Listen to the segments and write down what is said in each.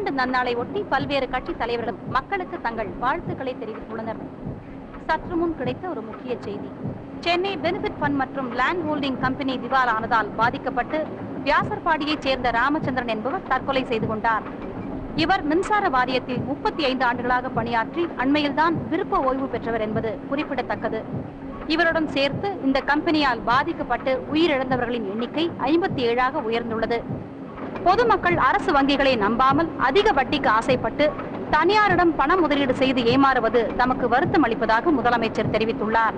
ஆண்டு நன்னாளை ஒட்டி பல்வேறு கட்சி தலைவர்களும் மக்களுக்கு தங்கள் வாழ்த்துக்களை தெரிவித்துள்ளனர். சற்று முன் கிடைத்த ஒரு முக்கிய செய்தி. சென்னை பெனிஃபிட் ஃபண்ட் மற்றும் லேண்ட் ஹோல்டிங் கம்பெனி திவாலானதால் பாதிக்கப்பட்டு வியாசர்பாடியைச் சேர்ந்த ராமச்சந்திரன் என்பவர் தற்கொலை செய்து கொண்டார். இவர் மின்சார வாரியத்தில் 35 ஆண்டுகளாக பணியாற்றி அண்மையில்தான் விருப்ப ஓய்வு பெற்றவர் என்பது குறிப்பிடத்தக்கது. இவருடன் சேர்த்து இந்த கம்பெனியால் பாதிக்கப்பட்டு உயிரிழந்தவர்களின் எண்ணிக்கை 57ஆக உயர்ந்துள்ளது. பொதுமக்கள் அரசு வங்கிகளை நம்பாமல் அதிக வட்டிக்கு ஆசைப்பட்டு தனியாரிடம் பண முதலீடு செய்து ஏமாறுவது தமக்கு வருத்தம் அளிப்பதாக முதலமைச்சர் தெரிவித்துள்ளார்.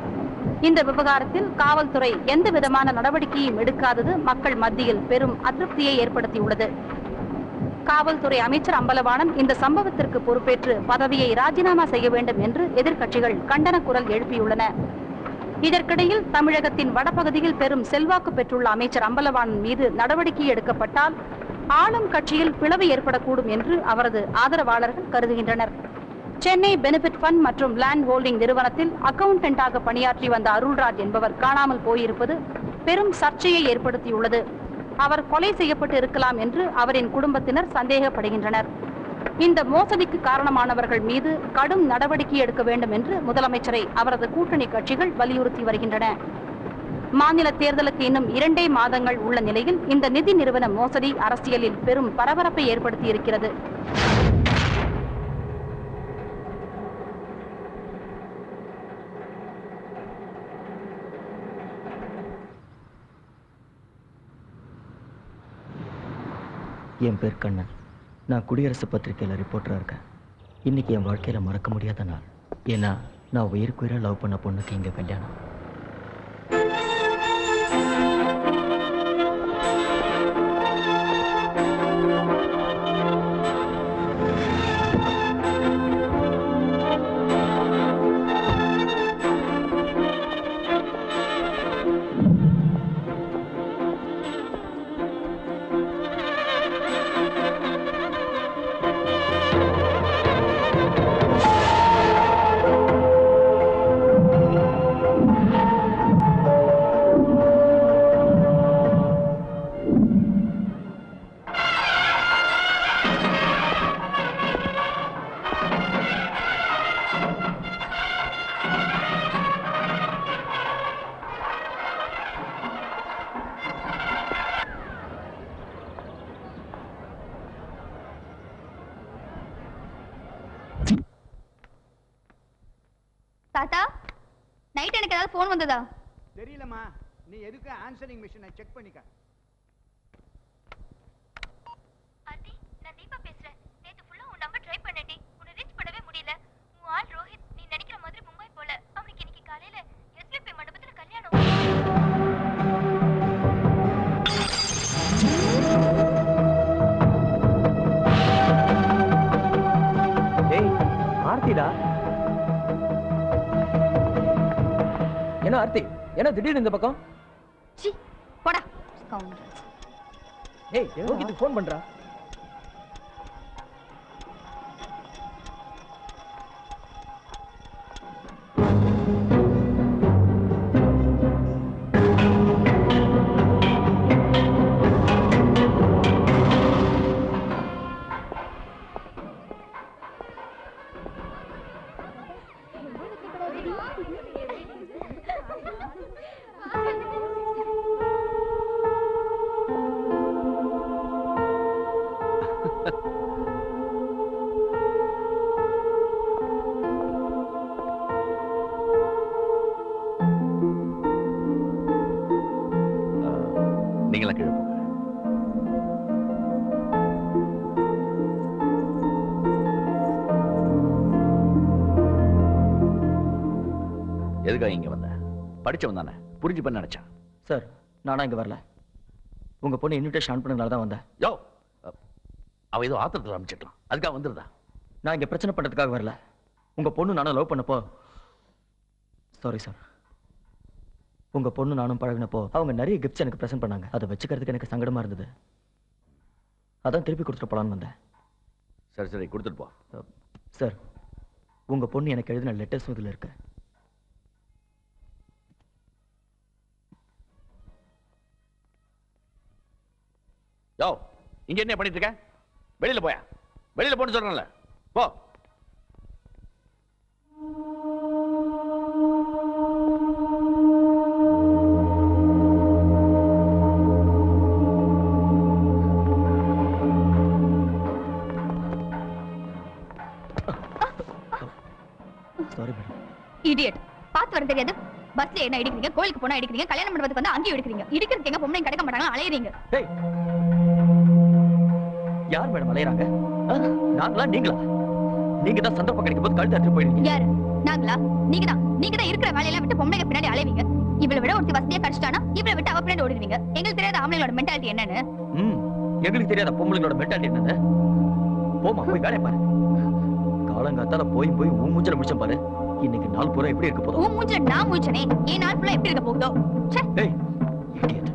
இந்த விவகாரத்தில் காவல்துறை எந்த விதமான நடவடிக்கையும் எடுக்காதது மக்கள் மத்தியில் பெரும் அதிருப்தியை ஏற்படுத்தியுள்ளது. காவல்துறை அமைச்சர் அம்பலவாணன் இந்த சம்பவத்திற்கு பொறுப்பேற்று பதவியை ராஜினாமா செய்ய வேண்டும் என்று எதிர்க்கட்சிகள் கண்டன குரல் எழுப்பியுள்ளன. இதற்கிடையில் தமிழகத்தின் வடபகுதியில் பெரும் செல்வாக்கு பெற்றுள்ள அமைச்சர் அம்பலவாணன் மீது நடவடிக்கை எடுக்கப்பட்டால் ஆளும் கட்சியில் பிளவு ஏற்படக்கூடும் என்று அவரது ஆதரவாளர்கள் கருதுகின்றனர். சென்னை பெனிஃபிட் ஃபண்ட் மற்றும் லேண்ட் ஹோல்டிங் நிறுவனத்தில் அக்கவுண்டன்டாக பணியாற்றி வந்த அருள்ராஜ் என்பவர் காணாமல் போயிருப்பது பெரும் சர்ச்சையை ஏற்படுத்தியுள்ளது. அவர் கொலை செய்யப்பட்டு இருக்கலாம் என்று அவரின் குடும்பத்தினர் சந்தேகப்படுகின்றனர். இந்த மோசடிக்கு காரணமானவர்கள் மீது கடும் நடவடிக்கை எடுக்க வேண்டும் என்று முதலமைச்சரை அவரது கூட்டணி கட்சிகள் வலியுறுத்தி வருகின்றன. மாநில தேர்தலுக்கு இன்னும் 2 மாதங்கள் உள்ள நிலையில் இந்த நிதி நிறுவன மோசடி அரசியலில் பெரும் பரபரப்பை ஏற்படுத்தி இருக்கிறது. என் பேர் கண்ணன். நான் குடியரசு பத்திரிகையில் ரிப்போர்ட்டராக இருக்கேன். இன்னைக்கு என் வாழ்க்கையில் மறக்க முடியாத நாள். ஏன்னா நான் உயிருக்குயிராக லவ் பண்ண பொண்ணுக்கு இங்கே கல்யாணம். தாத்தா, நைட் எனக்கு ஏதாவது போன் வந்ததா? தெரியலம்மா, நீ எதுக்கு ஆன்சரிங் மெஷினை செக் பண்ணிக்க. ஆண்டி, நான் தீபா பேசுறேன். நேத்து ஃபுல்லா உன் நம்பர் ட்ரை பண்ணேன்டி, உன்னை ரீச் பண்ணவே முடியல. உன் ஆள் ரோஹித் நீ நினைக்கிற மாதிரி மும்பை போல. அவனுக்கு இன்னைக்கு காலையில எஸ்பிபி மண்டபத்துல கல்யாணம். ஏய் ஆர்த்திடா. என்ன ஆர்த்தி, என்ன திடீர்னு இந்த பக்கம்? சி போடா. ஏய் ரோஹித் ஃபோன் பண்றா. நீங்களா கீழே போங்க. எதுக்காக இங்க வந்த? படிச்சவன் தானே, புரிஞ்சுப்பேன்னு நினைச்சேன். சார், நானா இங்க வரல. உங்க பொண்ணு இன்விடேஷன் அனுப்புனதுனால தான் வந்தேன். யோ, அவ ஏதோ ஆத்திரத்தில் அமைச்சிருக்கலாம், அதுக்காக வந்துருதா? நான் இங்க பிரச்சனை பண்றதுக்காக வரல. உங்க பொண்ணு நானும் லவ் பண்ணப்போ, சாரி சார், உங்க பொண்ணு நானும் பழகினப்போ அவங்க நிறைய கிஃப்ட்ஸ் எனக்கு பிரசன்ட் பண்ணாங்க. அதை வச்சுக்கிறதுக்கு எனக்கு சங்கடமா இருந்தது. அதான் திருப்பி கொடுத்துட்டு போலான்னு வந்தேன். சரி சரி, கொடுத்துட்டு போ. சார், உங்க பொண்ணு எனக்கு எழுதின லெட்டர்ஸும் இதுல இருக்கு. யோ, இங்க என்ன பண்ணிட்டு இருக்க? வெளியில போயா. வெளியில போன்னு சொல்றேன்ல, போ. Sorry madam. இடியட். பாத்து வர தெரியாது. பஸ்ல என்ன இடிக்கிறீங்க, கோயிலுக்கு போனா இடிக்கிறீங்க, கல்யாணம் மண்டபத்துக்கு வந்து அங்கேயும் இடிக்கிறீங்க. இடிக்கிறதுக்கு எங்க பொம்பளைங்க கிடைக்க மாட்டாங்க, அலையறீங்க. டேய், யார் மேடம் அலையறாங்க? நாங்களா நீங்களா? நீங்க தான் சந்தர்ப்பம் கிடைக்கும் போது கழுத்து அறுத்து போயிடுவீங்க. யாரு? நாங்களா? நீங்க தான் இருக்கிற வேலையெல்லாம் விட்டு பொம்பளைங்க பின்னாடி அலைவீங்க. இவளை விட ஒருத்தி வசதியா கடிச்சிட்டானா இவளை விட்டு அவ பின்னாடி ஓடிடுவீங்க. எங்களுக்கு தெரியாத ஆம்பளைங்களோட மென்டாலிட்டி என்னன்னு. எங்களுக்கு தெரியாத பொம்பளைங்களோட மென்டாலிட்டி என்னன்னு. போமா, போய் வேலையை பாரு. காலங்காத்தால போய் உன் மூஞ்சல முடிச்ச பாரு. இன்னைக்கு நாள் பூரா எப்படி இருக்க போதோ. உன் மூஞ்சல நான் மூச்சனே, ஏன் நாள் பூரா எப்படி இருக்க போகுதோ. ச்சே. டேய், இடியட்.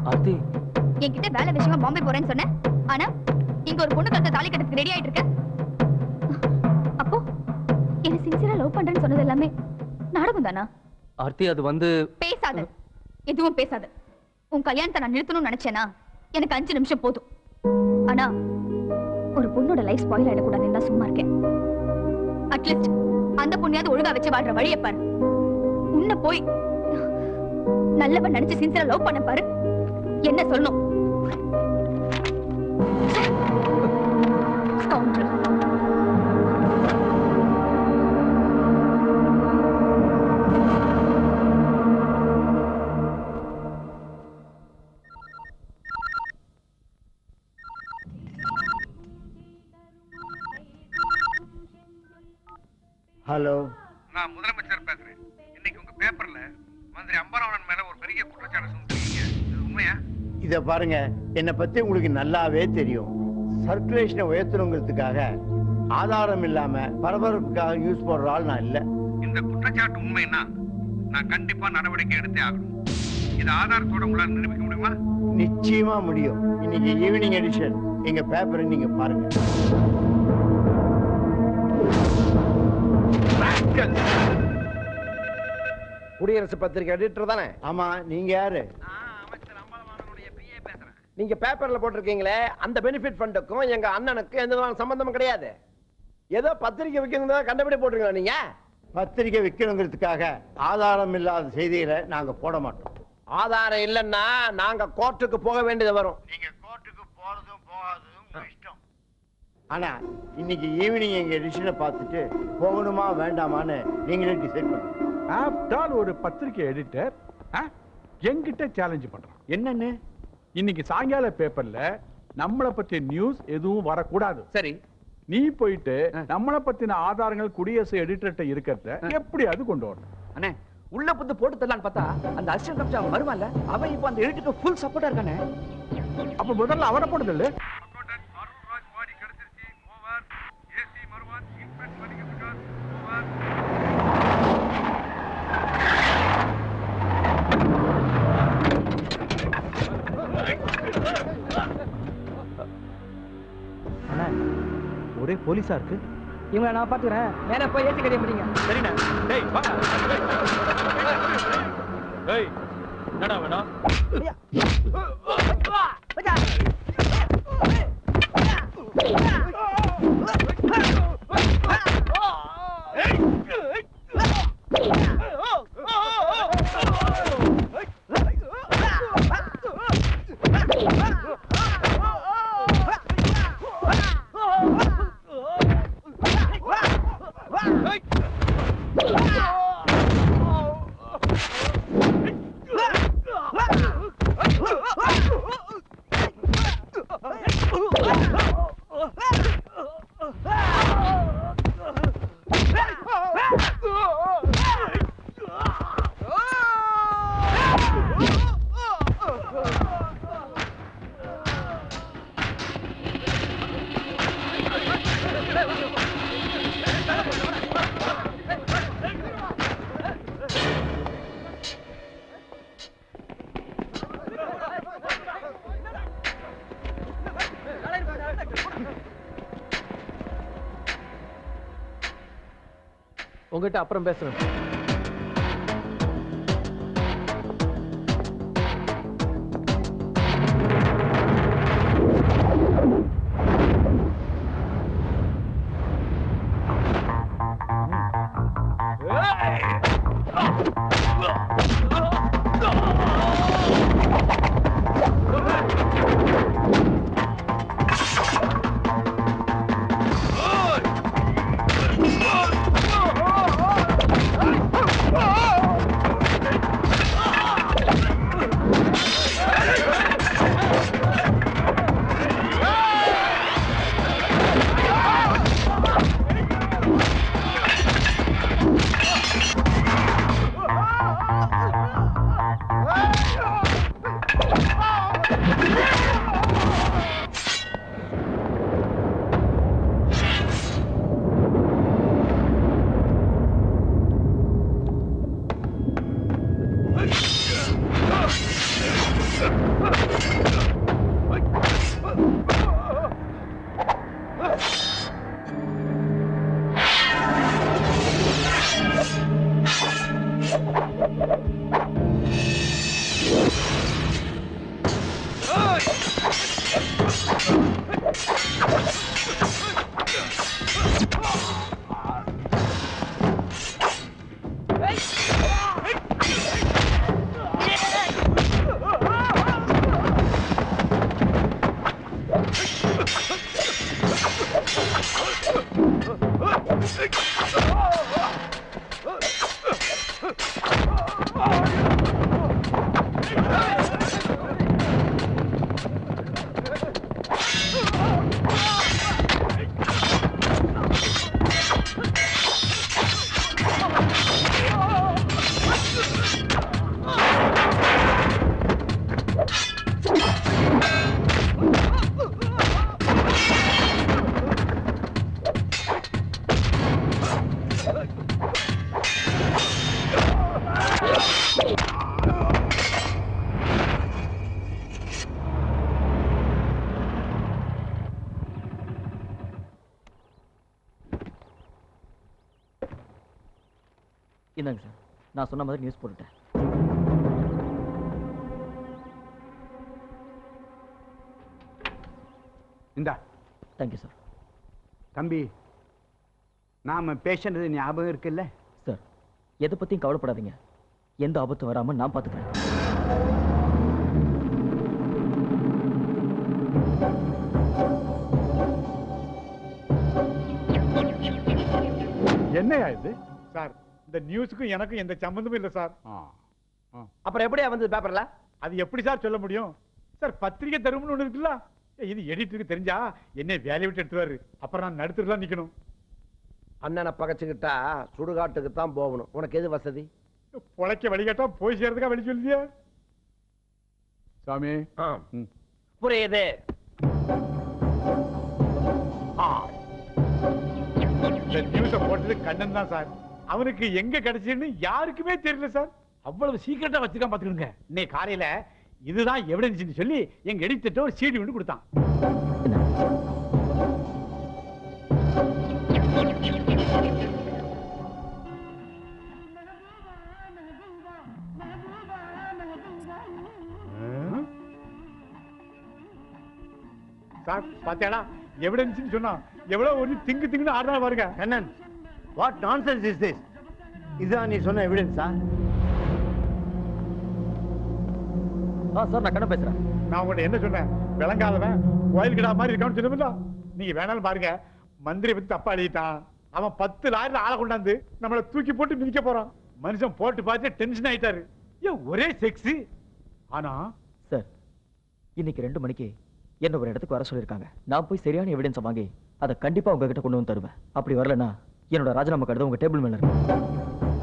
ஆர்த்தி, என்கிட்ட வேலை விஷயமா பாம்பே போறேன்னு சொன்னேன். ஆனா இங்க ஒரு பொண்ணு கழுத்தை தாலி கட்டுறதுக்கு ரெடி ஆயிட்டு இருக்க. அப்போ என்ன சின்சியரா லவ் பண்றேன்னு சொன்னது எல்லாமே நாடகம் தானா? ஆர்த்தி, அது வந்து பேசாத, எதுவும் பேசாத. உன் கல்யாணத்தை நான் நிறுத்தணும்னு நினைச்சேனா எனக்கு 5 நிமிஷம் போதும். ஆனா ஒரு பொண்ணோட லைஃப் ஸ்பாயில் ஆயிடக்கூடாதுன்னு தான் சும்மா இருக்கேன். அட்லீஸ்ட் அந்த பொண்ணையாவது ஒழுங்கா வச்சு வாழ்ற வழியை பாரு. உன்னை போய் நல்லவன் நினைச்சு சின்சியரா லவ் பண்ண பாரு. என்ன சொல்லணும்? Scoundrel. ஹலோ, நான் முதலமைச்சர் பேசுறேன். இன்னைக்கு உங்க பேப்பர்ல மந்திரி அம்பரவணன் மேல ஒரு பெரிய குற்றச்சாட்டு சொல்லிருக்கீங்க. இது உண்மையா? இத பாருங்க, என்னை பத்தி உங்களுக்கு நல்லாவே தெரியும். சர்க்குலேஷனை உயர்த்தணுங்கிறதுக்காக ஆதாரம் இல்லாம பரபரப்புக்காக நியூஸ் போடுற ஆள் நான் இல்ல. இந்த குற்றச்சாட்டு உண்மைன்னா நான் கண்டிப்பா நடவடிக்கை எடுத்தே ஆகணும். இது ஆதாரத்தோட உங்களால நிரூபிக்க முடியுமா? நிச்சயமா முடியும். இன்னைக்கு ஈவினிங் எடிஷன் எங்க பேப்பரை நீங்க பாருங்க. குடியரசு பத்திரிகை எடிட்டர் தானே? ஆமா, நீங்க யாரு? அமைச்சர் அம்பரவணனுடைய பிஏ பேசுறேன். நீங்க பேப்பர்ல போட்டிருக்கீங்களே, அந்த பெனிஃபிட் ஃபண்டுக்கும் எங்க அண்ணனுக்கும் எந்த விதமான சம்பந்தமும் கிடையாது. ஏதோ பத்திரிகை வைக்கணும் கண்டபடி போட்டுருக்கீங்களா நீங்க? பத்திரிகை விற்கணுங்கிறதுக்காக ஆதாரம் இல்லாத செய்திகளை நாங்க போட மாட்டோம். ஆதாரம் இல்லைன்னா நாங்க கோர்ட்டுக்கு போக வேண்டியது வரும். நீங்க கோர்ட்டுக்கு போறதும் போகாததும் உங்க இஷ்டம். ஆனா இன்னைக்கு ஈவினிங் எங்க எடிஷனை பார்த்துட்டு போகணுமா வேண்டாமான்னு நீங்களே டிசைட் பண்ணுங்க. ஆப்டால் ஒரு பத்திரிகை எடிட்டர் என்கிட்ட சேலஞ்ச் பண்றான். என்னன்னு? இன்னைக்கு சாயங்கால பேப்பர்ல நம்மளை பத்தி நியூஸ் எதுவும் வரக்கூடாது. சரி, நீ போயிட்டு நம்மளை பத்தின ஆதாரங்கள் குடியரசு எடிட்டர்கிட்ட இருக்கிறத எப்படியாவது கொண்டு வரணும். அண்ணே, உள்ள புந்து போட்டு தரலான்னு பார்த்தா அந்த அசிஸ்டன்ட் கமிஷனர் வருவான்ல, அவன் இப்போ அந்த எடிட்டருக்கு ஃபுல் சப்போர்ட்டா இருக்கானே. அப்ப முதல்ல அவரை போடுதல்ல. அக்கௌண்டன்ட் அருள்ராஜ் பாடி கிடைச்சிருச்சு. ஓவர். ஏசி மருவான் இன்ஸ்பெக்ட் பண்ணிக்கிறதுக்கு ஓவர். ஒரே போலீஸா இருக்கு. இவங்களை நான் பாத்துக்கிறேன். மேல போய் ஏற்றி கடிய முடியுங்க. சரிண்ணா. டேய் வாங்க. டேய் என்னடா வேணும்? உங்ககிட்ட அப்புறம் பேசுறேன். இந்தாங்க சார், நான் சொன்ன மாதிரி நியூஸ் போட்டுட்டேன். இந்தா. Thank you sir. தம்பி, நாம பேசுறது ஞாபகம் இருக்குல்ல? சார், எதை பத்தியும் கவலைப்படாதீங்க. எந்த ஆபத்தும் வராம நான் பாத்துக்கிறேன். என்னையா இது சார்? இந்த நியூஸுக்கும் எனக்கும் எந்த சம்பந்தமும் இல்லை சார். அப்புறம் எப்படியா வந்து பேப்பர்ல? அது எப்படி சார் சொல்ல முடியும் சார்? பத்திரிகை தரும்னு ஒண்ணு இருக்குல்ல, இது எடிட்டருக்கு தெரிஞ்சா என்ன வேலையை விட்டு எடுத்துவாரு. அப்புறம் நான் நடுத்துலாம் நிக்கணும். அண்ணனை பகச்சுக்கிட்டா சுடுகாட்டுக்கு தான் போகணும். உனக்கு எது வசதி? பொழைக்க வழிகாட்டா போய் சேர்றதுக்கா வழி சொல்லியா சாமி? புரியுது. நியூஸ போட்டது கண்ணன் தான் சார். அவனுக்கு எங்க கிடைச்சுன்னு யாருக்குமே தெரியல சார். அவ்வளவு சீக்கிரட்டா வச்சிருக்கான் பாத்துக்கோங்க. இன்னைக்கு காலையில இதுதான் எவிடன்ஸ் சொல்லி எங்க எடிட்டர் ஒரு சீடி ஒன்று கொடுத்தான். சார் பாத்தியாடா, எவிடன்ஸ் சொன்னா எவ்வளவு ஒரு திங்குன்னு ஆடுறா பாருங்க. Kannan, what nonsense is this? இதுதான் நீ சொன்ன எவிடன்ஸா? சார், நான் கண்ணன் பேசுறேன். நான் உங்கள்ட்ட என்ன சொன்னேன்? விளங்காதவன் கோயில் கிடா மாதிரி இருக்கான்னு சொன்னோம்ல. நீங்க வேணாலும் பாருங்க, மந்திரி பத்தி தப்பா எழுதிட்டான். அவன் 10 லாரில ஆளை கொண்டாந்து நம்மளை தூக்கி போட்டு மிதிக்க போறான். மனுஷன் போட்டு பார்த்து டென்ஷன் ஆயிட்டாரு. ஏன் ஒரே செக்ஸ். ஆனா சார், இன்னைக்கு 2 மணிக்கு என்ன ஒரு இடத்துக்கு வர சொல்லியிருக்காங்க. நான் போய் சரியான எவிடன்ஸை வாங்கி அதை கண்டிப்பா உங்ககிட்ட கொண்டு வந்து தருவேன். அப்படி வரலன்னா என்னோட ராஜினாமா கடிதம் உங்க டேபிள் மேல இருக்கு.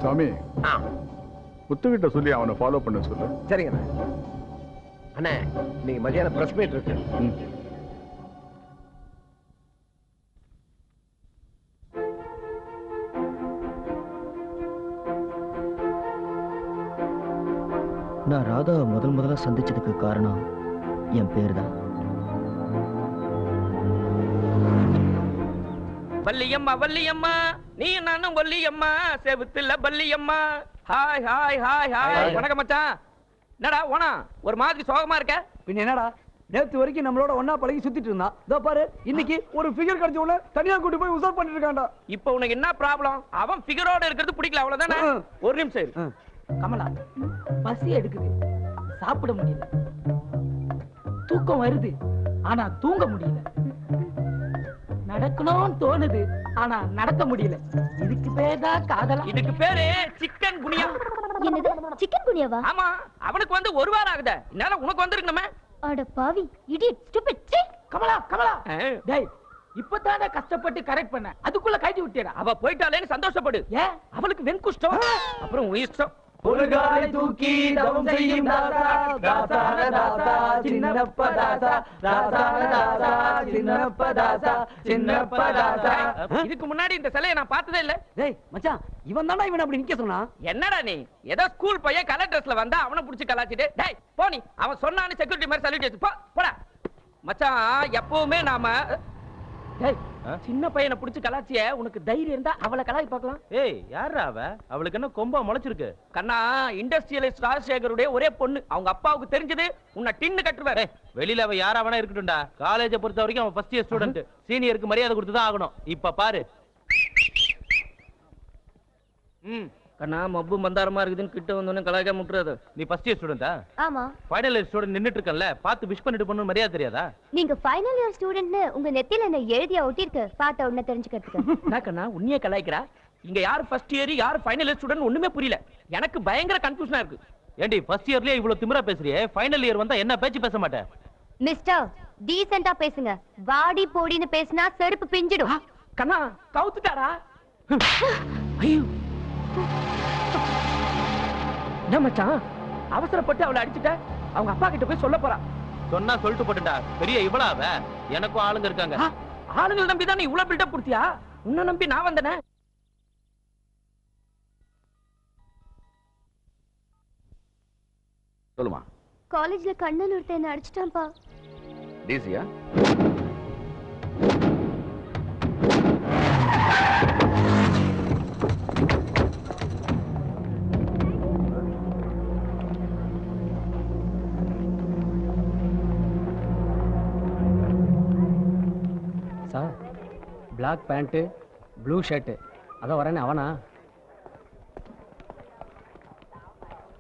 சாமி, முத்துக்கிட்ட சொல்லி அவனை ஃபாலோ பண்ண சொல்லு. சரிங்க அண்ணே. நீங்க மதியானம் பிரஸ் மீட் இருக்கு. நான் ராதாவை முதல்ல சந்திச்சதுக்கு காரணம் என் பேர் தான். வள்ளியம்மா வள்ளியம்மா நீ நானும் வள்ளியம்மா செவுத்துல Palliyamma. Hi hi hi hi. வணக்கம் மச்சான். என்னடா ஓனா ஒரு மாதிரி சோகமா இருக்க? பின்ன என்னடா, நேத்து வரைக்கும் நம்மளோட ஒன்னா பழகி சுத்திட்டு இருந்தான். இதோ பாரு, இன்னைக்கு ஒரு ஃபிகர் கிடைச்ச உடனே தனியா கூட்டி போய் உசார் பண்ணிட்டு இருக்கான்டா. இப்போ உனக்கு என்ன ப்ராப்ளம்? அவன் ஃபிகரோட இருக்கிறது பிடிக்கல அவ்வளவுதானே? ஒரு நிமிஷம் இரு. கமலா, பசி எடுக்குது, சாப்பிட முடியல. தூக்கம் வருது, ஆனா தூங்க முடியல. நடக்கணும்னு தோணுது, ஆனா நடக்க முடியல. இதுக்கு பேர் தான் காதலா? இதுக்கு பேரு சிக்கன் குனியா. என்னது சிக்கன் குனியாவா? ஆமா, அவனுக்கு வந்து ஒரு வாரம் ஆகுதே. என்னால உனக்கு வந்திருக்கணுமே. அட பாவி, இடியட், ஸ்டூபிட். கமலா கமலா, டேய் இப்பதானே கஷ்டப்பட்டு கரெக்ட் பண்ண, அதுக்குள்ள கைட்டி விட்டியடா. அவ போயிட்டாலேன்னு சந்தோஷப்படு. ஏன்? அவளுக்கு வெண்குஷ்டம். அப்புறம் உன் இஷ்டம். பொழுகாலை தூக்கி தவம் செய்யும் தாசா, தாசான தாசா சின்னப்ப தாசா, தாசான தாசா சின்னப்ப தாசா, சின்னப்ப தாசா. இதுக்கு முன்னாடி இந்த சிலையை நான் பார்த்ததே இல்ல. டேய் மச்சான், இவன் தானா இவன் அப்படி நிக்க சொன்னா? என்னடா நீ ஏதோ ஸ்கூல் பையன் கலர் ட்ரெஸ்ல வந்தா அவனை புடிச்சு கலாச்சிட்டு, டேய் போ நீ. அவன் சொன்னான்னு செக்யூரிட்டி மாதிரி சல்யூட் எடுத்து போடா. மச்சான் எப்பவுமே நாம டேய் சின்ன பையனை புடிச்சு கலாச்சிய, உனக்கு தைரியம் இருந்தா அவளை கலாச்சி பார்க்கலாம். ஏய் யாரா அவ? அவளுக்கு என்ன கொம்பா முளைச்சிருக்கு? கண்ணா, இண்டஸ்ட்ரியலிஸ்ட் ராஜசேகருடைய ஒரே பொண்ணு. அவங்க அப்பாவுக்கு தெரிஞ்சது உன்னை டின்னு கட்டுவாரு. வெளியில அவ யாரா வேணா இருக்கட்டும்டா. காலேஜை பொறுத்த வரைக்கும் அவன் ஃபர்ஸ்ட் இயர் ஸ்டூடெண்ட். சீனியருக்கு மரியாதை கொடுத்துதான் ஆகணும். இப்ப பாரு. கண்ணா, மப்பு மந்தாரமா இருக்குதுன்னு கிட்ட வந்தோன்னு கலாய்க்க முட்டுறது. நீ ஃபர்ஸ்ட் இயர் ஸ்டூடெண்டா? ஆமா. ஃபைனல் இயர் ஸ்டூடெண்ட் நின்னுட்டு இருக்கல, பார்த்து விஷ் பண்ணிட்டு போன்னு மரியாதை தெரியாதா? நீங்க ஃபைனல் இயர் ஸ்டூடெண்ட்னு உங்க நெத்தியில என்ன எழுதியா ஒட்டிருக்கு, பார்த்த உடனே தெரிஞ்சுக்கிறதுக்கு. என்ன கண்ணா உன்னையே கலாய்க்கிறா? இங்க யார் ஃபர்ஸ்ட் இயர் யார் ஃபைனல் இயர் ஸ்டூடெண்ட் ஒண்ணுமே புரியல. எனக்கு பயங்கர கன்ஃபியூஷனா இருக்கு. ஏண்டி ஃபர்ஸ்ட் இயர்லயே இவ்வளவு திமிரா பேசுறியே, ஃபைனல் இயர் வந்தா என்ன பேச்சு பேச மாட்டேன்? மிஸ்டர், டீசென்ட்டா பேசுங்க. வாடி போடின்னு பேசினா செருப்பு பிஞ்சிடும். கண்ணா கவுத்துட்டாரா? ஐயோ, என்ன மச்சான் அவசரப்பட்டு அவளை அடிச்சுட்ட? அவங்க அப்பா கிட்ட போய் சொல்ல போறா. சொன்னா சொல்லிட்டு போட்டுடா. பெரிய இவளா அவ? எனக்கும் ஆளுங்க இருக்காங்க. ஆளுங்களை நம்பி தான் நீ இவ்வளவு பில்டப் கொடுத்தியா? உன்னை நம்பி நான் வந்தனே. சொல்லுமா. காலேஜ்ல கண்ணன் ஒருத்தன் என்ன அடிச்சிட்டான்பா. டிசியா? Sir, black pant blue shirt, அதான் வரேன்னு அவனா?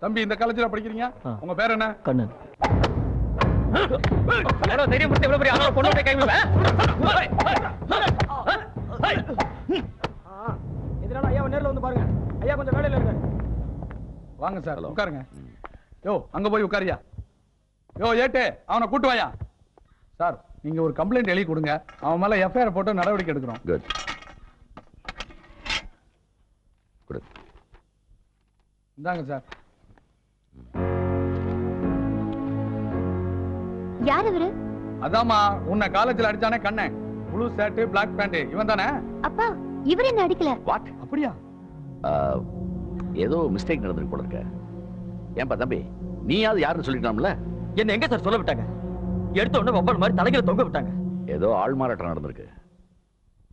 தம்பி, இந்த காலேஜ்ல படிக்கிறீங்க? உங்க பேர் என்ன? கண்ணன். தைரியம் கொடுத்து எவ்வளவு பெரிய ஆளோட பொண்ணோட கை இதனால ஐயா நேர்ல வந்து பாருங்க. ஐயா கொஞ்சம் வேலையில இருக்காரு. வாங்க சார், உட்காருங்க. யோ அங்க போய் உட்காரியா. யோ ஏட்டு, அவனை கூட்டு வாயா. சார், நீங்க ஒரு கம்ப்ளைண்ட் எழுதி கொடுங்க. அவன் மேல எஃப்ஐஆர் போட்டு நடவடிக்கை எடுக்கிறோம். குட். இந்தாங்க சார். யார் இவரு? அதாமா உன்னை காலேஜ்ல அடிச்சானே Kannan. Blue shirt black pant, இவன் தானே? அப்பா, இவர் என்ன அடிக்கல. வாட்? அப்படியா? ஏதோ மிஸ்டேக் நடந்திருக்கு போல இருக்க. ஏன்பா தம்பி, நீயாவது யாருன்னு சொல்லிக்கலாம்ல? என்ன எங்க சார் சொல்ல விட்டாங்க? எடுத்த உடனே ஒவ்வொரு மாதிரி தலைகளை தொங்க விட்டாங்க. ஏதோ ஆள் மாறாட்டம் நடந்திருக்கு.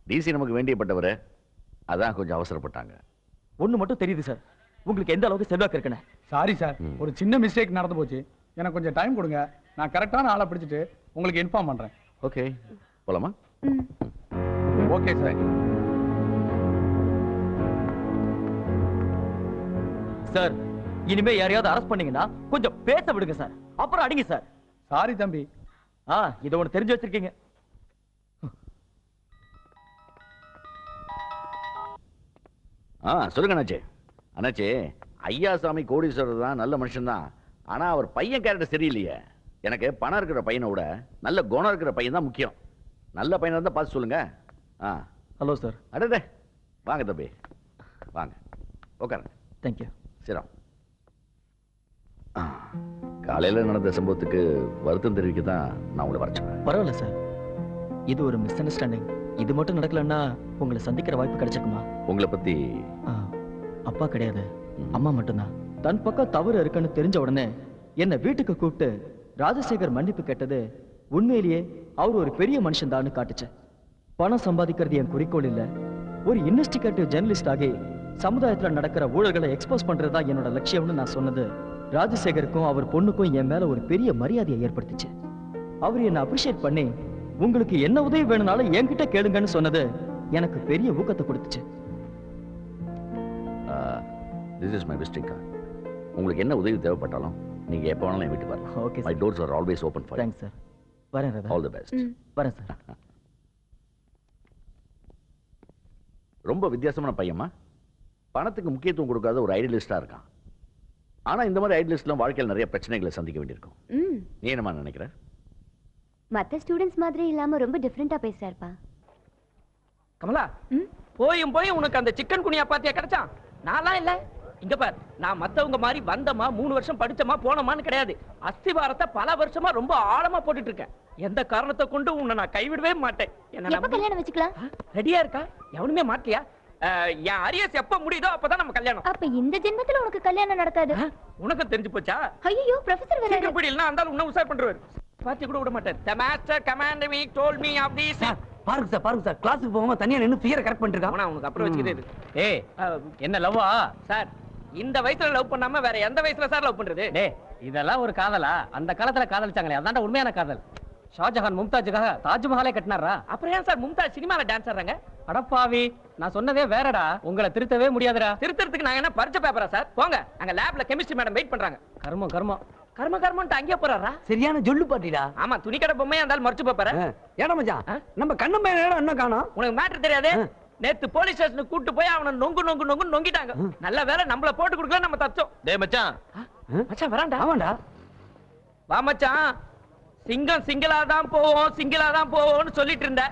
டிசி நமக்கு வேண்டியப்பட்டவரு, அதான் கொஞ்சம் அவசரப்பட்டாங்க. ஒண்ணு மட்டும் தெரியுது சார், உங்களுக்கு எந்த அளவுக்கு செல்வாக்கு இருக்குன்னு. சாரி சார், ஒரு சின்ன மிஸ்டேக் நடந்து போச்சு. எனக்கு கொஞ்சம் டைம் கொடுங்க. நான் கரெக்டான ஆளை பிடிச்சிட்டு உங்களுக்கு இன்ஃபார்ம் பண்றேன். ஓகே, போலாமா? Okay sir. சார், இனிமே யாரையாவது அரெஸ்ட் பண்ணீங்கன்னா கொஞ்சம் பேச விடுங்க சார், அப்புறம் அடிங்க சார். சாரி தம்பி. இதை ஒண்ணு தெரிஞ்சு வச்சிருக்கீங்க. சொல்லுங்க அண்ணாச்சே. அண்ணாச்சே, ஐயாசாமி கோடீஸ்வரர் தான், நல்ல மனுஷன் தான். ஆனா அவர் பையன் கேரக்டர் சரியில்லையே. எனக்கு பணம் இருக்கிற பையனை விட நல்ல குணம் இருக்கிற பையன் தான் முக்கியம். நல்ல பையனை இருந்தா பார்த்து சொல்லுங்க. Hello sir. அடடே, வாங்க தம்பி, வாங்க உட்காருங்க. தேங்க்யூ. சரி, காலையில நடந்த சம்பவத்துக்கு வருத்தம் தெரிவிக்க தான் நான் உங்களை வர சொன்னேன். பரவாயில்ல சார், இது ஒரு மிஸ் அண்டர்ஸ்டாண்டிங். இது மட்டும் நடக்கலன்னா உங்களை சந்திக்கிற வாய்ப்பு கிடைச்சிருக்குமா? உங்களை பத்தி அப்பா கிடையாது, அம்மா மட்டும்தான். தன் பக்கம் தவறு இருக்குன்னு தெரிஞ்ச உடனே என்னை வீட்டுக்கு கூப்பிட்டு ராஜசேகர் மன்னிப்பு கேட்டது உண்மையிலேயே அவர் ஒரு பெரிய மனுஷன் தான் காட்டுச்சு. பணம் சம்பாதிக்கிறது என் குறிக்கோள் இல்ல. ஒரு இன்வெஸ்டிகேட்டிவ் ஜெர்னலிஸ்ட் ஆகி சமுதாயத்துல நடக்கிற ஊழல்களை எக்ஸ்போஸ் பண்றதா என்னோட லட்சியம்னு நான் சொன்னது ராஜசேகருக்கும் அவர் பொண்ணுக்கும் என் மேல ஒரு பெரிய மரியாதையை ஏற்படுத்திச்சு. அவர் என்ன அப்ரிஷியேட் பண்ணி உங்களுக்கு என்ன உதவி வேணும்னாலும் என்கிட்ட கேளுங்கன்னு சொன்னது எனக்கு பெரிய ஊக்கத்தை கொடுத்துச்சு. This is my visiting card. உங்களுக்கு என்ன உதவி தேவைப்பட்டாலும் நீங்க எப்ப வேணாலும் என் வீட்டுக்கு வரலாம். Okay My doors are always open for you. Thanks sir. வரேன் ராதா. All the best. வரேன் சார். ரொம்ப வித்தியாசமான பையமா. பணத்துக்கு முக்கியத்துவம் கொடுக்காத ஒரு ஐடியலிஸ்டா இருக்கான். ஆனா இந்த மாதிரி ஐடியலிஸ்ட்லாம் வாழ்க்கையில் நிறைய பிரச்சனைகளை சந்திக்க வேண்டியிருக்கும். நீ என்னமா நினைக்கிற? மத்த ஸ்டூடண்ட்ஸ் மாதிரி இல்லாம ரொம்ப டிஃபரெண்டா பேசுறாருப்பா. கமலா, போயும் உனக்கு அந்த சிக்கன் குனியா பாத்தியா கிடைச்சான்? நான்லாம் இல்ல. இங்க பார், நான் மத்தவங்க மாதிரி வந்தமா 3 வருஷம் படிச்சமா போனமான்னு கிடையாது. அஸ்திவாரத்தை பல வருஷமா ரொம்ப ஆழமா போட்டுட்டு இருக்கேன். எந்த காரணத்தை கொண்டு உன்னை நான் கைவிடவே மாட்டேன். எப்ப கல்யாணம் வச்சுக்கலாம்? ரெடியா இருக்கா? எவனுமே மாட்டியா? என் அரியஸ் எப்ப முடியுதோ அப்பதான் நம்ம கல்யாணம். அப்ப இந்த ஜென்மத்துல உனக்கு கல்யாணம் நடக்காது. உனக்கு தெரிஞ்சு போச்சா? ஐயோ ப்ரொஃபசர் வேற இப்படி இல்லனா அந்தால உன்ன உசார் பண்றாரு. பாத்தி கூட விட மாட்டார். The master commanded me, told me of this. பாருங்க சார் கிளாஸுக்கு போகாம தனியா நின்னு ஃபியரை கரெக்ட் பண்ணிட்டு இருக்கான். அவன உனக்கு அப்புறம் வச்சுக்கிட்டே இரு. ஏய் என்ன லவ்வா சார்? இந்த வயசுல லவ் பண்ணாம வேற எந்த வயசுல சார் லவ் பண்றது? டேய் இதெல்லாம் ஒரு காதலா? அந்த காலத்துல காதலிச்சாங்களே அதான்டா உண்மையான காதல். ஷாஜஹான் மும்தாஜுக்காக தாஜ்மஹாலே கட்டினாரா? அப்புறம் ஏன் சார் மும்தாஜ் சினிமால டான்ஸ் ஆடுறாங்க? அடப்பாவி, நான் சொன்னதே வேறடா. உங்களை திருத்தவே முடியாதுடா. திருத்தறதுக்கு நான் என்ன பரிச்சை பேப்பரா சார்? போங்க, அங்க லேப்ல கெமிஸ்ட்ரி மேடம் வெயிட் பண்றாங்க. கர்மம்ட்டு அங்கேயே போறாரா? சரியான ஜொல்லு பாட்டிடா. ஆமா, துணி கடை பொம்மையா இருந்தாலும் மறைச்சு பாப்பாரு. ஏடா மச்சான், நம்ம கண்ணம் பையன் என்ன காணோம்? உனக்கு மேட்டர் தெரியாது. நேத்து போலீஸ் ஸ்டேஷனுக்கு கூட்டு போய் அவனை நொங்கு நொங்கிட்டாங்க. நல்ல வேளை நம்மள போட்டு கொடுக்கல, நம்ம தப்பிச்சோம். டேய் மச்சான். மச்சான் வரான்டா. ஆமாடா. வா மச்சான். சிங்கம் சிங்கிளா தான் போவோம்னு சொல்லிட்டு இருந்த.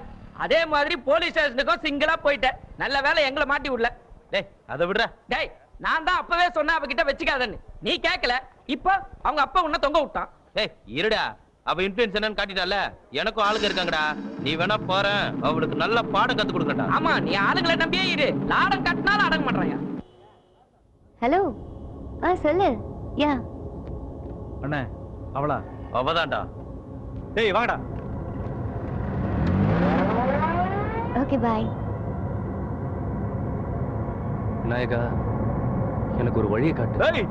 அதே மாதிரி போலீஸ் ஸ்டேஷனுக்கும் சிங்கிளா போயிட்டேன். நல்ல வேளை எங்களை மாட்டி விடல. டேய் அதை விடுற. டேய் நான் தான் அப்பவே சொன்னேன் அவகிட்ட வச்சுக்காதன்னு. நீ கேட்கல. இப்போ அவங்க அப்பா உன்னை தொங்க விட்டான். டேய் இருடா, அவ இன்ஃப்ளூயன்ஸ் என்னன்னு காட்டிட்டால. எனக்கும் ஆளுங்க இருக்காங்கடா. நீ வேணா போறேன், அவளுக்கு நல்ல பாடம் கத்து கொடுக்கடா. ஆமா, நீ ஆளுங்களை நம்பியே இரு. லாடம் கட்டினாலும் அடங்க மாட்டாங்க. ஹலோ, சொல்லு. யா அண்ணே, அவளா? அவதான்டா. டேய் வாங்கடா. Okay bye. நாயகா, எனக்கு ஒரு வழியை காட்டு. டேய்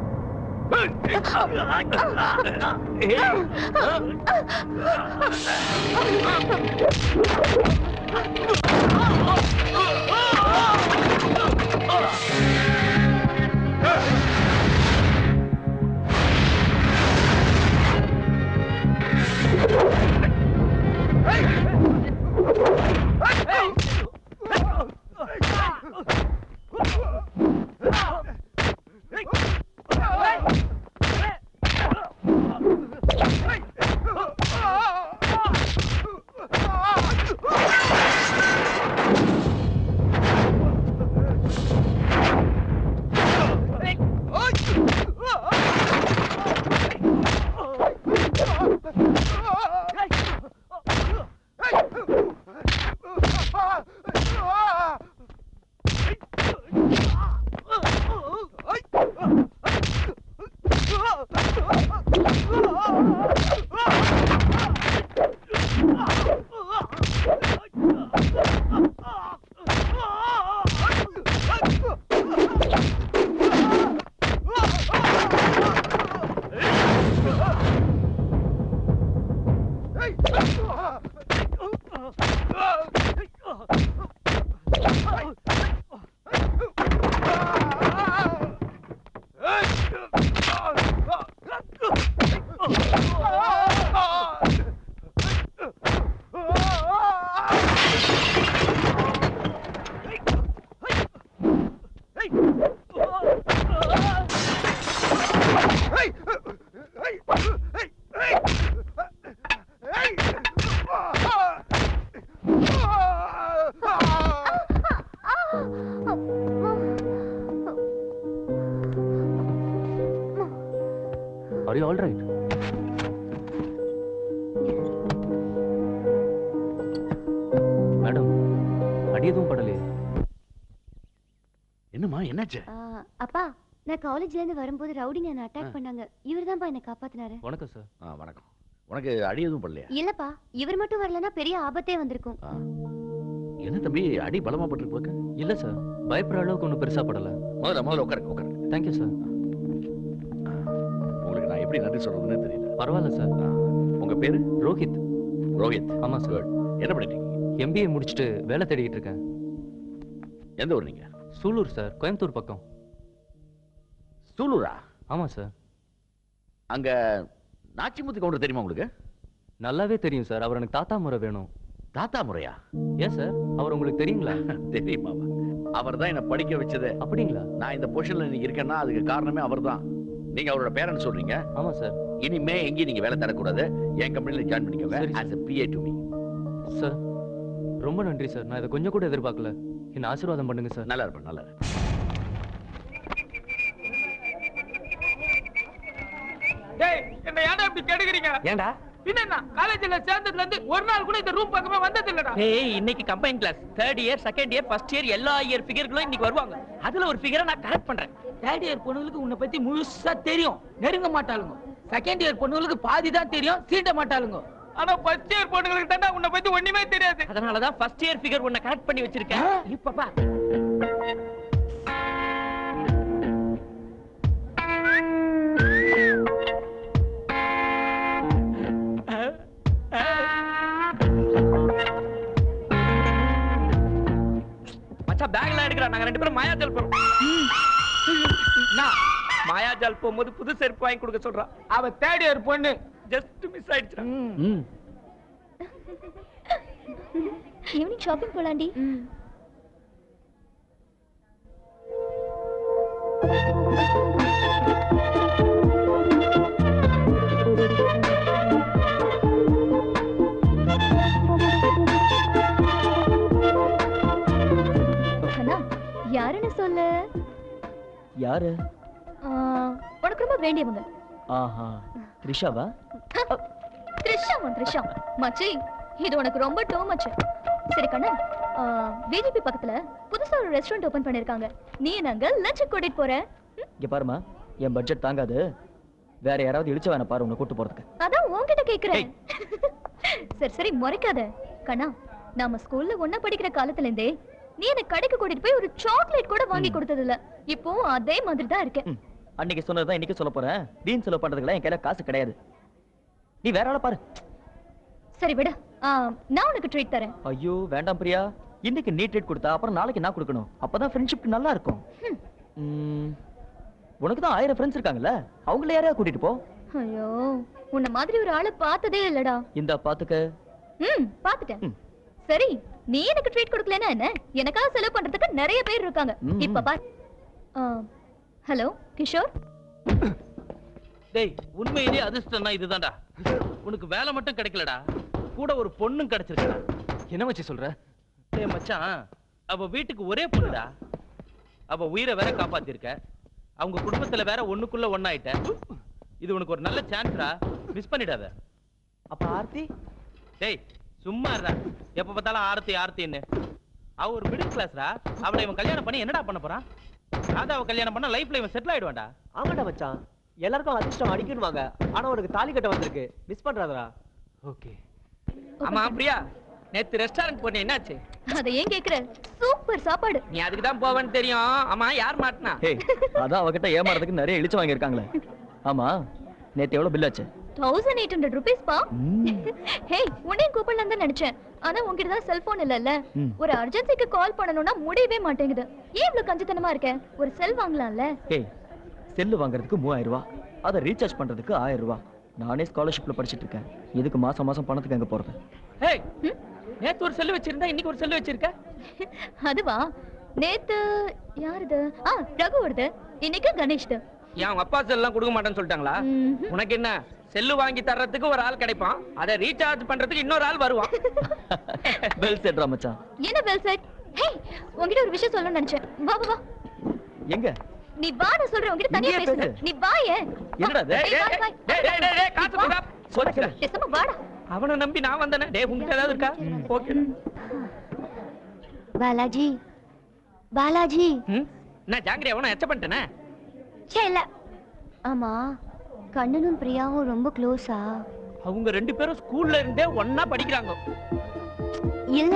Are you all right? Madam, அடி எதுவும் படலையே. என்னம்மா, என்னாச்சு? அப்பா, நான் காலேஜ்ல இருந்து வரும்போது ரவுடிங்க என்ன அட்டாக் பண்ணாங்க. இவர்தான்ப்பா என்ன காப்பாத்தினாரு. வணக்கம் சார். வணக்கம். உனக்கு அடி எதுவும் படலையா? இல்லப்பா, இவர் மட்டும் வரலனா பெரிய ஆபத்தே வந்திருக்கும். என்ன தம்பி அடி பலமா பட்டிருக்கு? இல்ல சார், பயப்படுற அளவுக்கு ஒன்றும் பெருசா படல. முதல்ல உட்காருங்க. Thank you sir. உங்களுக்கு நான் எப்படி நன்றி சொல்றதுன்னு தெரியல. பரவாயில்ல சார். உங்க பேரு? ரோஹித். ரோஹித்? ஆமா சார். என்ன பண்ணிட்டு இருக்கீங்க? MBA முடிச்சுட்டு வேலை தேடிட்டு இருக்கேன். எந்த ஊர் நீங்க? சூலூர் சார், கோயம்புத்தூர் பக்கம். சூலூரா? ஆமா சார். அங்க நாச்சிமுத்து கவுண்டர் தெரியுமா உங்களுக்கு? நல்லாவே தெரியும் சார். அவர் எனக்கு தாத்தா முறை வேணும். தாத்தா முறையா? ஏன் சார், அவர் உங்களுக்கு தெரியுங்களா? தெரியுமா? அவர் தான் என்ன படிக்க வச்சது. அப்படிங்களா? நான் இந்த பொசிஷன்ல நீங்க இருக்கேன்னா அதுக்கு காரணமே அவர் தான். நீங்க அவரோட பேரண்ட் சொல்றீங்க. ஆமா சார். இனிமே எங்கேயும் நீங்க வேலை தரக்கூடாது. என் கம்பெனில ஜாயின் பண்ணிக்கோங்க as a PA to me. Sir ரொம்ப நன்றி சார். நான் இதை கொஞ்சம் கூட எதிர்பார்க்கல. என்ன ஆசீர்வாதம் பண்ணுங்க சார். நல்லா இருப்பேன், நல்லா இருப்பேன். டேய், என்ன ஏன்டா இப்படி கெடுக்குறீங்க? ஏன்டா? பின்ன காலேஜ்ல சேர்ந்ததுல இருந்து ஒரு நாள் கூட இந்த ரூம் பக்கமே வந்தது இல்லடா. ஏய், இன்னைக்கு combine class 3rd year, 2nd year, 1st year எல்லா இயர் ஃபிகர்களும் இன்னைக்கு வருவாங்க. அதுல ஒரு ஃபிகரை நான் கரெக்ட் பண்றேன். 3rd இயர் பொண்ணுங்களுக்கு உன்னை பத்தி முழுசா தெரியும், நெருங்க மாட்டாளுங்க. 2nd இயர் பொண்ணுங்களுக்கு பாதி தான் தெரியும், சீண்ட மாட்டாளுங்க. ஆனா 1st இயர் பொண்ணுங்களுக்கு தான்டா உன்னை பத்தி ஒண்ணுமே தெரியாது. அதனால தான் 1st இயர் ஃபிகர் உன்னை கரெக்ட் பண்ணி வச்சிருக்கேன். இப்ப பார். பேக்ல எடுக்கிறா. நாங்க 2 பேரும் மாயாஜால் போறோம். மாயாஜால் போகும்போது புது செருப்பு வாங்கி கொடுக்க சொல்றா. அவ 3rd இயர் பொண்ணு ஜஸ்ட் மிஸ் ஆயிடுச்சு. ஈவினிங் ஷாப்பிங் போலாண்டி. யாருன்னு சொல்லு. யாரு? உனக்கு ரொம்ப வேண்டியவங்க. ஆஹா, த்ரிஷாவா? த்ரிஷா மச்சி, இது உனக்கு ரொம்ப டூ மச். சரி கண்ணா, VGP பக்கத்துல புதுசா ஒரு ரெஸ்டாரண்ட் ஓபன் பண்ணிருக்காங்க. நீ நாங்க லஞ்ச் கூட்டிட்டு போற. இங்க பாருமா, என் பட்ஜெட் தாங்காது. வேற யாராவது இழுச்ச வேணா பாரு உன்னை கூட்டு போறதுக்கு. அதான் உன்கிட்ட கேக்குறேன். சரி முறைக்காத கண்ணா. நாம ஸ்கூல்ல ஒண்ணா படிக்கிற காலத்துல இருந்தே நீ என்ன கடைக்கு கூட்டிட்டு போய் ஒரு சாக்லேட் கூட வாங்கி கொடுத்தது இல்ல. இப்போ அதே மாதிரி தான் இருக்கேன். அன்னைக்கு சொன்னதுதான் இன்னைக்கு சொல்ல போறேன். வீண் செலவு பண்றதுக்குலாம் என் கையில காசு கிடையாது. நீ வேற ஆள பாரு. சரி விடு, நான் உனக்கு ட்ரீட் தரேன். ஐயோ வேண்டாம் பிரியா. இன்னைக்கு நீ ட்ரீட் கொடுத்தா அப்புறம் நாளைக்கு நான் கொடுக்கணும். அப்பதான் ஃப்ரெண்ட்ஷிப் நல்லா இருக்கும். உனக்கு தான் 1000 ஃப்ரெண்ட்ஸ் இருக்காங்கல்ல, அவங்கள யாரையா கூட்டிட்டு போ. ஐயோ, உன்ன மாதிரி ஒரு ஆளை பார்த்ததே இல்லடா. இந்த பாத்துக்க. பாத்துட்டேன். சரி, நீ எனக்கு ட்ரீட் கொடுக்கலனா என்ன? எனக்காக செலவு பண்றதுக்கு நிறைய பேர் இருக்காங்க. இப்ப பார். ஹலோ கிஷோர். டேய், உண்மையிலேயே அதிர்ஷ்டம்னா இதுதான்டா. உனக்கு வேலை மட்டும் கிடைக்கலடா, கூட ஒரு பொண்ணும் கிடைச்சிருக்கடா. என்ன மச்சி சொல்ற? டேய் மச்சான், அவ வீட்டுக்கு ஒரே பொண்ணுடா. அவ உயிரை வேற காப்பாத்திருக்க. அவங்க குடும்பத்துல வேற ஒண்ணுக்குள்ள ஒண்ணாயிட்ட. இது உனக்கு ஒரு நல்ல சான்ஸ்டா, மிஸ் பண்ணிடாத. அப்ப ஆர்த்தி? டேய் சும்மா இருடா, எப்ப பார்த்தாலும் ஆர்த்தி ஆர்த்தின்னு. அவ ஒரு மிடில் கிளாஸ்டா. அவளை இவன் கல்யாணம் பண்ணி என்னடா பண்ண போறான்? ராதாவை கல்யாணம் பண்ணா லைஃப்ல இவன் செட்டில் ஆயிடுவான்டா. ஆமாடா மச்சான், எல்லாருக்கும் அதிர்ஷ்டம் அடிக்கணுவாங்க. ஆனா உனக்கு தாலி கட்ட வந்திருக்கு, மிஸ் பண்றாதடா. ஓகே. ஆமா பிரியா, நேத்து ரெஸ்டாரண்ட் போனே, என்னாச்சு? அத ஏன் கேக்குற? சூப்பர் சாப்பாடு. நீ அதுக்கு தான் போவேன்னு தெரியும். ஆமா, யார் மாட்டினா? ஏய், அதான் அவகிட்ட ஏமாறதுக்கு நிறைய இழிச்சு வாங்கி இருக்காங்களே. ஆமா, நேத்து எவ்வளவு பில் ஆச்சு? 1800 rupees பா. ஹே, உன்னையும் கூப்பிடலாம் தான் நினைச்சேன். ஆனா உன்கிட்ட தான் செல்போன் இல்லல்ல. ஒரு அர்ஜென்சிக்கு கால் பண்ணனும்னா முடியவே மாட்டேங்குது. ஏன் இவ்ளோ கஞ்சத்தனமா இருக்க? ஒரு செல் வாங்கலாம்ல. ஏய், செல் வாங்குறதுக்கு 3000 ரூபாய், அத ரீசார்ஜ் பண்றதுக்கு 1000 ரூபாய். நானே ஸ்காலர்ஷிப்ல படிச்சிட்டு இருக்கேன். இதுக்கு மாசம் மாசம் பணத்துக்கு எங்க போறது? ஏய், நேத்து ஒரு செல் வச்சிருந்தா இன்னைக்கு ஒரு செல் வச்சிருக்க. அதுவா? நேத்து யாருது? ரகு வருது, இன்னைக்கு கணேஷ்து. ஏன் அப்பா செல்லாம் கொடுக்க மாட்டேன்னு சொல்லிட்டாங்களா? உனக்கு என்ன, செல்லு வாங்கி தர்றதுக்கு ஒரு ஆள் கிடைப்பான், அதை ரீசார்ஜ் பண்றதுக்கு இன்னொரு ஆள் வருவான். வெல் செட்ரா மச்சான். என்ன வெல் செட்? ஹே, உன்கிட்ட ஒரு விஷயம் சொல்லணும்னு நினைச்சேன். வா வா வா. எங்க? நீ வா, நான் சொல்றேன். உன்கிட்ட தனியா பேசணும். நீ வாயே. என்னடா இது? டேய் காசு போடா. சொல்லுங்க. பேசாம வாடா. அவனை நம்பி நான் வந்தேனே. டேய், உன்கிட்ட ஏதாவது இருக்கா? ஓகே. பாலாஜி, பாலாஜி. நான் ஜாங்கிரி அவனை எச்ச பண்ணிட்டேனே. இல்ல. ஆமா, கண்ணனும் பிரியாவும் ரொம்ப க்ளோஸா? அவங்க 2 பேரும் ஸ்கூல்ல இருந்தே ஒண்ணா படிக்கிறாங்க. இல்ல,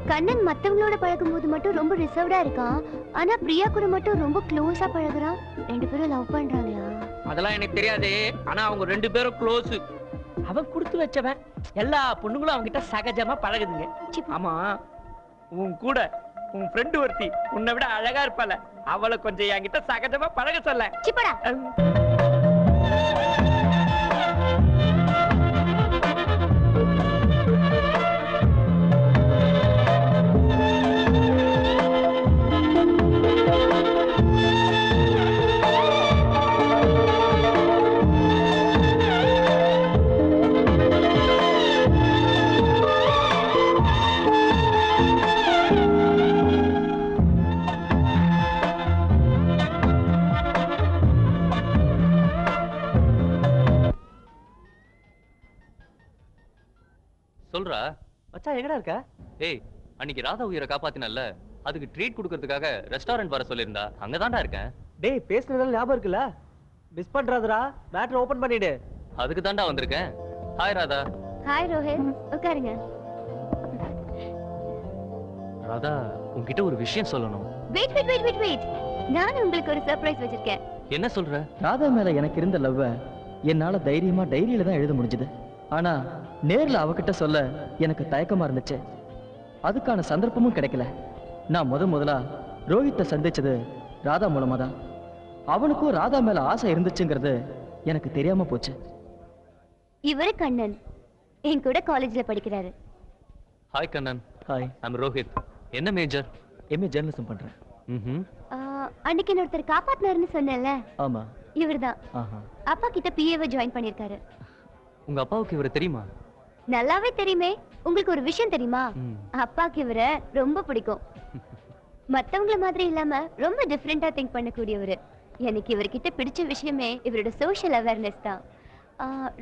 கண்ணன் மத்தவங்களோட பழகும்போது மட்டும் ரொம்ப ரிசர்வ்டா இருக்கான். ஆனா பிரியா கூட மட்டும் ரொம்ப க்ளோஸா பழகுறான். ரெண்டு பேரும் லவ் பண்றாங்களா? அதெல்லாம் எனக்கு தெரியாது. ஆனா அவங்க ரெண்டு பேரும் க்ளோஸ். அவன் கொடுத்து வச்சவன். எல்லா பொண்ணுங்களும் அவங்க கிட்ட சகஜமா பழகுதுங்க. ஆமா, உன் கூட உன் ஃப்ரெண்டு ஒருத்தி உன்னை விட அழகா இருப்பாள, அவளை கொஞ்சம் என்கிட்ட சகஜமா பழக சொல்ல. சிப்படா. சொல்றா மச்சான் எங்கடா இருக்க? ஏய், அன்னைக்கு ராதா உயிரை காப்பாத்தினல்ல, அதுக்கு ட்ரீட் கொடுக்கறதுக்காக ரெஸ்டாரண்ட் வர சொல்லியிருந்தா. அங்கதான்டா இருக்கேன். டேய், பேசுனதெல்லாம் ஞாபகம் இருக்குல்ல? மிஸ் பண்றாதடா. மேட்டர் ஓபன் பண்ணிடு. அதுக்கு தான்டா வந்திருக்கேன். ஹாய் ராதா. ஹாய் ரோஹித், உட்காருங்க. ராதா, உன்கிட்ட ஒரு விஷயம் சொல்லணும். Wait wait wait wait wait. நான் உங்களுக்கு ஒரு சர்ப்ரைஸ் வச்சிருக்கேன். என்ன சொல்ற? ராதா மேல எனக்கு இருந்த லவ்வ என்னால தைரியமா டைரியில தான் எழுத முடிஞ்சது. ஆனா நேர்ல அவகிட்ட சொல்ல எனக்கு தயக்கமா இருந்துச்சு. அதுக்கான சந்தர்ப்பமும் கிடைக்கல. நான் முதலா ரோஹித்தை சந்திச்சது ராதா மூலமா தான். அவனுக்கும் ராதா மேல ஆசை இருந்துச்சுங்கிறது எனக்கு தெரியாம போச்சு. இவரு கண்ணன், என் கூட காலேஜ்ல படிக்கிறாரு. Hi Kannan. Hi, I'm Rohit. என்ன மேஜர்? எம்ஏ ஜெர்னலிசம் பண்றேன். அன்னைக்கு ஒருத்தர் காப்பாத்தினாருன்னு சொன்னேன்ல, ஆமா இவர்தான். அப்பா கிட்ட பிஏவை ஜாயின் பண்ணிருக்காரு. உங்க அப்பாவுக்கு இவரை தெரியுமா? நல்லாவே தெரியுமே. உங்களுக்கு ஒரு விஷயம் தெரியுமா? அப்பாக்கு இவரை ரொம்ப பிடிக்கும். மத்தவங்கள மாதிரி இல்லாம ரொம்ப டிஃபரெண்டா திங்க் பண்ணக்கூடியவரு. எனக்கு இவர்கிட்ட பிடிச்ச விஷயமே இவரோட சோஷியல் அவேர்னஸ் தான்.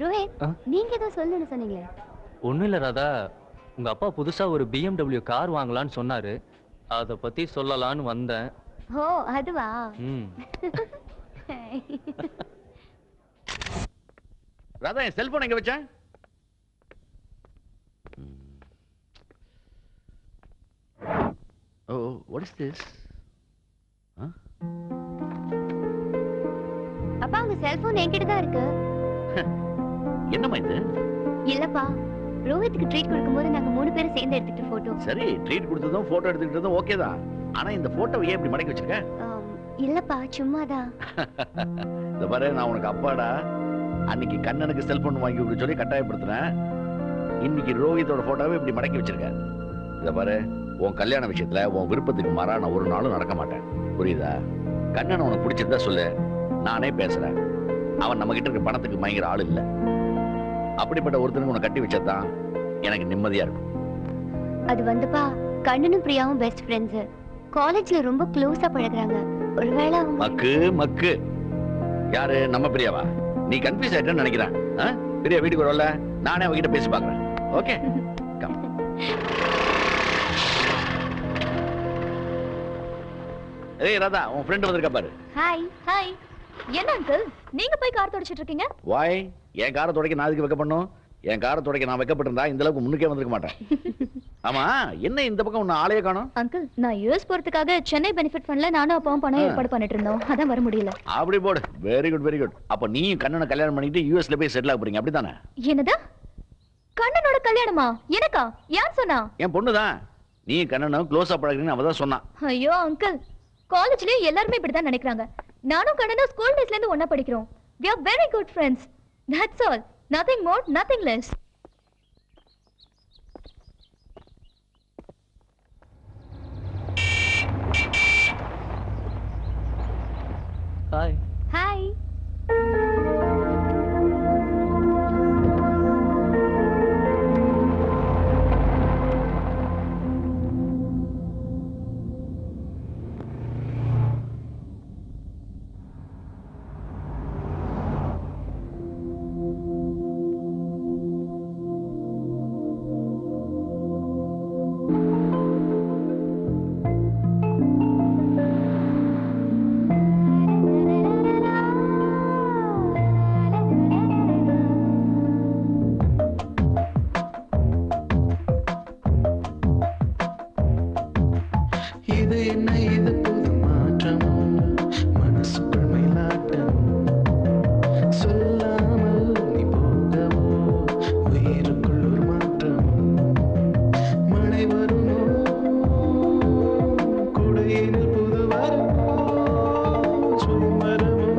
ரோஹித், நீங்க ஏதோ சொல்லணும்னு சொன்னீங்களே? ஒண்ணும் இல்ல ராதா, உங்க அப்பா புதுசா ஒரு BMW கார் வாங்கலான்னு சொன்னாரு. அத பத்தி சொல்லலான்னு வந்தேன். ஓ, அதுவா? ராதா, என் செல்போன் எங்க வச்சேன்? ஓ, வாட் இஸ் திஸ்? அப்பா, உங்க செல்போன் என்கிட்ட தான் இருக்கு. என்னம்மா இது? இல்லப்பா, ரோஹித்துக்கு ட்ரீட் கொடுக்கும்போது நாங்க 3 பேரும் சேர்ந்து எடுத்துக்கிட்ட போட்டோ. சரி, ட்ரீட் கொடுத்ததும் போட்டோ எடுத்துக்கிட்டதும் ஓகே தான். ஆனா இந்த போட்டோவை ஏன் இப்படி மடக்கி வச்சிருக்க? இல்லப்பா, சும்மாதான். இந்த பாரு, நான் உனக்கு அப்பாடா. அன்னைக்கு கண்ணனுக்கு செல்போன் வாங்கி கொடுக்க சொல்லி கட்டாயப்படுத்தினேன். இன்னைக்கு ரோஹித்தோட போட்டோவை இப்படி மடக்கி வச்சிருக்கேன். இத பாரு, உன் கல்யாண விஷயத்துல உன் விருப்பத்துக்கு மாறா நான் ஒரு நாளும் நடக்க மாட்டேன். புரியுதா? கண்ணன் உனக்கு பிடிச்சிருந்தா சொல்லு, நானே பேசுறேன். அவன் நம்ம கிட்ட இருக்க பணத்துக்கு மயங்கிற ஆள் இல்ல. அப்படிப்பட்ட ஒருத்தனுக்கு உன்னை கட்டி வச்சதான் எனக்கு நிம்மதியா இருக்கும். அது வந்துப்பா, கண்ணனும் பிரியாவும் பெஸ்ட் ஃப்ரெண்ட்ஸ். காலேஜ்ல ரொம்ப க்ளோஸா பழகுறாங்க. ஒருவேளை மக்கு மக்கு யாரு? நம்ம பிரியாவா? நீ கன்ஃபியூஸ் ஆயிட்டேன்னு நினைக்கிறேன். பிரியா வீட்டுக்கு வரல, நானே அவகிட்ட பேசி பாக்குறேன். Okay, come. ஏய் ராதா, உன் ஃப்ரெண்ட் வந்திருக்கா பாரு. ஹாய். ஹாய். என்ன அங்கிள், நீங்க போய் கார் தொடச்சிட்டு இருக்கீங்க? வாய், என் காரை துடைக்க நான் அதுக்கு வைக்க பண்ணும்? என் காரை துடைக்க நான் வைக்கப்பட்டிருந்தா இந்த அளவுக்கு முன்னுக்கே வந்திருக்க மாட்டேன். ஆமா, என்ன இந்த பக்கம் உன்னை ஆளையே காணோம்? அங்கிள், நான் யூஎஸ் போறதுக்காக சென்னை பெனிஃபிட் ஃபண்ட்ல நானும் அப்பாவும் பணம் ஏற்பாடு பண்ணிட்டு இருந்தோம். அதான் வர முடியல. அப்படி போடு. Very good very good. அப்ப நீயும் கண்ணனை கல்யாணம் பண்ணிட்டு யூஎஸ்ல போய் செட்டில் ஆக போறீங்க, அப்படித்தானே? என்னதா? கண்ணனோட கல்யாணமா? எனக்கா? யார் சொன்னா? என் பொண்ணுதான். நீ கண்ணனும் க்ளோஸா பழகுறீங்கன்னு அவதான் சொன்னான். ஐயோ அங்கிள், காலேஜ்லயே எல்லாரும் இப்படிதான் நினைக்கிறாங்க. நானும் கண்ணனும் ஸ்கூல் டேஸ்ல இருந்து ஒண்ணா படிக்கிறோம். We are very good friends. That's all. Nothing more, nothing less. Hi. Hi. இது என்ன இது புது மாற்றம் மனசுக்குள் மயிலாட்டம் சொல்லாமல் நீ போகவோ உயிருக்குள் ஒரு மாற்றம் மழை வருமோ குடையினில் புது வரமோ சுயமரமோ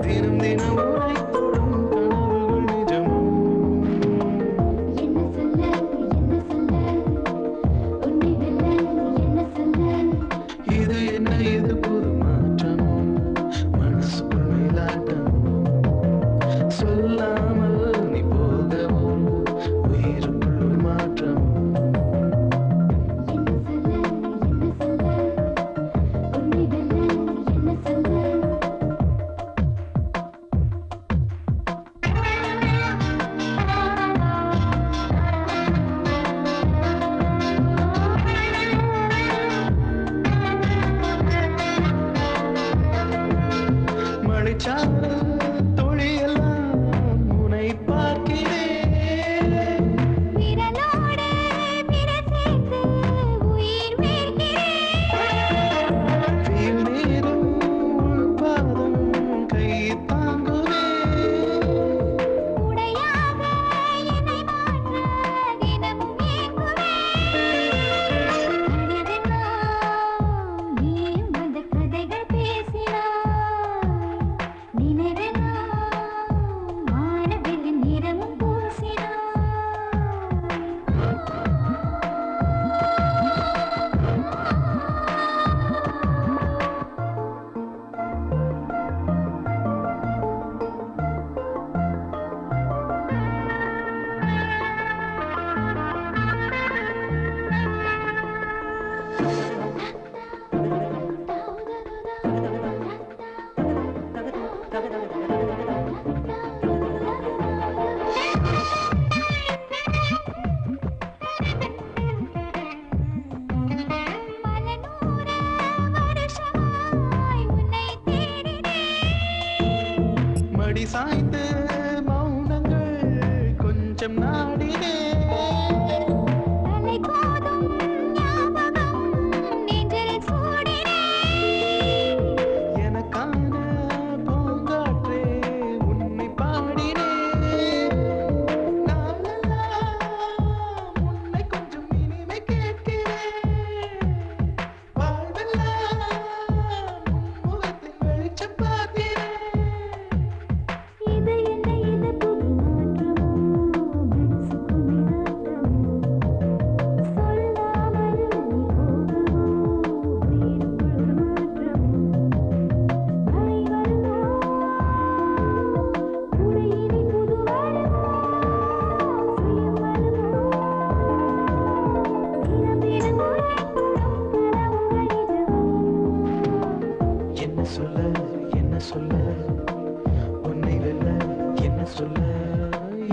தினம் தினம் உரைத்தோடும் கனவுகள் நிஜமோ இது என்ன இது புது மாற்றம் மனசுக்குள் மயிலாட்டம் சொல்லாமல் நீ போகவோ உயிருக்குள் ஒரு மாற்றம் மழைச்சாரல் தொழியெல்லாம் உன்னை பார்க்கிறேன் வெயில் நேரம் உன் பாதம் கை தாங்குவே மடி சாய்ந்து மௌனங்கள் கொஞ்சம் நாடினே எனக்கான பூங்காற்றே உன்னை பாடினே நாளெல்லாம் உன்னை கொஞ்சம் இனிமை கேட்கிறேன் வாழ்வெல்லாம் உன் முகத்தின் வெளிச்சம் பார்க்கிறேன் என்ன சொல்ல என்ன சொல்ல உன்னை வெல்ல என்ன சொல்ல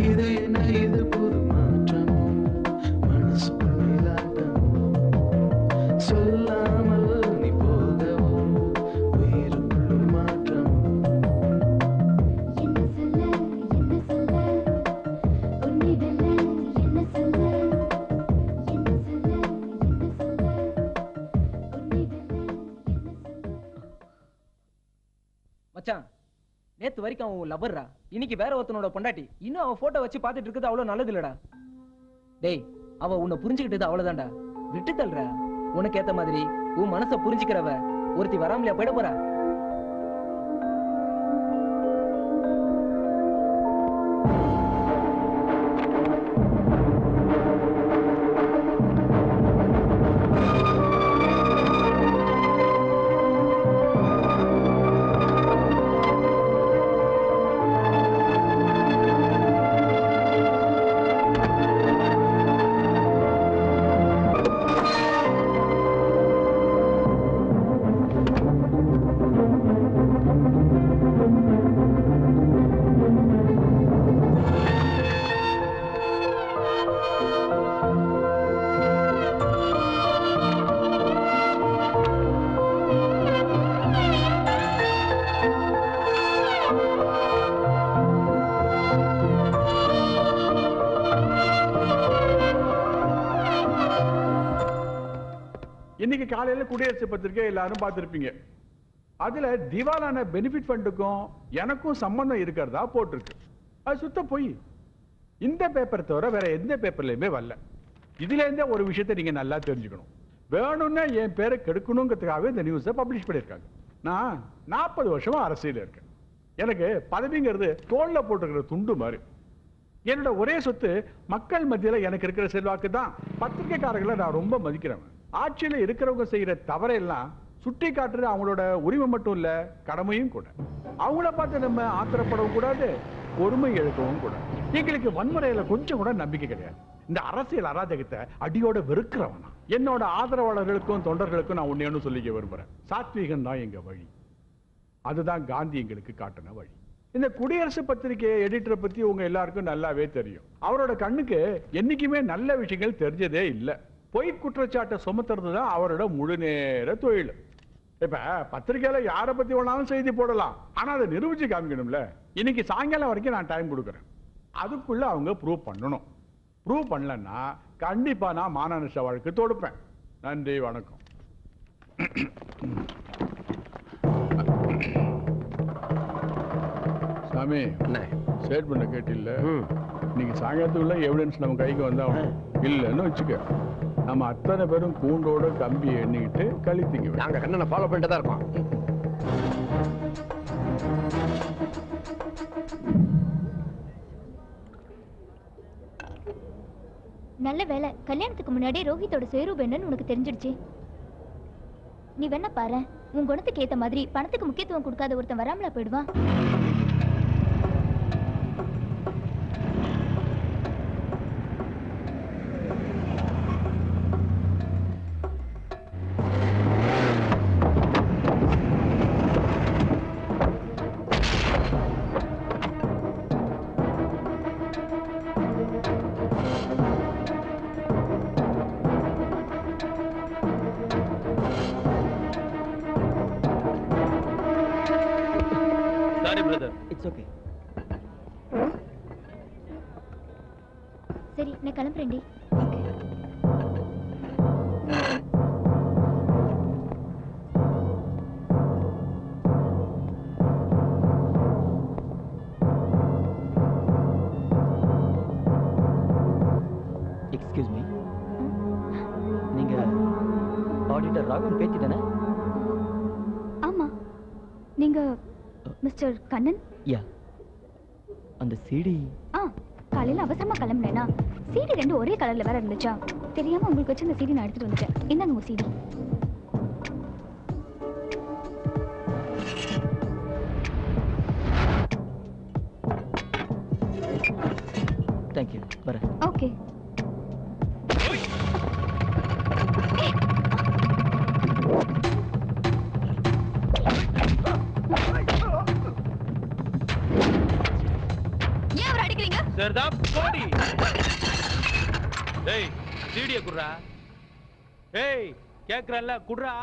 இது என்ன இது புது மாற்றம் மனசுக்குள் மயிலாட்டம் சொல்லாமல் நீ போகவோ உயிருக்குள் ஒரு மாற்றம் மச்சான் நேத்து வரைக்கும் அவன் லவ்வர்ரா, இன்னைக்கு வேற ஒருத்தனோட பொண்டாட்டி. இன்னும் அவன் போட்டோ வச்சு பார்த்துட்டு இருக்குது அவ்வளவு நல்லது இல்லடா. டேய், அவ உன்னை புரிஞ்சுக்கிட்டது அவ்வளவுதான்டா. விட்டு தள்ளுற. உனக்கு ஏத்த மாதிரி உன் மனசை புரிஞ்சுக்கிறவ ஒருத்தி வராமலையா போயிட போறா? இன்னைக்கு காலையில குடியரசு பத்திரிகை எல்லாரும் பார்த்திருப்பீங்க. அதுல திவாலான பெனிஃபிட் ஃபண்டுக்கும் எனக்கும் சம்பந்தம் இருக்கிறதா போட்டிருக்கு. அது சுத்த போய். இந்த பேப்பர் தவிர வேற எந்த பேப்பர்லயுமே வரல. இதுல இருந்தே ஒரு விஷயத்தை நீங்க நல்லா தெரிஞ்சுக்கணும். வேணும்னா என் பேரை கெடுக்கணுங்கிறதுக்காகவே இந்த நியூஸை பப்ளிஷ் பண்ணியிருக்காங்க. நான் 40 வருஷமா அரசியல் இருக்கேன். எனக்கு பதவிங்கிறது தோல்ல போட்டுக்கிற துண்டு மாதிரி. என்னோட ஒரே சொத்து மக்கள் மத்தியில எனக்கு இருக்கிற செல்வாக்கு தான். பத்திரிகைக்காரர்களை நான் ரொம்ப மதிக்கிறேன். ஆட்சியில இருக்கிறவங்க செய்யற தவறையெல்லாம் சுட்டி காட்டுறது அவங்களோட உரிமை மட்டும் இல்ல, கடமையும் கூட. அவங்கள பார்த்து நம்ம ஆத்திரப்படவும் கூடாது, பொறுமை இழக்கவும் கூடாது. எங்களுக்கு வன்முறையில கொஞ்சம் கூட நம்பிக்கை கிடையாது. இந்த அரசியல் அராஜகத்தை அடியோட வெறுக்கிறவனா. என்னோட ஆதரவாளர்களுக்கும் தொண்டர்களுக்கும் நான் ஒண்ணு சொல்லிக்க விரும்புறேன். சாத்வீகம் தான் எங்க வழி. அதுதான் காந்தி எங்களுக்கு காட்டின வழி. இந்த குடியரசு பத்திரிகை எடிட்டரை பத்தி உங்க எல்லாருக்கும் நல்லாவே தெரியும். அவரோட கண்ணுக்கு என்னைக்குமே நல்ல விஷயங்கள் தெரிஞ்சதே இல்லை. பொய் குற்றச்சாட்டை சுமத்துறது தான் அவரோட முழு நேர தொழில். இப்ப பத்திரிகையில யாரை பத்தி வேணாலும் செய்தி போடலாம், ஆனா அதை நிரூபிச்சு காமிக்கணும்ல. இன்னைக்கு சாயங்காலம் வரைக்கும் நான் டைம் கொடுக்குறேன். அதுக்குள்ள அவங்க ப்ரூவ் பண்ணணும். ப்ரூவ் பண்ணலன்னா கண்டிப்பா நான் மானநஷ்ட வழக்கு தொடுப்பேன். நன்றி, வணக்கம். சாமி, ஸ்டேட்மெண்ட் கேட்டில்ல? இன்னைக்கு சாயங்காலத்துக்குள்ள எவிடன்ஸ் நம்ம கைக்கு வந்தா இல்லைன்னு வச்சுக்க, நம்ம அத்தனை பேரும் கூண்டோட கம்பி எண்ணிக்கிட்டு கழித்திங்க. நாங்க கண்ணனை ஃபாலோ பண்ணிட்டு தான் இருக்கோம். நல்ல வேலை, கல்யாணத்துக்கு முன்னாடி ரோஹித்தோட சேரூபம் என்னன்னு உனக்கு தெரிஞ்சிடுச்சு. நீ வேணா பாரு, உன் குணத்துக்கு ஏத்த மாதிரி பணத்துக்கு முக்கியத்துவம் கொடுக்காத ஒருத்தன் வராமலா போயிடுவான். சரி, நான் கிளம்புறேன்டி. எக்ஸ்கியூஸ் மீ, நீங்க ஆடிட்டர் ராகவன் பேத்தி தானே? ஆமா. நீங்க மிஸ்டர் கண்ணன்? யா. அந்த சிடி காலையில அவசரமா கிளம்புனேனா சிடி 2 ஒரே கலர்ல வேற இருந்துச்சா, தெரியாம உங்களுக்கு வச்சு அந்த சிடி நான் எடுத்துட்டு வந்துட்டேன். என்னங்க உங்க சிடி? தேங்க்யூ, வரேன். ஓகே. சரிதா போடி. டேய் சீடிய குடுறா. டேய் கேக்குறல்ல குடுறா.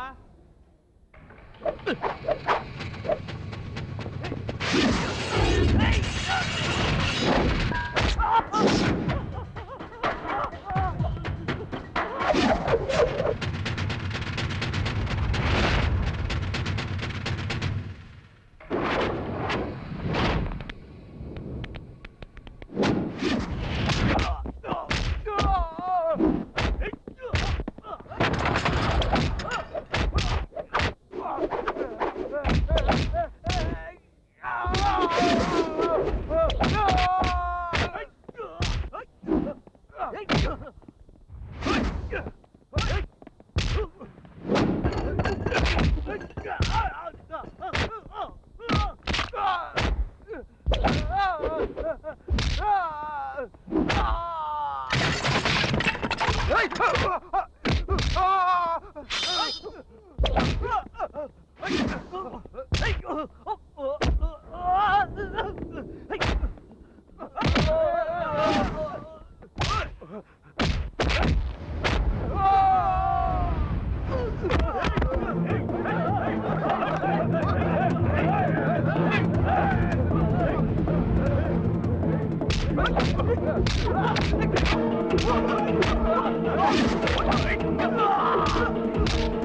Oh,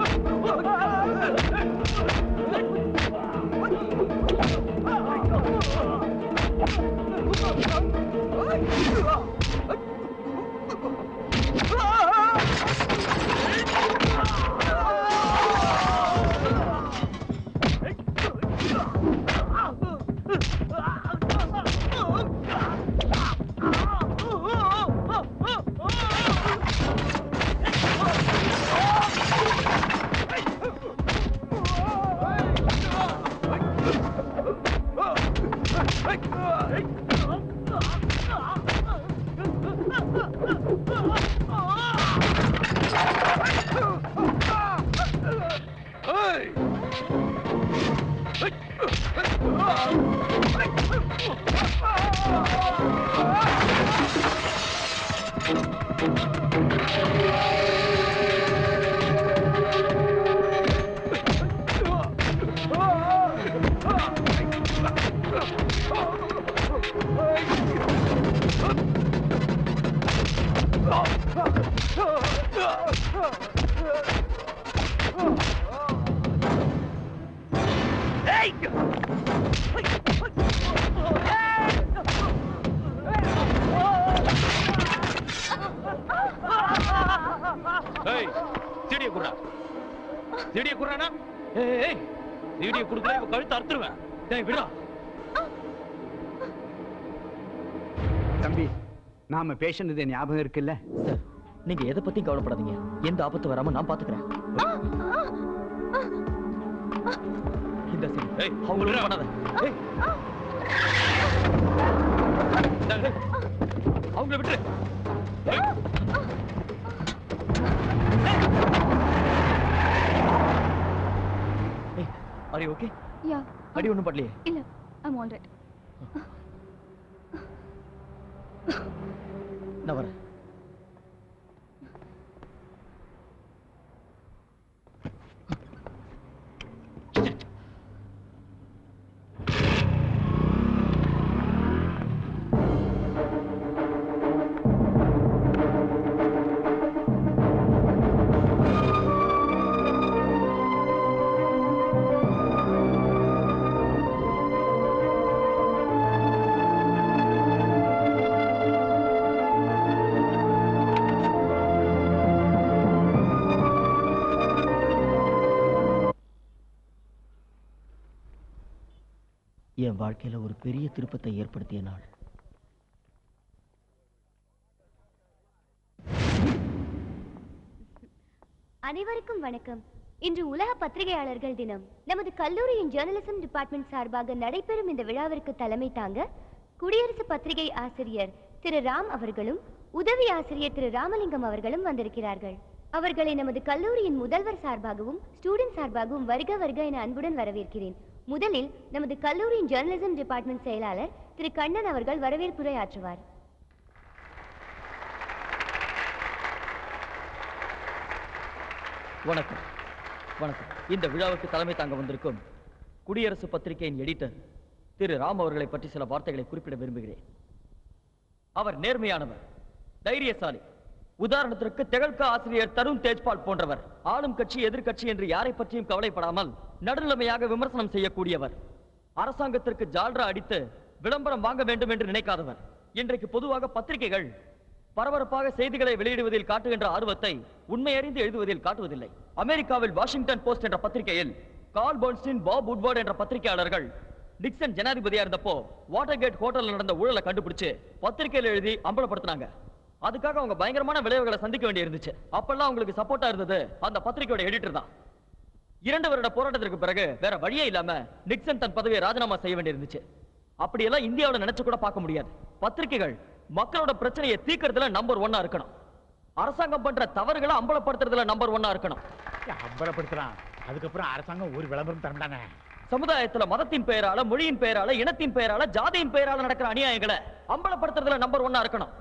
சீடியை குடுறா. சீடியை குடுறானா? ஏய், சீடியை குடுக்கல கழுத்து அறுத்துருவேன். டேய் விடா. தம்பி, நாம பேசினது ஞாபகம் இருக்குல்ல? சார், நீங்க எதை பத்தியும் கவலைப்படாதீங்க. எந்த ஆபத்து வராம நான் பாத்துக்கிறேன். இந்த சீடி. ஏய், அவங்கள பண்ணாத. ஏய். அவங்கள விட்டுரு. Are you okay? Yeah. அடி ஒண்ணும் படலையே? இல்ல, I'm all right. நான் வரேன். என் வாழ்க்கையில ஒரு பெரிய திருப்பத்தை ஏற்படுத்திய நாள். அனைவருக்கும் வணக்கம். இன்று உலக பத்திரிகையாளர்கள் தினம். நமது கல்லூரியின் ஜேர்னலிசம் டிபார்ட்மெண்ட் சார்பாக நடைபெறும் இந்த விழாவிற்கு தலைமை தாங்க குடியரசு பத்திரிகை ஆசிரியர் திரு ராம் அவர்களும் உதவி ஆசிரியர் திரு ராமலிங்கம் அவர்களும் வந்திருக்கிறார்கள். அவர்களை நமது கல்லூரியின் முதல்வர் சார்பாகவும் ஸ்டூடெண்ட் சார்பாகவும் வருக வருக என அன்புடன் வரவேற்கிறேன். முதலில் நமது கல்லூரியின் ஜேர்னலிசம் டிபார்ட்மெண்ட் செயலாளர் திரு கண்ணன் அவர்கள் வரவேற்புரை ஆற்றுவார். வணக்கம். வணக்கம். இந்த விழாவுக்கு தலைமை தாங்க வந்திருக்கும் குடியரசு பத்திரிகையின் எடிட்டர் திரு ராம் அவர்களை பற்றி சில வார்த்தைகளை குறிப்பிட விரும்புகிறேன். அவர் நேர்மையானவர், தைரியசாலி. உதாரணத்திற்கு திகழ்க ஆசிரியர் தருண் தேஜ்பால் போன்றவர். ஆளும் கட்சி எதிர்கட்சி என்று யாரை பற்றியும் கவலைப்படாமல் நடுநிலைமையாக விமர்சனம் செய்யக்கூடியவர். அரசாங்கத்திற்கு ஜால்ரா அடித்து விளம்பரம் வாங்க வேண்டும் என்று நினைக்காதவர். இன்றைக்கு பொதுவாக பத்திரிகைகள் பரபரப்பாக செய்திகளை வெளியிடுவதில் காட்டுகின்ற ஆர்வத்தை உண்மையறிந்து எழுதுவதில் காட்டுவதில்லை. அமெரிக்காவில் வாஷிங்டன் போஸ்ட் என்ற பத்திரிகையில் கார்ல் பர்ன்ஸ்டீன், பாப் வுட்வர்ட் என்ற பத்திரிகையாளர்கள் நிக்சன் ஜனாதிபதியா இருந்தப்போ வாட்டர்கேட் ஹோட்டல்ல நடந்த ஊழலை கண்டுபிடிச்சு பத்திரிகையில் எழுதி அம்பலப்படுத்தினாங்க. அதுக்காக அவங்க பயங்கரமான விளைவுகளை சந்திக்க வேண்டி இருந்துச்சு. அப்பெல்லாம் உங்களுக்கு சப்போர்ட்டா இருந்தது அந்த பத்திரிகையோட எடிட்டர் தான். 2 வருட போராட்டத்திற்கு பிறகு வேற வழியே இல்லாம நிக்சன் தன் பதவியை ராஜினாமா செய்ய வேண்டி இருந்துச்சு. அப்படியெல்லாம் இந்தியாவில் நினைச்சு கூட பார்க்க முடியாது. பத்திரிகைகள் மக்களோட பிரச்சனையை தீர்க்கறதுல நம்பர் 1 இருக்கணும். அரசாங்கம் பண்ற தவறுகளை அம்பலப்படுத்துறதுல நம்பர் 1 இருக்கணும். அம்பலப்படுத்துறான், அதுக்கப்புறம் அரசாங்கம் ஒரு விளம்பரம் தரண்டானே. சமுதாயத்துல மதத்தின் பெயரால, மொழியின் பெயரால, இனத்தின் பெயரால, ஜாதியின் பெயரால நடக்கிற அநியாயங்களை அம்பலப்படுத்துறதுல நம்பர் 1 இருக்கணும்.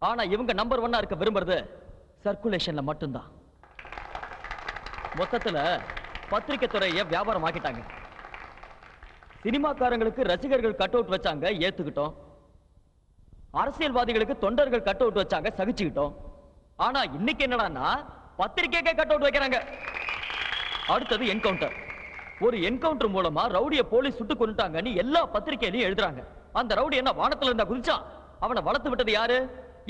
ஆனா இவங்க நம்பர் 1 இருக்க விரும்புறது சர்க்குலேஷன்ல மட்டும்தான். மொத்தத்துல பத்திரிகை துறையை வியாபாரம் ஆக்கிட்டாங்க. சினிமாக்காரங்களுக்கு ரசிகர்கள் கட் அவுட் வச்சாங்க, ஏத்துக்கிட்டோம். அரசியல்வாதிகளுக்கு தொண்டர்கள் கட் அவுட் வச்சாங்க, சகிச்சுக்கிட்டோம். ஆனா இன்னைக்கு என்னடான்னா பத்திரிகைக்கே கட் அவுட் வைக்கிறாங்க. அடுத்தது என்கவுண்டர். ஒரு என்கவுண்டர் மூலமா ரவுடியை போலீஸ் சுட்டு கொண்டுட்டாங்கன்னு எல்லா பத்திரிகையிலையும் எழுதுறாங்க. அந்த ரவுடி என்ன வானத்துல இருந்தா குதிச்சான்? அவனை வளர்த்து விட்டது யாரு?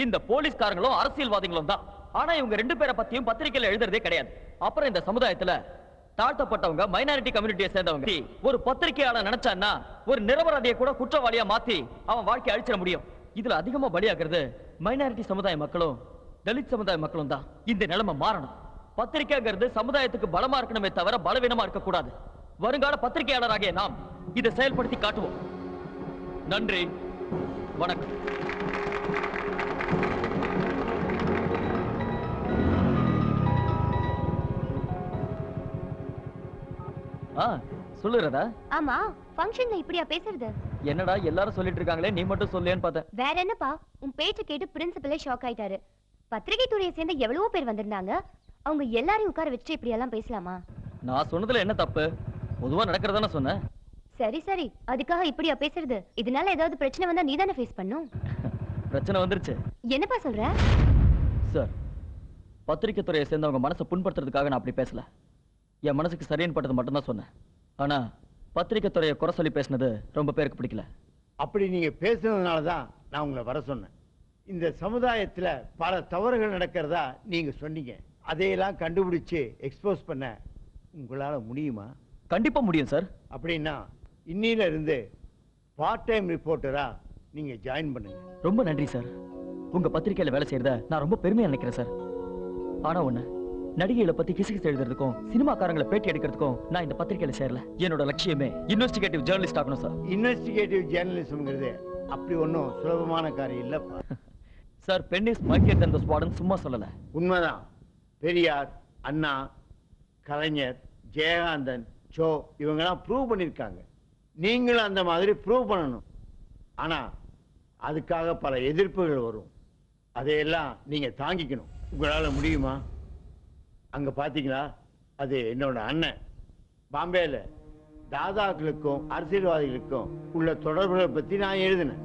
இந்த போலீஸ்காரங்களும் அரசியல்வாதிகளும் தான். ஆனா இவங்க 2 பேரை பத்தியும் பத்திரிகையில எழுதுறதே கிடையாது. அப்புறம் இந்த சமுதாயத்துல தாழ்த்தப்பட்டவங்க, மைனாரிட்டி கம்யூனிட்டியை சேர்ந்தவங்க ஒரு பத்திரிகையாளர் நினைச்சான்னா ஒரு நிரபராதியை கூட குற்றவாளியா மாத்தி அவன் வாழ்க்கையை அழிச்சிட முடியும். இதுல அதிகமா பலியாகிறது மைனாரிட்டி சமுதாய மக்களும் தலித் சமுதாய மக்களும் தான். இந்த நிலைமை மாறணும். பத்திரிகைங்கிறது சமுதாயத்துக்கு பலமா இருக்கணுமே தவிர பலவீனமா இருக்கக்கூடாது. வருங்கால பத்திரிகையாளராகிய நாம் இதை செயல்படுத்தி காட்டுவோம். நன்றி, வணக்கம். சொல்லுறதா? ஆமா, ஃபங்க்ஷன்ல இப்படியா பேசுறது? என்னடா எல்லாரும் சொல்லிட்டு இருக்காங்களே நீ மட்டும் சொல்லேன்னு பார்த்தேன். வேற என்னப்பா, உன் பேச்ச கேட்டு பிரின்சிபலே ஷாக் ஆயிட்டாரு. பத்திரிகை துறையை சேர்ந்த எவ்வளவோ பேர் வந்திருந்தாங்க. அவங்க எல்லாரையும் உட்கார வச்சு இப்படி எல்லாம் பேசலாமா? நான் சொன்னதுல என்ன தப்பு? பொதுவா நடக்கிறதானே சொன்னேன். சரி சரி, அதுக்காக இப்படியா பேசுறது? இதனால ஏதாவது பிரச்சனை வந்தா நீ தானே ஃபேஸ் பண்ணும். பிரச்சனை வந்துருச்சு. என்னப்பா சொல்ற? சார், பத்திரிகை துறையை சேர்ந்தவங்க மனசை புண்படுத்துறதுக்காக நான் அப்படி பேசல. என் மனசுக்கு சரின்னு பட்டது மட்டும்தான் சொன்னேன். ஆனா பத்திரிகை துறையை குறை சொல்லி பேசினது ரொம்ப பேருக்கு பிடிக்கல. அப்படி நீங்க பேசுனதுனால தான் நான் உங்களை வர சொன்னேன். இந்த சமுதாயத்துல பல தவறுகள் நடக்கிறதா நீங்க சொன்னீங்க. அதையெல்லாம் கண்டுபிடிச்சு எக்ஸ்போஸ் பண்ண உங்களால முடியுமா? கண்டிப்பா முடியும் சார். அப்படின்னா இன்னில இருந்து பார்ட் டைம் ரிப்போர்ட்டரா நீங்க ஜாயின் பண்ணுங்க. ரொம்ப நன்றி சார். உங்க பத்திரிகையில வேலை செய்யறத நான் ரொம்ப பெருமையா நினைக்கிறேன் சார். ஆனா ஒண்ணு, நடிகைகளை பத்தி கிசுகிசு எழுதுறதுக்கும் சினிமாக்காரங்களை பேட்டி எடுக்கிறதுக்கும் நான் இந்த பத்திரிகையில சேரல. என்னோட லட்சியமே இன்வெஸ்டிகேட்டிவ் ஜேர்னலிஸ்ட் ஆகணும் சார். இன்வெஸ்டிகேட்டிவ் ஜேர்னலிசம்ங்கிறது அப்படி ஒன்றும் சுலபமான காரியம் இல்லப்பா. சார், பென் இஸ் மைக்கேல் தன் தி ஸ்வாடன் சும்மா சொல்லல. உண்மைதான். பெரியார், அண்ணா, கலைஞர், ஜெயகாந்தன், சோ இவங்கெல்லாம் ப்ரூவ் பண்ணியிருக்காங்க. நீங்களும் அந்த மாதிரி ப்ரூவ் பண்ணணும். ஆனா அதுக்காக பல எதிர்ப்புகள் வரும். அதையெல்லாம் நீங்க தாங்கிக்கணும். உங்களால முடியுமா? அங்க பாத்தீங்களா, அது என்னோட அண்ணன். பாம்பேல தாதாக்களுக்கும் அரசியல்வாதிகளுக்கும் உள்ள தொடர்புகளை பத்தி நான் எழுதினேன்.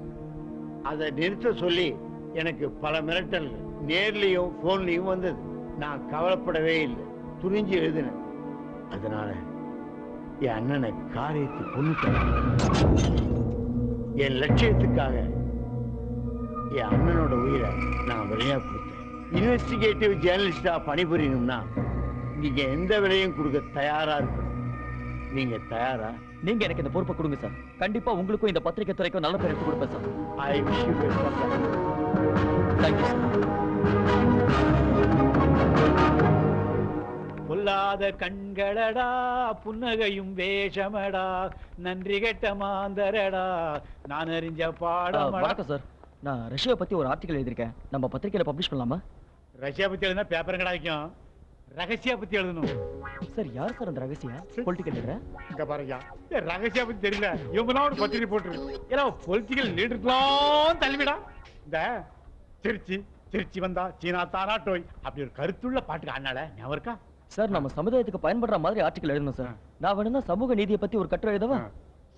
அதை நிறுத்த சொல்லி எனக்கு பல மிரட்டல்கள் நேர்லயும் போன்லயும் வந்தது. நான் கவலைப்படவே இல்லை, துணிஞ்சு எழுதினேன். அதனால என் அண்ணனை காரியத்தை கொன்னுட்டேன். என் லட்சியத்துக்காக என் அண்ணனோட உயிரை நான் விலையா கொடுத்தேன். இன்வெஸ்டிகேட்டிவ் ஜேர்னலிஸ்டா பணிபுரியணும்னா நீங்க எந்த விலையும் கொடுக்க தயாரா இருக்கணும். நீங்க தயாரா? நீங்க எனக்கு இந்த பொறுப்பை கொடுங்க சார். கண்டிப்பா உங்களுக்கும் இந்த பத்திரிகை துறைக்கும் நல்ல பேர் எடுத்து கொடுப்பேன் sir. I wish you best of luck. Thank you sir. பொல்லாத கண்களடா புன்னகையும் வேஷமடா, நன்றி கெட்ட மாந்தரடா நான் அறிஞ்ச பாடம். வணக்கம் சார். நான் ரஷ்யா பத்தி ஒரு ஆர்டிகல் எழுதியிருக்கேன். நம்ம பத்திரிகையில பப்ளிஷ் பண்ணலாமா? ரஷ்யா பத்தி எழுதினா பேப்பர் கிடைக்கும். ரகசியா பத்தி எழுதணும். சார், யார் சார் அந்த ரகசியா? Political leader. இங்க பாருங்க, ரகசியா பத்தி தெரியல. இவங்களாம் ஒரு பத்திரிகை போட்டுருக்கு. ஏன்னா பொலிட்டிக்கல் லீடருக்கெல்லாம் தள்ளிவிடா. இந்த திருச்சி வந்தா சீனா தானா டோய் அப்படி ஒரு கருத்துள்ள பாட்டுக்கு ஆனால ஞாபகம் இருக்கா? சார், நம்ம சமுதாயத்துக்கு பயன்படுற மாதிரி ஆர்டிகல் எழுதணும் சார். நான் வேணும்னா சமூக நீதியை பத்தி ஒரு கட்டுரை எழுதவா?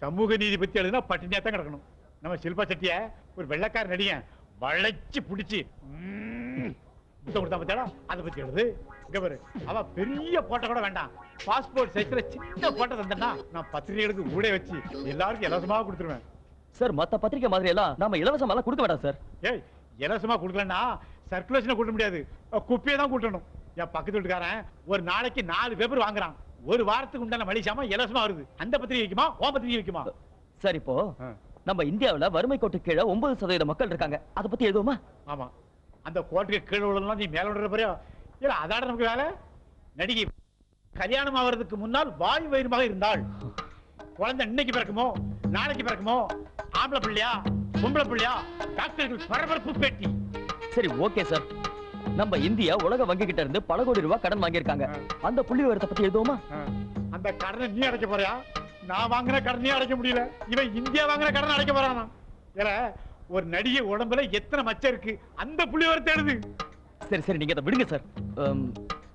சமூக நீதி பத்தி எழுதுனா பட்டினியா தான் கிடக்கணும். நம்ம ஷில்பா செட்டிய ஒரு வெள்ளைக்கார நடிகன் வளைச்சு பிடிச்சி கொடுத்தா பத்தியாடா, அதை பத்தி எழுது. இங்க பாரு, அவ பெரிய போட்டோ கூட வேண்டாம், பாஸ்போர்ட் சைஸ்ல சின்ன போட்டோ தந்தா நான் பத்திரிகைகளுக்கு கூட வச்சு எல்லாருக்கும் இலவசமா கொடுத்துருவேன். சார், மத்த பத்திரிகை மாதிரி எல்லாம் நாம இலவசமா எல்லாம் கொடுக்க வேண்டாம் சார். ஏய், இலவசமா கொடுக்கலன்னா சர்க்குலேஷனை கூட்ட முடியாது, குப்பையை தான் கூட்டணும். என் பக்கத்து வீட்டுக்காரன் ஒரு நாளைக்கு 4 பேப்பர் வாங்குறான். ஒரு வாரத்துக்கு உண்டான மளிசாம இலவசமா வருது. அந்த பத்திரிகை வைக்குமா, ஓ பத்திரிகை வைக்குமா? சார், இப்போ நம்ம இந்தியாவுல வறுமை கோட்டு கீழே 9% மக்கள் இருக்காங்க. அதை பத்தி எழுதுவோமா? ஆமா, அந்த கோட்டுக்கு கீழே உள்ளதெல்லாம் நீ மேல விடுற பாரு. இல்ல அதாட நமக்கு வேலை. நடிகை கல்யாணம் ஆவறதுக்கு முன்னால் வாய் வயிறுமாக இருந்தாள். குழந்தை இன்னைக்கு பிறக்குமோ நாளைக்கு பிறக்குமோ, ஆம்பளை பிள்ளையா பொம்பளை பிள்ளையா, டாக்டர்கள் பரபரப்பு பேட்டி. சரி, ஓகே சார். நம்ம இந்தியா உலக வங்கி கிட்ட இருந்து பல கோடி ரூபாய் கடன் வாங்கியிருக்காங்க. அந்த புள்ளி விவரத்தை பத்தி எழுதுவோமா? அந்த கடனை நீ அடைக்க போறியா? நான் வாங்குற கடனையே அடைக்க முடியல, இவன் இந்தியா வாங்குற கடன் அடைக்க போறானா? ஏல, ஒரு நடிகை உடம்புல எத்தனை மச்சம் இருக்கு, அந்த புள்ளி விவரத்தை எழுது. சரி சரி, நீங்க அதை விடுங்க சார்.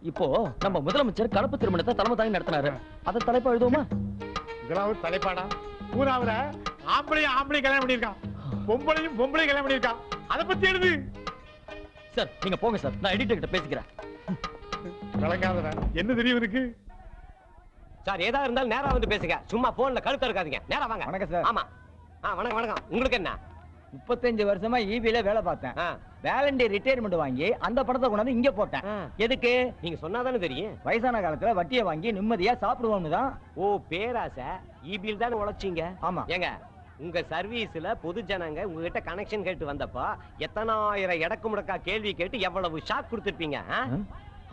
இப்போ நம்ம முதலமைச்சர் கலப்பு திருமணத்தை தலைமை தாங்கி நடத்தினாரு. அதை தலைப்பா எழுதுவோமா? இதெல்லாம் ஒரு தலைப்பாடா? பூனாவுல ஆம்பளையும் கல்யாணம் பண்ணியிருக்கான், பொம்பளையும் கல்யாணம் பண்ணியிருக்கான். அதை பத்தி எழுது. சார், நீங்க போங்க சார், நான் எடிட்டர் கிட்ட பேசிக்கிறேன். கலங்காதவன் என்ன தெரியும் இருக்கு சார். ஏதா இருந்தாலும் நேரா வந்து பேசுங்க, சும்மா போன்ல கழுத்த இருக்காதீங்க. நேரா வாங்க. வணக்கம் சார். ஆமா, வணக்கம். உங்களுக்கு என்ன? 35 வருஷமா ஈபில வேலை பார்த்தேன். வேலண்டி ரிட்டையர்மெண்ட் வாங்கி அந்த படத்தை கொண்டாந்து இங்க போட்டேன். எதுக்கு? நீங்க சொன்னாதானே தெரியும். வயசான காலத்துல வட்டியை வாங்கி நிம்மதியா சாப்பிடுவோம்னு தான். ஓ, பேராசை. ஈபில் தானே உழைச்சிங்க. ஆமா. ஏங்க, உங்க சர்வீஸ்ல பொது ஜனங்க உங்ககிட்ட கனெக்ஷன் கேட்டு வந்தப்ப எத்தனாயிரம் எடக்கு முடக்கா கேள்வி கேட்டு எவ்வளவு ஷாக் கொடுத்துருப்பீங்க.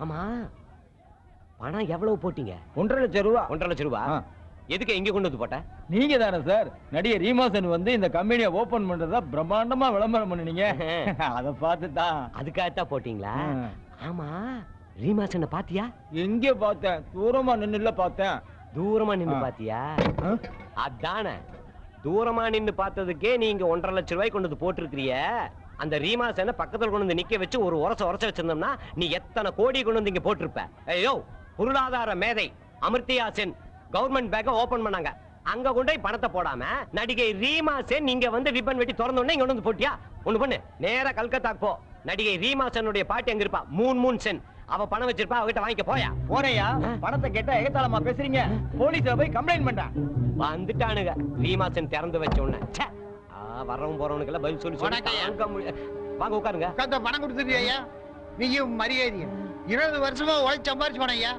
ஆமா, பணம் எவ்வளவு போட்டீங்க? 1.5 லட்சம் ரூபா. 1.5 லட்சம் ரூபா எதுக்கு எங்க கொண்டு வந்து போட்ட? நீங்க தானே சார் நடிகர் ரீமாசன் வந்து இந்த கம்பெனியை ஓபன் பண்றதா பிரம்மாண்டமா விளம்பரம் பண்ணீங்க. அதை பார்த்துதான். அதுக்காகத்தான் போட்டீங்களா? ஆமா, ரீமாசனை பாத்தியா? எங்க பார்த்தேன்? தூரமா நின்னுல பார்த்தேன். தூரமா நின்னு பாத்தியா? அதானே தூரமா நின்னு பார்த்ததுக்கே நீங்க 1.5 லட்சம் ரூபாய் கொண்டு வந்து போட்டிருக்கிறிய. அந்த ரீமா சென்னை பக்கத்துல கொண்டு வந்து நிக்க வச்சு ஒரு உரச வச்சிருந்தோம்னா நீ எத்தனை கோடி கொண்டு வந்து இங்க போட்டிருப்ப. ஐயோ, பொருளாதார மேதை அமிர்தியா சென் கவர்மெண்ட் பேங்க ஓபன் பண்ணாங்க. அங்க கொண்டு போய் பணத்தை போடாம நடிகை ரீமா சென் நீங்க வந்து ரிப்பன் வெட்டி திறந்த உடனே இங்க வந்து போட்டியா? ஒண்ணு பண்ணு, நேரா கல்கத்தாக்கு போ. நடிகை ரீமா சென்னுடைய பாட்டி அங்க இருப்பா, மூன் சென். அவ பணம் வச்சிருப்பா, அவகிட்ட வாங்கிக்க போயா. போறையா? பணத்தை கேட்டா எகத்தாளமா பேசுறீங்க. போலீஸ்ல போய் கம்ப்ளைண்ட் பண்றேன். வந்துட்டானுங்க. ரீமா சென் திறந்து வச்ச உடனே வரவும் போறவனுக்கு எல்லாம் பதில் சொல்லி வாங்க உட்காருங்க. பணம் கொடுத்துருவியா? நீயும் மரியாதை 20 வருஷமா உழைச்சு சம்பாரிச்சு போனையா?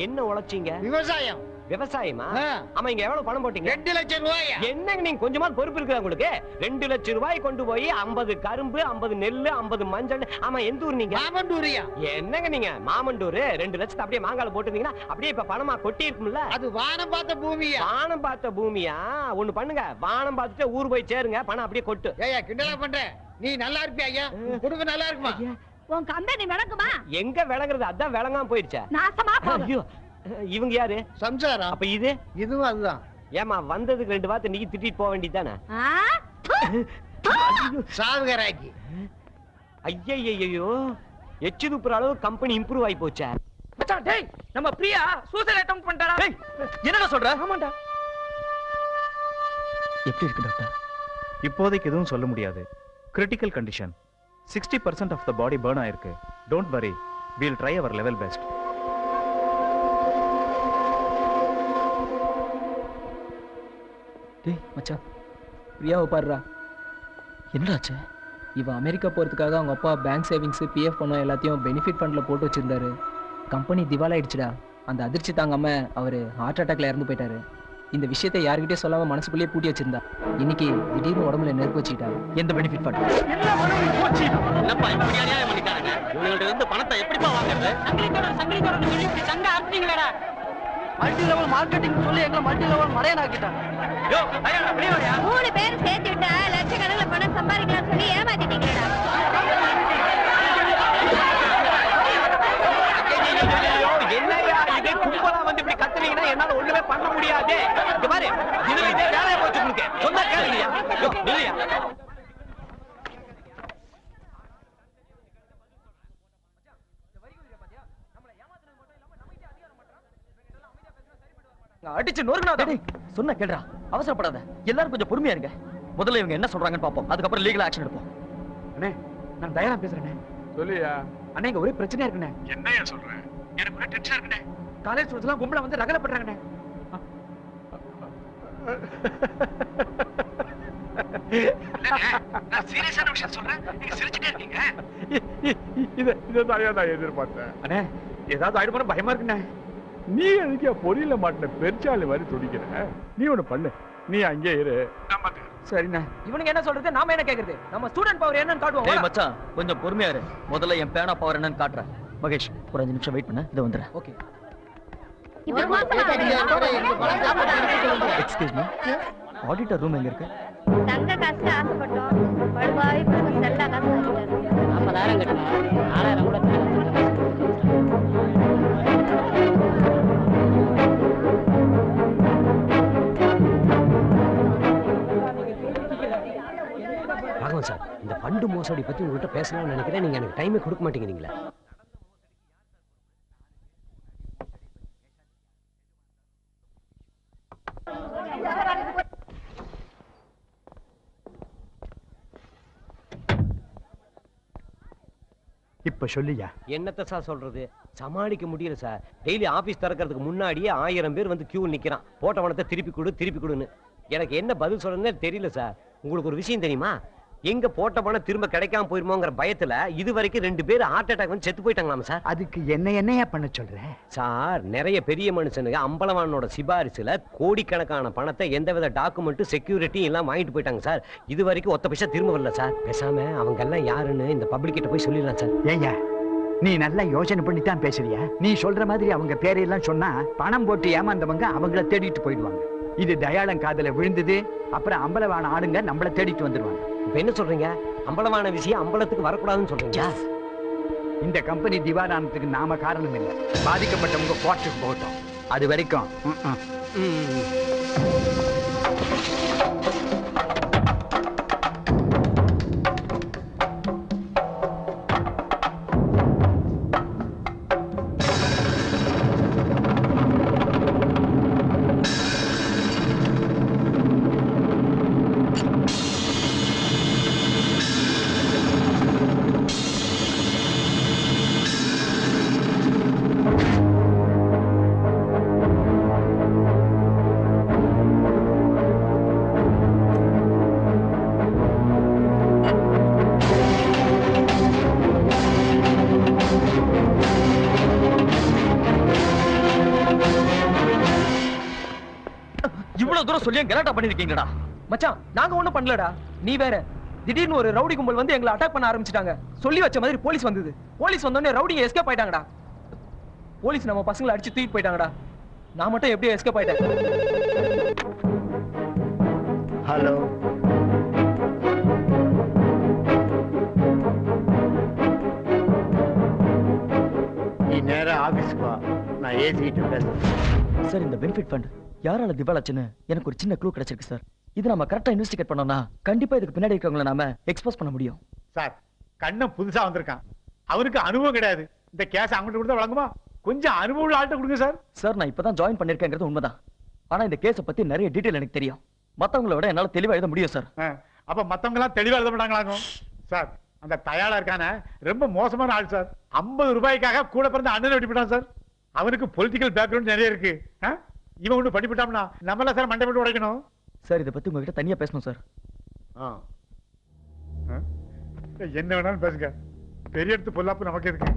என்ன உழைச்சீங்க? விவசாயம். விவசாயமா? ஆமா. இங்க எவ்வளவு பணம் போட்டீங்க? 2 லட்சம் ரூபாய். என்னங்க நீங்க கொஞ்சமா பொறுப்பு இருக்கா உங்களுக்கு? 2 லட்சம் ரூபாய் கொண்டு போய் 50 கரும்பு, 50 நெல்லு, 50 மஞ்சள். ஆமா, எந்த ஊர் நீங்க? மாமண்டூரியா? என்னங்க நீங்க மாமண்டூர் 2 லட்சத்தை அப்படியே மாங்கால போட்டுருந்தீங்கன்னா அப்படியே இப்ப பணமா கொட்டி இருக்கும்ல. அது வானம் பார்த்த பூமியா? வானம் பார்த்த பூமியா? ஒண்ணு பண்ணுங்க, வானம் பார்த்துட்டு ஊர் போய் சேருங்க, பணம் அப்படியே கொட்டு. ஏயா கிண்டலா பண்ற? நீ நல்லா இருப்பியா ஐயா? குடும்பம் நல்லா இருக்குமா? உன் கம்பெனி விளங்குமா? எங்க விளங்குறது? அதான் விளங்காம போயிடுச்சே. நாசமா போகும். ஐயோ, இவங்க யாரு? சம்சாரம். அப்ப இது? இதுவும் அதுதான். ஏமா வந்ததுக்கு 2 வார்த்தை நீ திட்டிட்டு போக வேண்டியதானே? சாவுகராக்கி. ஐயோ, எச்சு துப்புற அளவு கம்பெனி இம்ப்ரூவ் ஆகி போச்சே. மச்சான், டேய் நம்ம பிரியா சூசைட் அட்டெம்ப்ட் பண்ணிட்டாரா? டேய் என்னடா சொல்ற? ஆமாடா. எப்படி இருக்கு டாக்டர்? இப்போதைக்கு எதுவும் சொல்ல முடியாது. Critical condition. 60% of the body burn ஆயிருக்கு. Don't worry, we'll try our level best. டேய் மச்சான், பிரியாவை பாருடா. என்னடாச்சு? இவன் அமெரிக்கா போகிறதுக்காக அவங்க அப்பா பேங்க் சேவிங்ஸ், பிஎஃப் பணம் எல்லாத்தையும் பெனிஃபிட் ஃபண்டில் போட்டு வச்சிருந்தாரு. கம்பெனி திவாலாயிடுச்சுடா. அந்த அதிர்ச்சி தாங்காம அவர் ஹார்ட் அட்டாக்ல இறந்து போயிட்டாரு. இந்த விஷயத்தை யார்கிட்டயும் சொல்லாம மனசுக்குள்ளேயே பூட்டி வச்சிருந்தா. இன்னைக்கு திடீர்னு உடம்புல நெருப்பு வச்சுக்கிட்டா. எந்த பெனிஃபிட் ஃபண்ட்? என்னப்பா இப்படி அநியாயம் பண்ணிட்டாங்க? இவங்கள்ட்ட இருந்து பணத்தை எப்படிப்பா வாங்குறது? சங்கிலித்தோட சொல்லி இப்படி சங்க ஆரம்பிச்சீங்களேடா. மல்டி லெவல் மார்க்கெட்டிங் சொல்லி எங்களை மல்டி லெவல் மடையன் ஆக்கிட்டாங்க. 3 பேரும் சேர்த்து விட்டா லட்சக்கணக்கில் பணம் சம்பாதிக்கலாம் சொல்லி ஏமாத்திட்டீங்களா? என்னையா இது கும்பலா வந்து இப்படி கத்துனீங்கன்னா என்னால ஒண்ணுமே பண்ண முடியாது. இங்க பாரு, இதுல இதே வேலையா போச்சு உங்களுக்கு. சொன்னா கேளுங்கயா. இல்லையா? அடிச்சு நொறுங்கடா. சொன்ன கேளுடா, அவசரப்படாத. எல்லாரும் கொஞ்சம் பொறுமையா இருங்க. முதல்ல இவங்க என்ன சொல்றாங்கன்னு பாப்போம், அதுக்கப்புறம் லீகல் ஆக்ஷன் எடுப்போம். அண்ணே, நான் தயாரா பேசுறேன். சொல்லியா? அண்ணே, இங்க ஒரே பிரச்சனையா இருக்குண்ணே. என்னையா சொல்றேன்? எனக்கு ஒரே டென்ஷனா இருக்குண்ணே. காலேஜ் ஸ்டூடெண்ட்ஸ்லாம் கும்பலா வந்து ரகலை பண்றாங்கண்ணே. நான் சீரியஸான விஷயம் சொல்றேன், நீங்க சிரிச்சுட்டே இருக்கீங்க. இதான் நான் எதிர்பார்த்தேன். அண்ணே, ஏதாவது ஆயிடுமோ பயமா இருக்குண்ணே. நீ எதுக்கே பொரியல மாட்டின பெருச்சாலி மாதிரி துடிக்கிற? நீ ஒண்ணு பண்ணு, நீ அங்கே இரு. சரிண்ணே. இவனுக்கு என்ன சொல்றது, நாம என்ன கேக்குறது? நம்ம ஸ்டூடெண்ட் பவர் என்னன்னு காட்டுவோம். டேய் மச்சான், கொஞ்சம் பொறுமையா இரு. முதல்ல என் பேனா பவர் என்னன்னு காட்டுறேன். மகேஷ், ஒரு 5 நிமிஷம் வெயிட் பண்ணு, இத வந்துறேன். Okay. Excuse me, auditor room எங்க இருக்கு? தங்க காசுல ஆசைப்பட்டோம், படுவாய் படுவ செல்லா காசு வாங்கிட்டாரு. 50,000 கட்டணும், 4,000 கூட ராகவன் சார், இந்த ஃபண்டு மோசடி பத்தி உங்கள்கிட்ட பேசலாம்னு நினைக்கிறேன். நீங்க எனக்கு டைமே கொடுக்க மாட்டேங்கிறீங்களா? இப்ப சொல்லியா? என்னத்த சார் சொல்றது, சமாளிக்க முடியல சார். டெய்லி ஆபீஸ் திறக்கிறதுக்கு முன்னாடியே 1000 பேர் வந்து கியூ நிக்கிறான். போட்ட பணத்தை திருப்பி கொடுன்னு. எனக்கு என்ன பதில் சொல்றதுன்னு தெரியல சார். உங்களுக்கு ஒரு விஷயம் தெரியுமா? எங்க போட்ட பணம் திரும்ப கிடைக்காம போயிருமோங்கிற பயத்துல இது வரைக்கும் 2 பேர் ஹார்ட் அட்டாக் வந்து செத்து போயிட்டாங்களாம் சார். அதுக்கு என்னையா பண்ண சொல்ற சார்? நிறைய பெரிய மனுஷனுங்க அம்பலவானோட சிபாரிசுல கோடிக்கணக்கான பணத்தை எந்தவித டாக்குமெண்ட் செக்யூரிட்டியும் எல்லாம் வாங்கிட்டு போயிட்டாங்க சார். இது வரைக்கும் ஒத்த பைசா திரும்ப வரல சார். பேசாம அவங்க எல்லாம் யாருன்னு இந்த பப்ளிக் கிட்ட போய் சொல்லிடலாம் சார். ஏய்யா, நீ நல்லா யோசனை பண்ணி தான் பேசுறியா? நீ சொல்ற மாதிரி அவங்க பேரையெல்லாம் சொன்னா பணம் போட்டு ஏமாந்தவங்க அவங்கள தேடிட்டு போயிடுவாங்க. இது தயாளம் காதல விழுந்தது, அப்புறம் அம்பலவான ஆளுங்க நம்மள தேடிட்டு வந்துருவாங்க. இப்ப என்ன சொல்றீங்க? அம்பலமான விஷயம் அம்பலத்துக்கு வரக்கூடாதுன்னு சொல்றீங்க? இந்த கம்பெனி திவாலானதுக்கு நாம காரணம் இல்லை. பாதிக்கப்பட்டவங்க கோர்ட்டுக்கு போகட்டும். அது வரைக்கும் இவ்வளவு தூரம் சொல்லியும் கலாட்டா பண்ணிருக்கீங்கடா. மச்சான் நாங்க ஒண்ணும் பண்ணலடா, நீ வேற. திடீர்னு ஒரு ரவுடி கும்பல் வந்து எங்களை அட்டாக் பண்ண ஆரம்பிச்சிட்டாங்க. சொல்லி வச்ச மாதிரி போலீஸ் வந்தது. போலீஸ் வந்தோடனே ரவுடிங்க எஸ்கேப் ஆயிட்டாங்கடா. போலீஸ் நம்ம பசங்களை அடிச்சு தூக்கிட்டு போயிட்டாங்கடா. நான் மட்டும் எப்படியோ எஸ்கேப் ஆயிட்டேன். ஹலோ, நீ நேரா ஆபீஸ்க்கு வா, நான் ஏசிட்டு பேசுறேன். சார், இந்த பெனிஃபிட் ஃபண்ட் யாரால திவாலாச்சுன்னு எனக்கு ஒரு சின்ன க்ளூ கிடைச்சிருக்கு சார். இது நம்ம கரெக்டா இன்வெஸ்டிகேட் பண்ணோம்னா கண்டிப்பா இதுக்கு பின்னாடி இருக்கவங்கள நாம எக்ஸ்போஸ் பண்ண முடியும். சார், கண்ணன் புதுசா வந்திருக்கான், அவருக்கு அனுபவம் கிடையாது. இந்த கேஸ் அவங்கள்ட்ட கொடுத்தா வழங்குமா? கொஞ்சம் அனுபவம் உள்ள ஆள்கிட்ட கொடுங்க சார். சார், நான் இப்பதான் ஜாயின் பண்ணிருக்கேங்கிறது உண்மைதான். ஆனா இந்த கேஸை பத்தி நிறைய டீடைல் எனக்கு தெரியும். மத்தவங்கள விட என்னால தெளிவா எழுத முடியும் சார். அப்ப மத்தவங்க எல்லாம் தெளிவா எழுத மாட்டாங்களாக்கும் சார். அந்த தயாளா இருக்கான ரொம்ப மோசமான ஆள் சார். 50 ரூபாய்க்காக கூட பிறந்த அண்ணனை வெட்டிவிட்டான் சார். அவனுக்கு பொலிட்டிக்கல் பேக்ரவுண்ட் நிறைய இருக்கு. இவன் ஒண்ணு படிப்பிட்டான்னா நம்மள சார் மண்டை போட்டு உடைக்கணும் சார். இதை பத்தி உங்ககிட்ட தனியா பேசணும் சார். என்ன வேணாலும் பேசுங்க, பெரிய எடுத்து பொல்லாப்பு நமக்கு இருக்கு.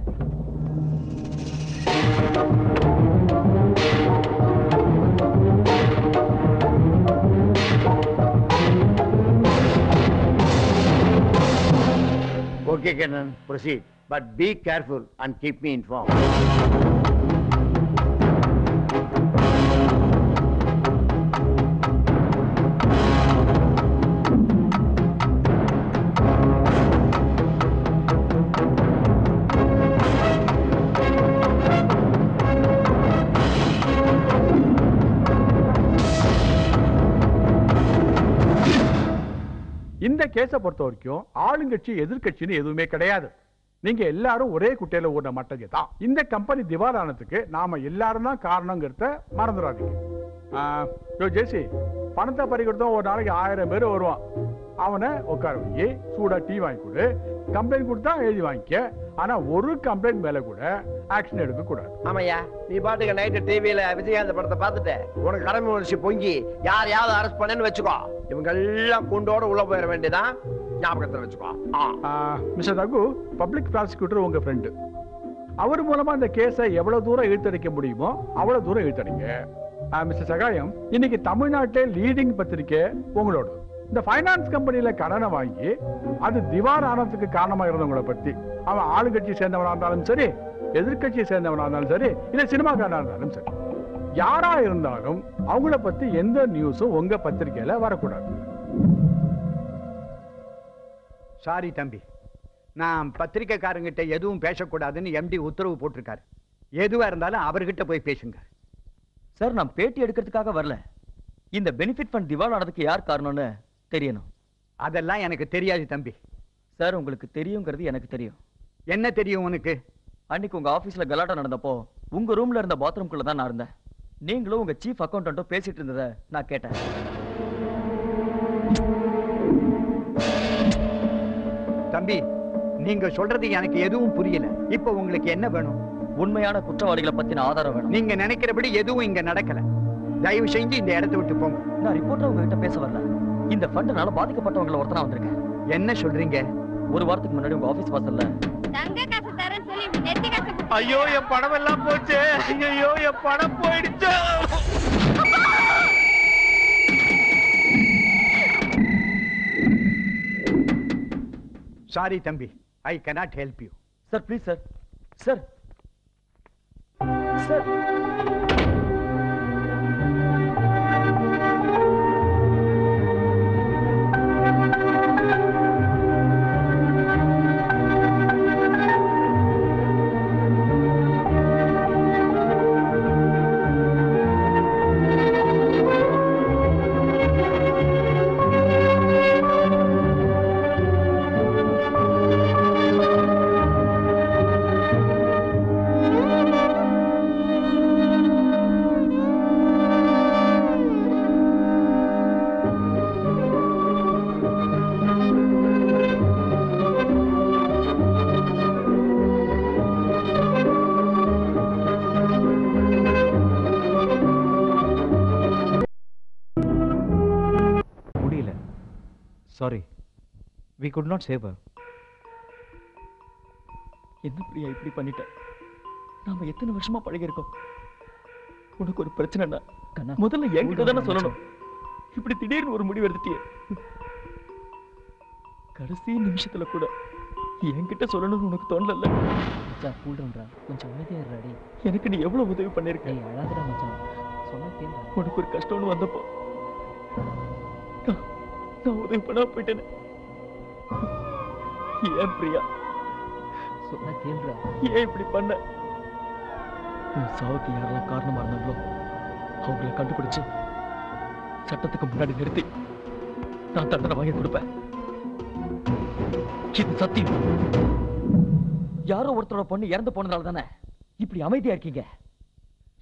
Okay, Kannan, proceed. But be careful and keep me informed. இந்த கேஸை பொறுத்த வரைக்கும் ஆளுங்கட்சி எதிர்கட்சின்னு எதுவுமே கிடையாது. நீங்க எல்லாரும் ஒரே குட்டையில ஓட மாட்டேங்க தான். இந்த கம்பெனி திவாலானதுக்கு நாம எல்லாரும் தான் காரணங்கிறத மறந்துடாதீங்க. ஜெசி, பணத்தை பறிக்கிறதும் ஒரு நாளைக்கு 1000 பேர் வருவான். அவனை உட்கார வை, சூடா டீ வாங்கி கொடு, கம்ப்ளைண்ட் கொடுத்தா எழுதி வாங்கிக்க. ஆனா ஒரு கம்ப்ளைண்ட் மேல கூட ஆக்ஷன் எடுக்க கூடாது. ஆமாய்யா, நீ பாட்டுக்கு நைட்டு டிவியில விஜயகாந்த் படத்தை பார்த்துட்டு உனக்கு கடமை உணர்ச்சி பொங்கி யாரையாவது அரெஸ்ட் பண்ணேன்னு வச்சுக்கோ, இவங்க எல்லாம் குண்டோட உள்ள போயிட வேண்டியதான். ஞாபகத்தில் வச்சுக்கோ. மிஸ்டர் ரகு, பப்ளிக் ப்ராசிக்யூட்டர் உங்க ஃப்ரெண்டு. அவர் மூலமா இந்த கேஸை எவ்வளவு தூரம் இழுத்தடிக்க முடியுமோ அவ்வளவு தூரம் இழுத்தடிங்க. மிஸ்டர் சகாயம், இன்னைக்கு தமிழ்நாட்டிலே லீடிங் பத்திரிக்கை உங்களோட. இந்த ஃபைனான்ஸ் கம்பெனியில கடனை வாங்கி அது திவால் ஆனதுக்கு காரணமா இருந்தவங்களை பத்தி, அவன் ஆளுங்கட்சி சேர்ந்தவனா இருந்தாலும் சரி, எதிர்கட்சியை சேர்ந்தவனா இருந்தாலும் சரி, இல்ல சினிமாக்காரனா இருந்தாலும் சரி, யாரா இருந்தாலும் அவங்கள பத்தி எந்த நியூஸும் உங்க பத்திரிக்கையில வரக்கூடாது. சாரி தம்பி, நான் பத்திரிக்கைக்காரங்கிட்ட எதுவும் பேசக்கூடாதுன்னு எம்டி உத்தரவு போட்டிருக்காரு. எதுவா இருந்தாலும் அவர்கிட்ட போய் பேசுங்க. சார், நான் பேட்டி எடுக்கிறதுக்காக வரல. இந்த பெனிஃபிட் ஃபண்ட் திவால் ஆனதுக்கு யார் காரணம்னு தெரியணும். அதெல்லாம் எனக்கு தெரியாது தம்பி. சார், உங்களுக்கு தெரியுங்கிறது எனக்கு தெரியும். என்ன தெரியும் உனக்கு? அன்னைக்கு உங்க ஆபீஸ்ல கலாட்டா நடந்தப்போ உங்க ரூம்ல இருந்த பாத்ரூம்குள்ள தான் நான் இருந்தேன். நீங்களும் உங்க சீஃப் அக்கௌண்டன்ட்டும் பேசிட்டு இருந்ததை நான் கேட்டேன். தம்பி, நீங்க சொல்றது எனக்கு எதுவும் புரியல. இப்ப உங்களுக்கு என்ன வேணும்? உண்மையான குற்றவாளிகளை பத்தின ஆதாரம் வேணும். நீங்க நினைக்கிறபடி எதுவும் இங்க நடக்கல. தயவு செஞ்சு இந்த இடத்தை விட்டு போங்க. நான் ரிப்போர்ட்டர் உங்ககிட்ட பேச வரல. இந்த ஃபண்ட்னால பாதிக்கப்பட்டவங்கள ஒருத்தனா வந்திருக்கேன். என்ன சொல்றீங்க? ஒரு வாரத்துக்கு முன்னாடி உங்க ஆபீஸ் வாசல்ல தங்க காசு தரேன்னு சொல்லி நெத்தி காசு. ஐயோ, என் பணம் எல்லாம் போச்சு. ஐயோ, என் பணம் போயிடுச்சு. சாரி தம்பி, ஐ cannot help you. Sir, please sir. Sir sir Sorry, we could not save her. என்ன பிரியா இப்படி பண்ணிட்ட? நாம எத்தனை வருஷமா பழகி இருக்கோம். உனக்கு ஒரு பிரச்சனைனா முதல்ல என்கிட்ட தானே சொல்லணும். இப்படி திடீர்னு ஒரு முடிவு எடுத்துட்டியே. கடைசி நிமிஷத்துல கூட என்கிட்ட சொல்லணும்னு உனக்கு தோணல. மச்சான் கூல்டா, கொஞ்சம் அமைதியா இருடா. எனக்கு நீ எவ்வளவு உதவி பண்ணிருக்க. அழாதடா மச்சான், சொன்னா கேளு. உனக்கு ஒரு கஷ்டம்னு வந்தப்போ நான் உதவி பண்ண போயிட்டேன். ஏன் பிரியா, சொன்னா கேளுடா. ஏன் இப்படி பண்ண? உன் சாவுக்கு யாரெல்லாம் காரணமா இருந்தாங்களோ அவங்களை கண்டுபிடிச்சு சட்டத்துக்கு முன்னாடி நிறுத்தி நான் தண்டனை வாங்கி கொடுப்பேன். இது சத்தியம். யாரோ ஒருத்தரோட பொண்ணு இறந்து போனதால தானே இப்படி அமைதியா இருக்கீங்க.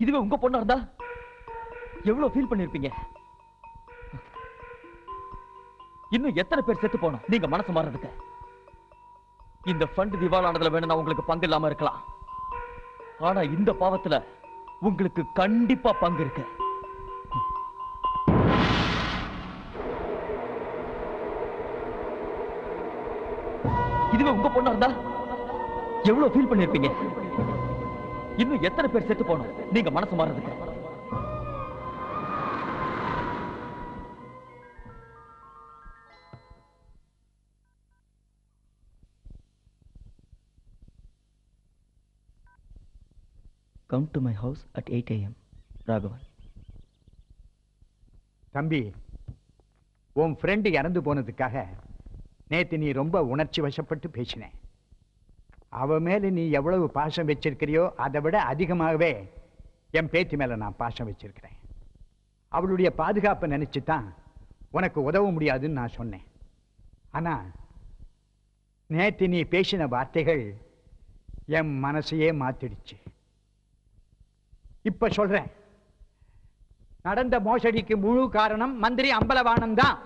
இதுவே உங்க பொண்ணா இருந்தா எவ்வளவு ஃபீல் பண்ணிருப்பீங்க. இன்னும் எத்தனை பேர் செத்து போனோம் நீங்க மனசு மாறதுக்கு. இந்த ஃபண்ட் திவாலானதுல வேணும்னா உங்களுக்கு பங்கு இல்லாம இருக்கலாம். ஆனா இந்த பாவத்துல உங்களுக்கு கண்டிப்பா பங்கு இருக்கு. இதுவே உங்க பொண்ணா இருந்தா எவ்வளவு ஃபீல் பண்ணிருப்பீங்க. இன்னும் எத்தனை பேர் செத்து போனோம் நீங்க மனசு மாறதுக்கு. Come to my house at 8 AM. Raghavan. தம்பி, உன் ஃப்ரெண்டு இறந்து போனதுக்காக நேத்து நீ ரொம்ப உணர்ச்சி வசப்பட்டு பேசின. அவ மேல நீ எவ்வளவு பாசம் வச்சிருக்கிறியோ அதை விட அதிகமாகவே என் பேத்தி மேல நான் பாசம் வச்சிருக்கிறேன். அவளுடைய பாதுகாப்பை நினைச்சுதான் உனக்கு உதவ முடியாதுன்னு நான் சொன்னேன். ஆனா நேத்து நீ பேசின வார்த்தைகள் என் மனசையே மாத்திடுச்சு. இப்ப சொல்றேன், நடந்த மோசடிக்கு முழு காரணம் மந்திரி அம்பலவாணன் தான்.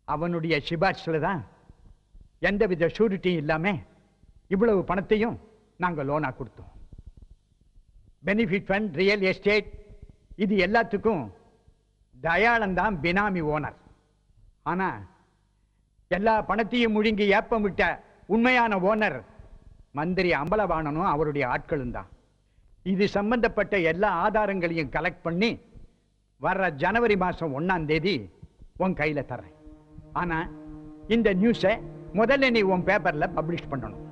அவனுடைய சிபார்சுல தான் எந்தவித ஷூரிட்டியும் இல்லாம இவ்வளவு பணத்தையும் நாங்க லோனா கொடுத்தோம். பெனிஃபிட் ஃபண்ட், ரியல் எஸ்டேட், இது எல்லாத்துக்கும் தயாளன் தான் பினாமி ஓனர். ஆனா எல்லா பணத்தையும் முழுங்கி ஏப்பம் விட்ட உண்மையான ஓனர் மந்திரி அம்பலவாணனும் அவருடைய ஆட்களும் தான். இது சம்பந்தப்பட்ட எல்லா ஆதாரங்களையும் கலெக்ட் பண்ணி வர்ற ஜனவரி மாசம் 1ஆம் தேதி உன் கையில தர்றேன். ஆனா இந்த நியூஸை முதல்ல நீ உன் பேப்பர்ல பப்ளிஷ் பண்ணணும்.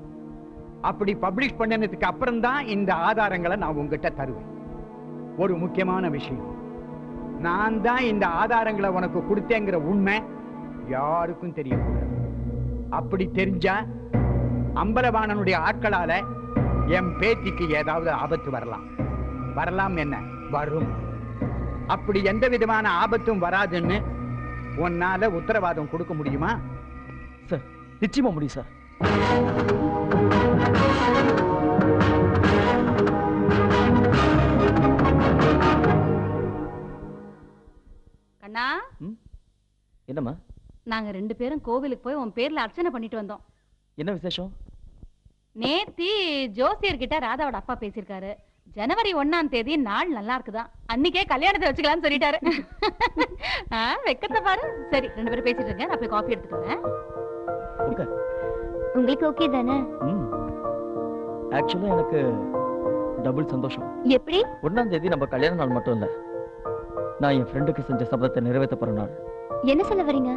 அப்படி பப்ளிஷ் பண்ணதுக்கு அப்புறம் தான் இந்த ஆதாரங்களை நான் உங்ககிட்ட தருவேன். ஒரு முக்கியமான விஷயம், நான் தான் இந்த ஆதாரங்களை உனக்கு கொடுத்தேங்கிற உண்மை யாருக்கும் தெரியக்கூடாது. அப்படி தெரிஞ்சா அம்பலவாணனுடைய ஆட்களால என் பேத்திக்கு ஏதாவது ஆபத்து வரலாம். என்ன வரும். அப்படி எந்த விதமான ஆபத்தும் வராதுன்னு உன்னால உத்தரவாதம் கொடுக்க முடியுமா? சார், நிச்சயமா முடியும் சார். கண்ணா, என்னம்மா? நாங்க 2 பேரும் கோவிலுக்கு போய் உன் பேர்ல அர்ச்சனை பண்ணிட்டு வந்தோம். என்ன விசேஷம்? நேத்தி ஜோசியர்கிட்ட ராதாவோட அப்பா பேசியிருக்காரு. ஜனவரி 1ஆம் தேதி நாள் நல்லா இருக்குதான், அன்னைக்கே கல்யாணத்தை வச்சுக்கலாம்னு சொல்லிட்டாரு. வெக்கத்தை பாரு. சரி, 2 பேரும் பேசிட்டு இருங்க, நான் போய் காஃபி எடுத்துட்டு வரேன். உங்களுக்கு ஓகே தானே? ஆக்சுவலா எனக்கு டபுள் சந்தோஷம். எப்படி? 1ஆம் தேதி நம்ம கல்யாண நாள் மட்டும் இல்ல, நான் என் ஃப்ரெண்டுக்கு செஞ்ச சபதத்தை நிறைவேற்ற போற நாள். என்ன சொல்ல வரீங்க?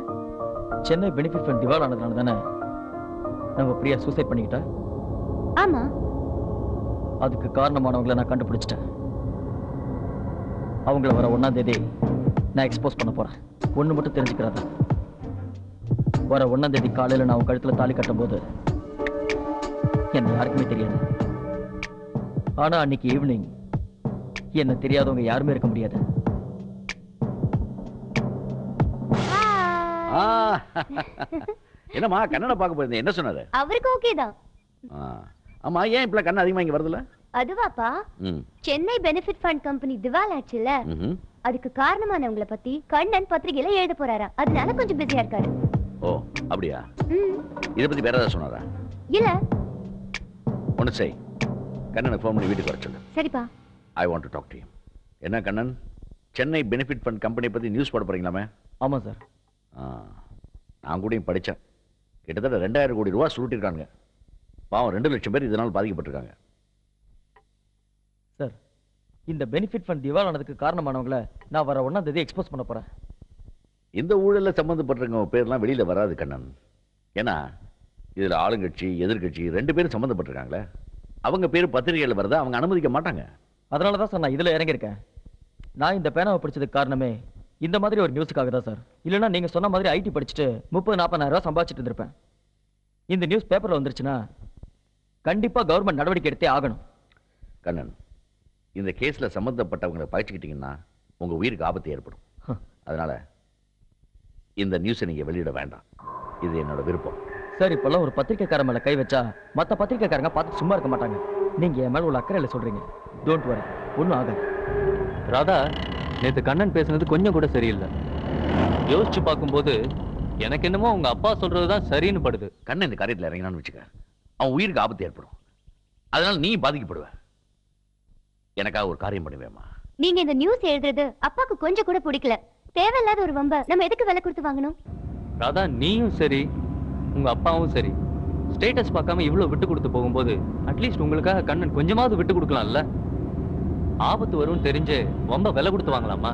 சென்னை பெனிஃபிட் ஃபண்ட் திவால் ஆனதுனால தானே நம்ம பிரியா சூசைட் பண்ணிக்கிட்டா. ஆமா, அதுக்கு காரணமானவங்களை நான் கண்டுபிடிச்சிட்டேன். அவங்கள வர 1ஆம் தேதி நான் எக்ஸ்போஸ் பண்ண போறேன். ஒண்ணு மட்டும் தெரிஞ்சுக்கிறதா, வர 1ஆம் தேதி காலையில நான் அவன் கழுத்துல தாலி கட்டும் போது என்ன யாருக்குமே தெரியாது. ஆனா அன்னைக்கு ஈவினிங் என்ன தெரியாதவங்க யாருமே இருக்க முடியாது. என்னம்மா கண்ணனை பார்க்க போயிருந்தேன், என்ன சொன்னாரு? அவருக்கு ஓகே தான். ஆமா, ஏன் இப்ப கண்ணன் அதிகமா இங்க வருதுல? அதுவாப்பா, சென்னை பெனிஃபிட் ஃபண்ட் கம்பெனி திவால் ஆச்சுல, அதுக்கு காரணமானவங்கள பத்தி கண்ணன் பத்திரிகையில எழுத போறாரா, அதனால கொஞ்சம் பிஸியா இருக்காரு. ஓ அப்படியா? இத பத்தி வேற ஏதாவது சொன்னாரா? இல்ல. ஒன்னு செய், கண்ணனுக்கு ஃபோன் பண்ணி வீட்டுக்கு வர சொல்லு. சரிப்பா. I want to talk to him. என்ன Kannan, Chennai benefit fund company பத்தி நியூஸ் போட போறீங்களாமே? ஆமா சார். நான் கூட படித்தேன். கிட்டத்தட்ட 2000 கோடி ரூபா சுருட்டிருக்காங்க. பாவம் 2 லட்சம் பேர் இதனால் பாதிக்கப்பட்டிருக்காங்க. சார், இந்த பெனிஃபிட் ஃபண்ட் திவாலானதுக்கு காரணமானவங்களை நான் வர 1ஆம் தேதி எக்ஸ்போஸ் பண்ண போறேன். இந்த ஊழல்ல சம்பந்தப்பட்டிருக்கவங்க பேர்லாம் வெளியில வராது கண்ணன். ஏன்னா இதுல ஆளுங்கட்சி எதிர்கட்சி 2 பேரும் சம்பந்தப்பட்டிருக்காங்களே, அவங்க பேர் பத்திரிகைகள் வரத அவங்க அனுமதிக்க மாட்டாங்க. அதனாலதான் சார் நான் இதுல இறங்கியிருக்கேன். நான் இந்த பேனாவை பிடிச்சதுக்கு காரணமே இந்த மாதிரி ஒரு நியூஸுக்காக தான் சார். இல்லைன்னா நீங்க சொன்ன மாதிரி ஐடி படிச்சுட்டு 30-40,000 ரூபாய் சம்பாதிச்சுட்டு இருந்திருப்பேன். இந்த நியூஸ் பேப்பர்ல வந்துருச்சுன்னா கண்டிப்பா கவர்மெண்ட் நடவடிக்கை எடுத்தே ஆகணும். கண்ணன், இந்த கேஸ்ல சம்பந்தப்பட்டவங்களை பகிச்சுக்கிட்டீங்கன்னா உங்க உயிருக்கு ஆபத்து ஏற்படும். அதனால இந்த நியூஸை நீங்க வெளியிட வேண்டாம். இது என்னோட விருப்பம். சார், இப்பெல்லாம் ஒரு பத்திரிக்கைக்கார மேல கை வச்சா மத்த பத்திரிக்கைக்காரங்க பார்த்து சும்மா இருக்க மாட்டாங்க. நீங்க என் மேல உள்ள அக்கறையில சொல்றீங்க. டோன்ட் வரி, ஒன்றும் ஆகாது. ராதா, நேத்து கண்ணன் பேசுனது கொஞ்சம் கூட சரியில்லை. யோசிச்சு பார்க்கும்போது எனக்கு என்னமோ உங்க அப்பா சொல்றதுதான் சரின்னு படுது. கண்ணன் இந்த காரியத்தில் இறங்கினான்னு வச்சுக்க, அவன் உயிருக்கு ஆபத்து ஏற்படும். அதனால நீ பாதிக்கப்படுவ. எனக்காக ஒரு காரியம் பண்ணுவேமா? நீங்க இந்த நியூஸ் எழுதுறது அப்பாக்கு கொஞ்சம் கூட பிடிக்கல. தேவையில்லாத ஒரு வம்ப நம்ம எதுக்கு விலை கொடுத்து வாங்கணும்? ராதா, நீயும் சரி உங்க அப்பாவும் சரி ஸ்டேட்டஸ் பார்க்காம இவ்வளவு விட்டு கொடுத்து போகும்போது அட்லீஸ்ட் உங்களுக்காக கண்ணன் கொஞ்சமாவது விட்டு கொடுக்கலாம்ல. ஆபத்து வரும்னு தெரிஞ்சு ரொம்ப விலை கொடுத்து வாங்கலாமா?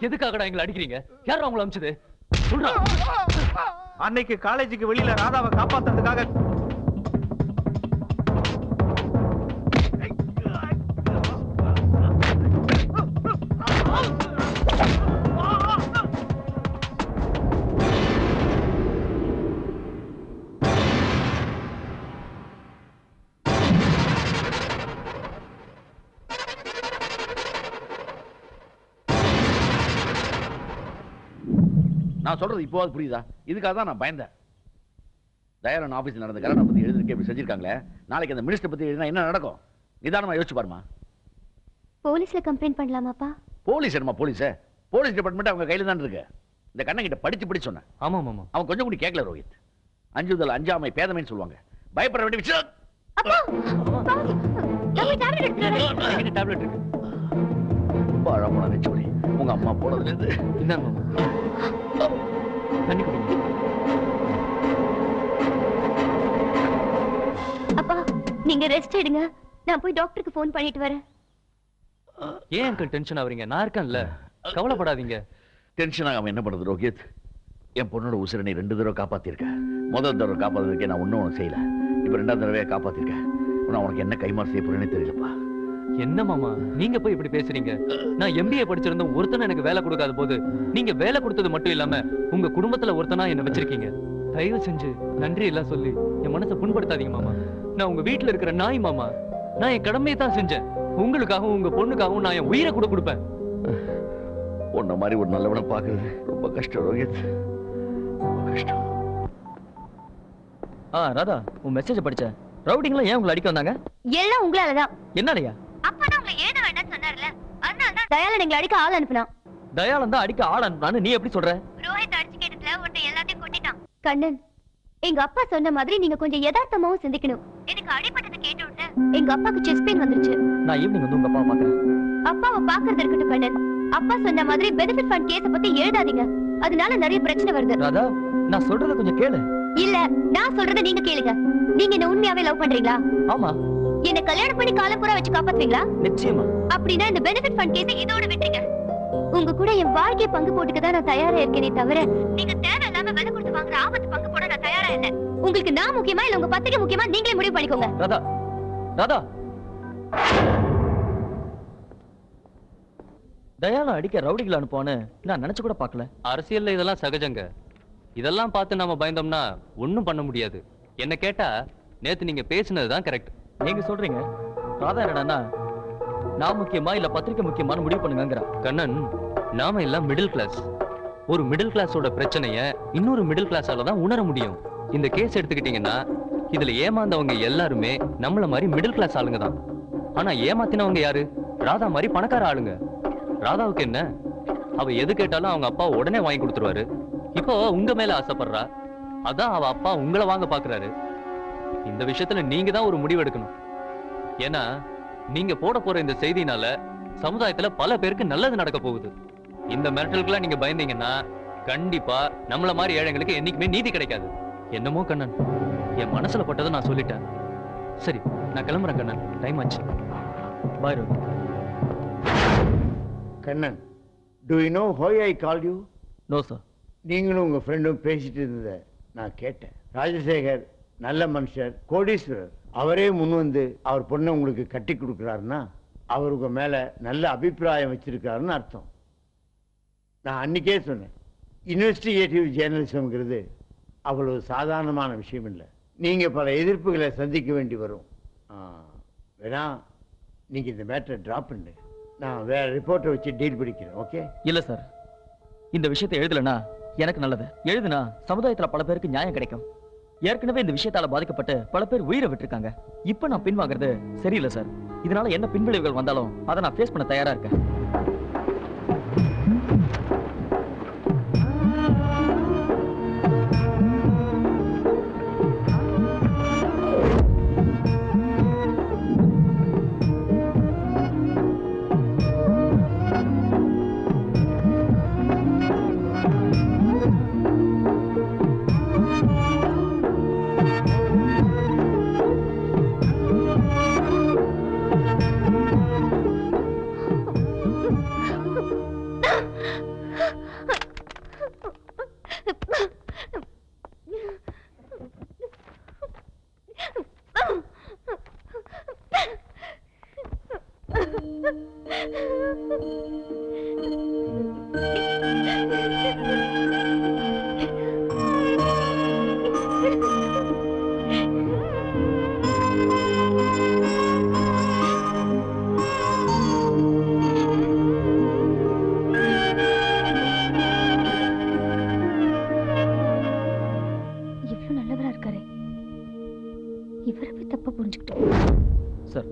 எதுக்காகடா எங்களை அடிக்கிறீங்க? யார் அவங்களை அமிச்சது? சொல்றா. அன்னைக்கு காலேஜுக்கு வெளியில ராதாவை காப்பாத்துறதுக்காக நான் சொல்றது இப்போவாது புரியுதா? இதுக்காக தான் நான் பயந்தேன். தயாரன் ஆபீஸ்ல நடந்த கல்யாணம் பத்தி எழுதிருக்கே இப்படி செஞ்சிருக்காங்களே, நாளைக்கு அந்த மினிஸ்டர் பத்தி எழுதினா என்ன நடக்கும்? நிதானமா யோசிச்சு பாருமா. போலீஸ்ல கம்ப்ளைண்ட் பண்ணலாமாப்பா? போலீஸ் என்னமா போலீஸ்? போலீஸ் டிபார்ட்மெண்ட் அவங்க கையில தான் இருக்கு. இந்த கண்ணன் கிட்ட படிச்சு சொன்னேன். ஆமா மாமா. அவன் கொஞ்சம் கூட கேட்கல ரோஹித். அஞ்சுதல் அஞ்சாமை பேதமைன்னு சொல்லுவாங்க. பயப்பட வேண்டிய விஷயம். டேப்லெட் இருக்கு. பழமோன நெச்சுவலி உங்க அம்மா போனதுல இருந்து இந்தாங்க மாமா. தண்ணி குடிங்க. அப்பா, நீங்க ரெஸ்ட் எடுங்க. நான் போய் டாக்டருக்கு ஃபோன் பண்ணிட்டு வரேன். ஏன் அங்கிள் டென்ஷன் ஆவறீங்க? நான் இருக்கேன்ல, கவலைப்படாதீங்க. டென்ஷன் ஆகாம என்ன பண்றது ரோஹித்? என் பொண்ணோட உசிரை நீ 2 தடவை காப்பாத்திருக்க. முதல் தடவை காப்பாத்துறதுக்கே நான் ஒன்னும் செய்யல. இப்ப 2ஆவது தடவையா காப்பாத்திருக்க. நான் உனக்கு என்ன கைமாறு செய்ய போறேன்னு தெரியலப்பா. என்ன மாமா நீங்க போய் இப்படி பேசுறீங்க? நான் எம்பிஏ படிச்சிருந்தேன், ஒருத்தனை எனக்கு வேலை கொடுக்காத போது நீங்க வேலை கொடுத்தது மட்டும் இல்லாம உங்க குடும்பத்துல ஒருத்தனா என்ன வச்சிருக்கீங்க. தயவு செஞ்சு நன்றி எல்லாம் சொல்லி என் மனசை புண்படுத்தாதீங்க மாமா. நான் உங்க வீட்டுல இருக்கிற நாய் மாமா. நான் என் கடமையை தான் செஞ்சேன். உங்களுக்காகவும் உங்க பொண்ணுக்காகவும் நான் என் உயிரை கூட கொடுப்பேன். உன்ன மாதிரி ஒரு நல்லவனை பாக்குறது ரொம்ப கஷ்டம் ரோஹித், ரொம்ப கஷ்டம். ராதா, உன் மெசேஜ் படிச்சேன். ரவுடிங்லாம் ஏன் உங்களை அடிக்க வந்தாங்க? எல்லாம் உங்களாலதான். என்னடையா? அப்பா தான் உங்களை ஏத வேண்டாம்னு சொன்னார்ல, அதனால தான் தயாளன் எங்களை அடிக்க ஆள் அனுப்புனான். தயாளன் தான் அடிக்க ஆள் அனுப்புனான்னு நீ எப்படி சொல்ற? ரோஹித் அடிச்சு கேட்டதுல ஒருத்த எல்லாத்தையும் கொட்டிட்டான். கண்ணன், எங்க அப்பா சொன்ன மாதிரி நீங்க கொஞ்சம் யதார்த்தமாவும் சிந்திக்கணும். எனக்கு அடிபட்டதை கேட்ட உடனே எங்க அப்பாக்கு செஸ்ட் பெயின் வந்துருச்சு. நான் ஈவினிங் வந்து உங்க அப்பாவை பாக்குறேன். அப்பாவை பாக்குறது இருக்கட்டும் கண்ணன், அப்பா சொன்ன மாதிரி பெனிஃபிட் ஃபண்ட் கேஸ பத்தி எழுதாதீங்க. அதனால நிறைய பிரச்சனை வருது. ராதா, நான் சொல்றத கொஞ்சம் கேளு. இல்ல, நான் சொல்றத நீங்க கேளுங்க. நீங்க என்ன உண்மையாவே லவ் பண்றீங்களா? ஆமா. என்ன கல்யாணம் பண்ணி காலப்புறா வச்சு காப்பாத்துவீங்களா? நிச்சயமா. அப்படின்னா இந்த பெனிஃபிட் ஃபண்ட் கேஸை இதோட விட்டுருங்க. உங்க கூட என் வாழ்க்கையை பங்கு போட்டுக்க தான் நான் தயாரா இருக்கேனே தவிர நீங்க தேவையில்லாம விலை கொடுத்து வாங்குற ஆபத்து பங்கு போட நான் தயாரா இல்ல. உங்களுக்கு நான் முக்கியமா இல்ல உங்க பத்திரிக்கை முக்கியமா, நீங்களே முடிவு பண்ணிக்கோங்க. ராதா, ராதா, தயாளன் அடிக்க ரவுடிகள் அனுப்புவான்னு நான் நினைச்சு கூட பார்க்கல. அரசியல்ல இதெல்லாம் சகஜங்க. இதெல்லாம் பார்த்து நாம பயந்தோம்னா ஒண்ணும் பண்ண முடியாது. என்ன கேட்டா நேத்து நீங்க பேசினதுதான் கரெக்ட். நீங்க சொல்றீங்க, ராதா என்னடா நான் முக்கியமா இல்ல பத்திரிக்கை முக்கியமான முடிவு பண்ணுங்கங்கறா. கண்ணன், நாம எல்லாம் மிடில் கிளாஸ். ஒரு மிடில் கிளாஸோட பிரச்சனைய இன்னொரு மிடில் கிளாஸால தான் உணர முடியும். இந்த கேஸ் எடுத்துக்கிட்டீங்கன்னா இதுல ஏமாந்தவங்க எல்லாருமே நம்மள மாதிரி மிடில் கிளாஸ் ஆளுங்க தான். ஆனா ஏமாத்தினவங்க யாரு? ராதா மாதிரி பணக்கார ஆளுங்க. ராதாவுக்கு என்ன, அவ எது கேட்டாலும் அவங்க அப்பா உடனே வாங்கி கொடுத்துருவாரு. இப்போ உங்க மேல ஆசைப்படுறா, அதான் அவ அப்பா உங்களை வாங்க பாக்குறாரு. இந்த விஷயத்துல நீங்க தான் ஒரு முடிவு எடுக்கணும். ஏன்னா நீங்க போட போற இந்த செய்தினால சமுதாயத்துல பல பேருக்கு நல்லது நடக்க போகுது. இந்த மிரட்டலுக்குலாம் நீங்க பயந்தீங்கன்னா கண்டிப்பா நம்மள மாதிரி ஏழைங்களுக்கு என்னைக்குமே நீதி கிடைக்காது. என்னமோ கண்ணன், என் மனசுல பட்டதை நான் சொல்லிட்டேன். சரி, நான் கிளம்புறேன் கண்ணன், டைம் ஆச்சு. பாய் Rohit. Kannan, do you know why I called you? No sir. நீங்களும் உங்க ஃப்ரெண்டும் பேசிட்டு இருந்ததை நான் கேட்டேன். ராஜசேகர் நல்ல மனுஷர், கோடீஸ்வரர். அவரே முன் வந்து அவர் பொண்ணை உங்களுக்கு கட்டி கொடுக்குறாருன்னா அவர் உங்க மேல நல்ல அபிப்பிராயம் வச்சிருக்காருன்னு அர்த்தம். நான் அன்னைக்கே சொன்னேன், இன்வெஸ்டிகேட்டிவ் ஜேர்னலிசம்ங்கிறது அவ்வளவு சாதாரணமான விஷயம் இல்லை. நீங்க பல எதிர்ப்புகளை சந்திக்க வேண்டி வரும். வேணா நீங்க இந்த மேட்டரை டிராப் பண்ணு, நான் வேற ரிப்போர்ட்டை வச்சு டீல் பிடிக்கிறேன். ஓகே? இல்ல சார், இந்த விஷயத்தை எழுதலனா எனக்கு நல்லது. எழுதுனா சமுதாயத்துல பல பேருக்கு நியாயம் கிடைக்கும். ஏற்கனவே இந்த விஷயத்தால பாதிக்கப்பட்டு பல பேர் உயிரை விட்டுருக்காங்க. இப்ப நான் பின்வாங்கிறது சரியில்லை சார். இதனால என்ன பின்விளைவுகள் வந்தாலும் அதை நான் ஃபேஸ் பண்ண தயாரா இருக்கேன். Sir,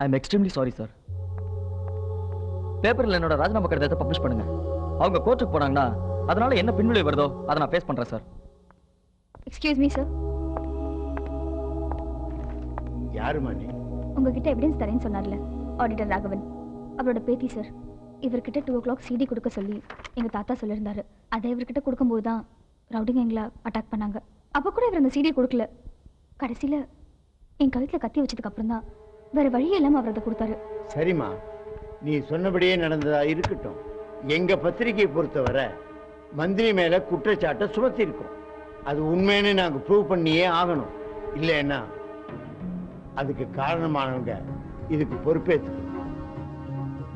I am extremely sorry sir. பேப்பர்ல என்னோட ராஜினாமா கடிதத்தை பப்ளிஷ் பண்ணுங்க. அவங்க கோர்ட்டுக்கு போனாங்கன்னா அதனால என்ன பின்விளைவு வருதோ அதை நான் ஃபேஸ் பண்றேன் சார். Excuse me sir. யாருமா நீ? உங்ககிட்ட எவிடன்ஸ் தரேன்னு சொன்னார்ல ஆடிட்டர் ராகவன், அவரோட பேத்தி சார். இவர்கிட்ட 2 o'clock CD கொடுக்க சொல்லி எங்க தாத்தா சொல்லியிருந்தாரு. அதை இவர்கிட்ட கொடுக்கும்போது தான் ரவுடிங்க எங்களை அட்டாக் பண்ணாங்க. அப்போ கூட இவர் அந்த CD கொடுக்கல. கடைசியில என் கழுத்துல கத்தி வச்சதுக்கு அப்புறம் தான் வேற வழியே இல்லாம அவர் அதை கொடுத்தாரு. சரிம்மா, நீ சொன்னபடியே நடந்ததா இருக்கட்டும். எங்க பத்திரிகையை பொறுத்தவரை மந்திரி மேல குற்றச்சாட்டை சுமத்தி இருக்கோம். அது உண்மைன்னு நாங்க ப்ரூவ் பண்ணியே ஆகணும். இல்லைன்னா அதுக்கு காரணமானவங்க இதுக்கு பொறுப்பேற்று.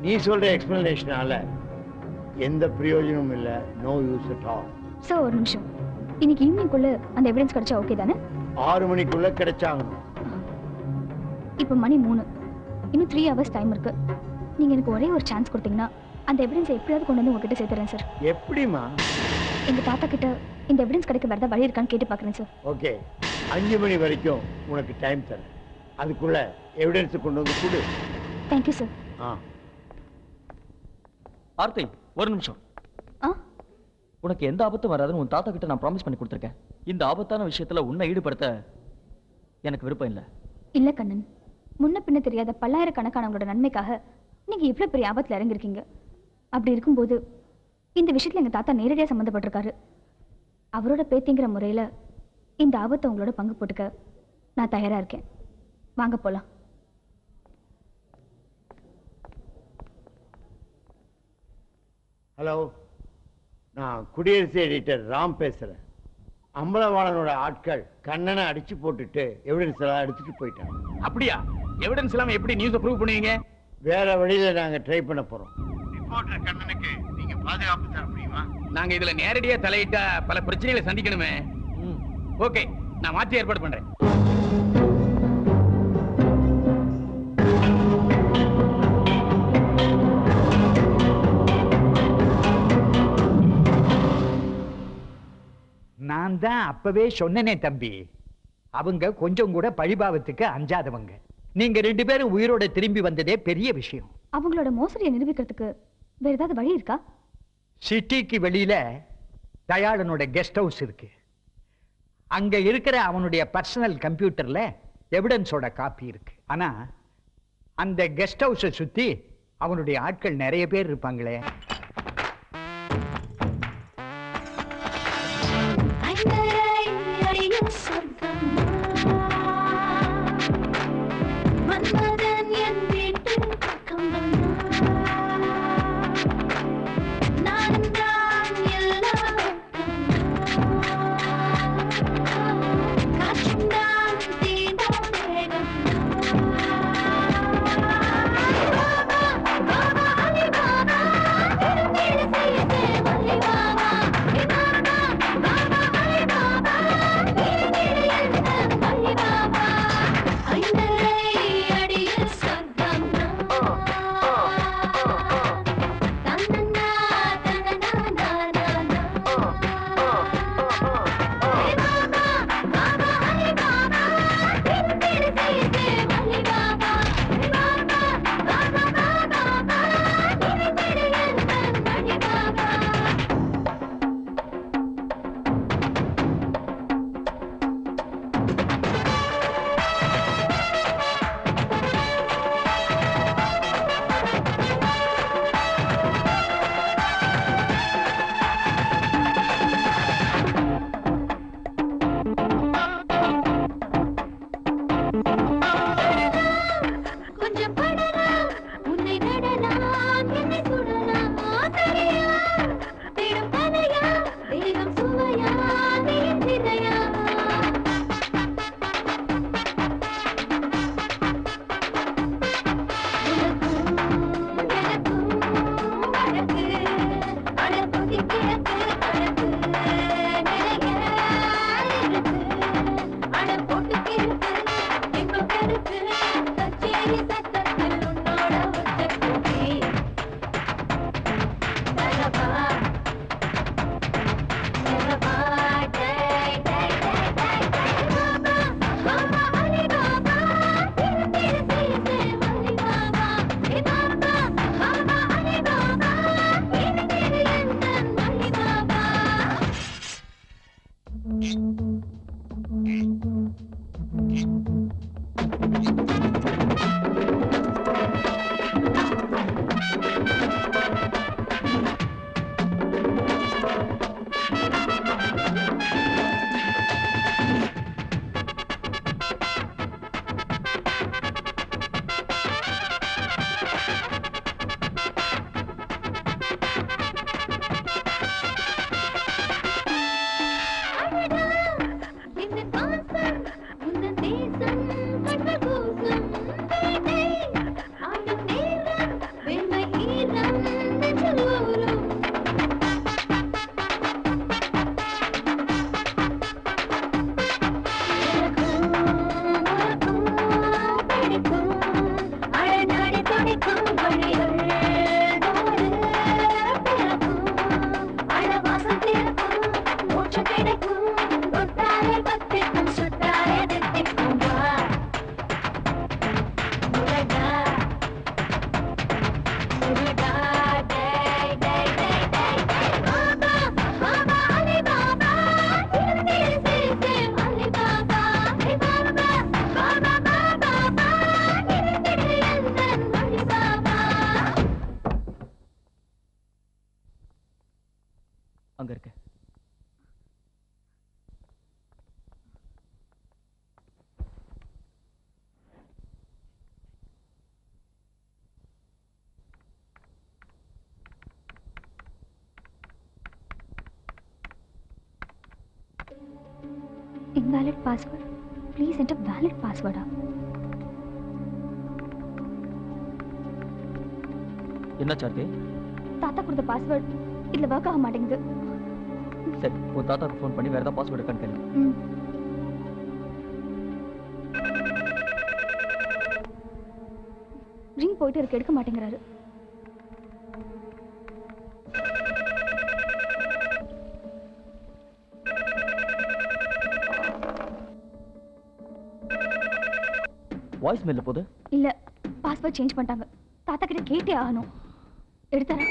நீ சொல்ற எக்ஸ்பிளனேஷனால எந்த பிரயோஜனமும் இல்ல. No use at all. Sir ஒரு நிமிஷம், இன்னைக்கு ஈவினிங்குள்ள அந்த எவிடன்ஸ் கிடைச்சா ஓகே தானே? 6 மணிக்குள்ள கிடைச்சாகணும். இப்போ மணி 3, இன்னும் 3 hours டைம் இருக்கு. நீங்க எனக்கு ஒரே ஒரு சான்ஸ் கொடுத்தீங்கன்னா அந்த எவிடன்ஸை எப்படியாவது கொண்டு வந்து உங்ககிட்ட சேர்த்துறேன் சார். எப்படிமா? எங்க தாத்தா கிட்ட இந்த எவிடன்ஸ் கிடைக்க வேற வழி இருக்கான்னு கேட்டு பார்க்குறேன் சார். ஓகே, 5 மணி வரைக்கும் உனக்கு டைம் தரேன். அதுக்குள்ள எவிடன்ஸ் கொண்டு வந்து கொடு. Thank you sir. ஆர்த்தி ஒரு நிமிஷம். உனக்கு எந்த ஆபத்தும் வராதுன்னு உன் தாத்தா கிட்ட நான் ப்ராமிஸ் பண்ணி கொடுத்துருக்கேன். இந்த ஆபத்தான விஷயத்துல உன்னை ஈடுபடுத்த எனக்கு விருப்பம் இல்லை. இல்ல கண்ணன், முன்ன பின்ன தெரியாத பல்லாயிரக்கணக்கானவங்களோட நன்மைக்காக நீங்க இவ்வளவு பெரிய ஆபத்துல இறங்கிருக்கீங்க. அப்படி இருக்கும்போது இந்த விஷயத்துல எங்க தாத்தா நேரடியா சம்மந்தப்பட்டிருக்காரு. அவரோட பேத்திங்கிற முறையில இந்த ஆபத்தை உங்களோட பங்கு போட்டுக்க நான் தயாரா இருக்கேன். வாங்க போலாம். ஹலோ, நான் குடியரசு எடிட்டர் ராம் பேசுறேன். அம்பலவாணனோட ஆட்கள் கண்ணனை அடிச்சு போட்டுட்டு எவிடன்ஸ் எல்லாம் எடுத்துட்டு போயிட்டாங்க. அப்படியா? எவிடன்ஸ் எல்லாம் எப்படி நியூஸ் ப்ரூவ் பண்ணுவீங்க? வேற வழியில நாங்க ட்ரை பண்ண போறோம். ரிப்போர்ட்டர் கண்ணனுக்கு நீங்க பாதுகாப்பு தர முடியுமா? நாங்க இதுல நேரடியா தலையிட்டா பல பிரச்சனைகளை சந்திக்கணுமே. ஓகே, நான் மாற்றி ஏற்பாடு பண்றேன். நான் தான் அப்பவே சொன்னனே தம்பி, அவங்க கொஞ்சம் கூட பழிபாவத்துக்கு அஞ்சாதவங்க. நீங்க 2 பேரும் உயிரோட திரும்பி வந்ததே பெரிய விஷயம். அவங்களோட மோசடியை நிரூபிக்கிறதுக்கு வேற ஏதாவது வழி இருக்கா? சிட்டிக்கு வெளியில தயாளனோட கெஸ்ட் ஹவுஸ் இருக்கு. அங்க இருக்கிற அவனுடைய பர்சனல் கம்ப்யூட்டர்ல எவிடன்ஸோட காப்பி இருக்கு. ஆனா அந்த கெஸ்ட் ஹவுஸை சுத்தி அவனுடைய ஆட்கள் நிறைய பேர் இருப்பாங்களே. அங்க இருக்கு. Invalid password. Please enter valid password. என்ன சார்த்தி? தாத்தா கொடுத்த பாஸ்வேர்ட் இதுல ஒர்க் ஆக மாட்டேங்குது. சரி, உன் தாத்தாக்கு ஃபோன் பண்ணி வேற ஏதாவது பாஸ்வேர்ட் இருக்கான்னு கேளு. ரிங் போயிட்டு இருக்கு, எடுக்க மாட்டேங்கிறாரு. வாய்ஸ் மெயில்ல போகுது. இல்ல, பாஸ்வேர்ட் சேஞ்ச் பண்ணிட்டாங்க. தாத்தா கிட்ட கேட்டே ஆகணும். எடுத்தாரா?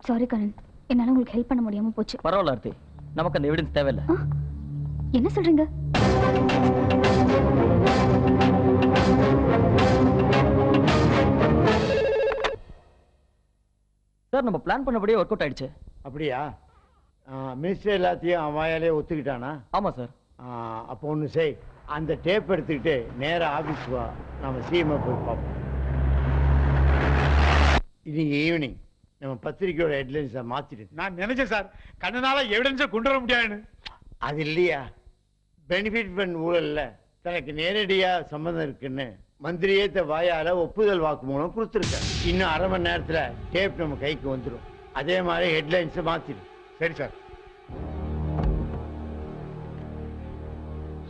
சாரி கரண், என்னால உங்களுக்கு ஹெல்ப் பண்ண முடியாம போச்சு. பரவாயில்ல ஆர்த்தி, நமக்கு அந்த எவிடன்ஸ் தேவையில்லை. என்ன சொல்றீங்க? சார், நம்ம பிளான் பண்ணபடியே ஒர்க் அவுட் ஆயிடுச்சு. அப்படியா? மினிஸ்டர் எல்லாத்தையும் அவன் வாயாலே ஒத்துக்கிட்டானா? ஆமா சார். அப்போ ஒன்று செய், அந்த டேப் எடுத்துக்கிட்டு நேராக ஆஃபீஸ் வா, நம்ம சிஎம்ஐ போய் பார்ப்போம். இன்னைக்கு ஈவினிங் நம்ம பத்திரிக்கையோட ஹெட்லைன்ஸை மாற்றிடு. நான் நினைச்சேன் சார், கண்ணனால எவிடன்ஸை கொண்டு வர முடியாதுன்னு. அது இல்லையா, பெனிஃபிட் ஃபண்ட் ஊழல்ல தனக்கு நேரடியாக சம்மந்தம் இருக்குன்னு மந்திரியே வாயால ஒப்புதல் வாக்குமூலம் கொடுத்துருக்காரு. இன்னும் அரை மணி நேரத்தில் டேப் நம்ம கைக்கு வந்துடும். அதே மாதிரி ஹெட்லைன்ஸை மாற்றிடு. சரி சார்.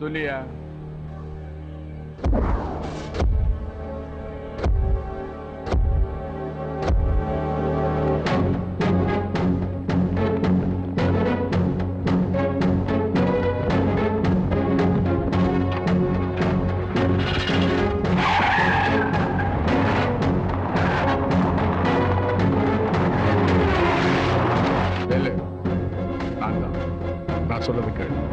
சொல்லியா? நான் சொல்றது கேளு.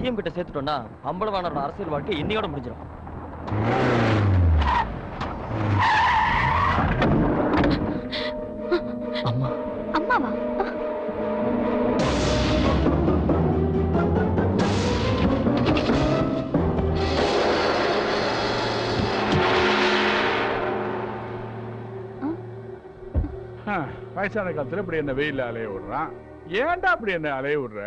சிஎம் கிட்ட சேர்த்துட்டோம்னா அம்பலவாணரோட அரசியல் வாழ்க்கை இன்னையோட முடிஞ்சிடும். அம்மா அம்மாவா? வயசான காலத்துல இப்படி என்ன வெயில அலைய விடுறான். ஏன்டா அப்படி என்ன அலைய விடுற?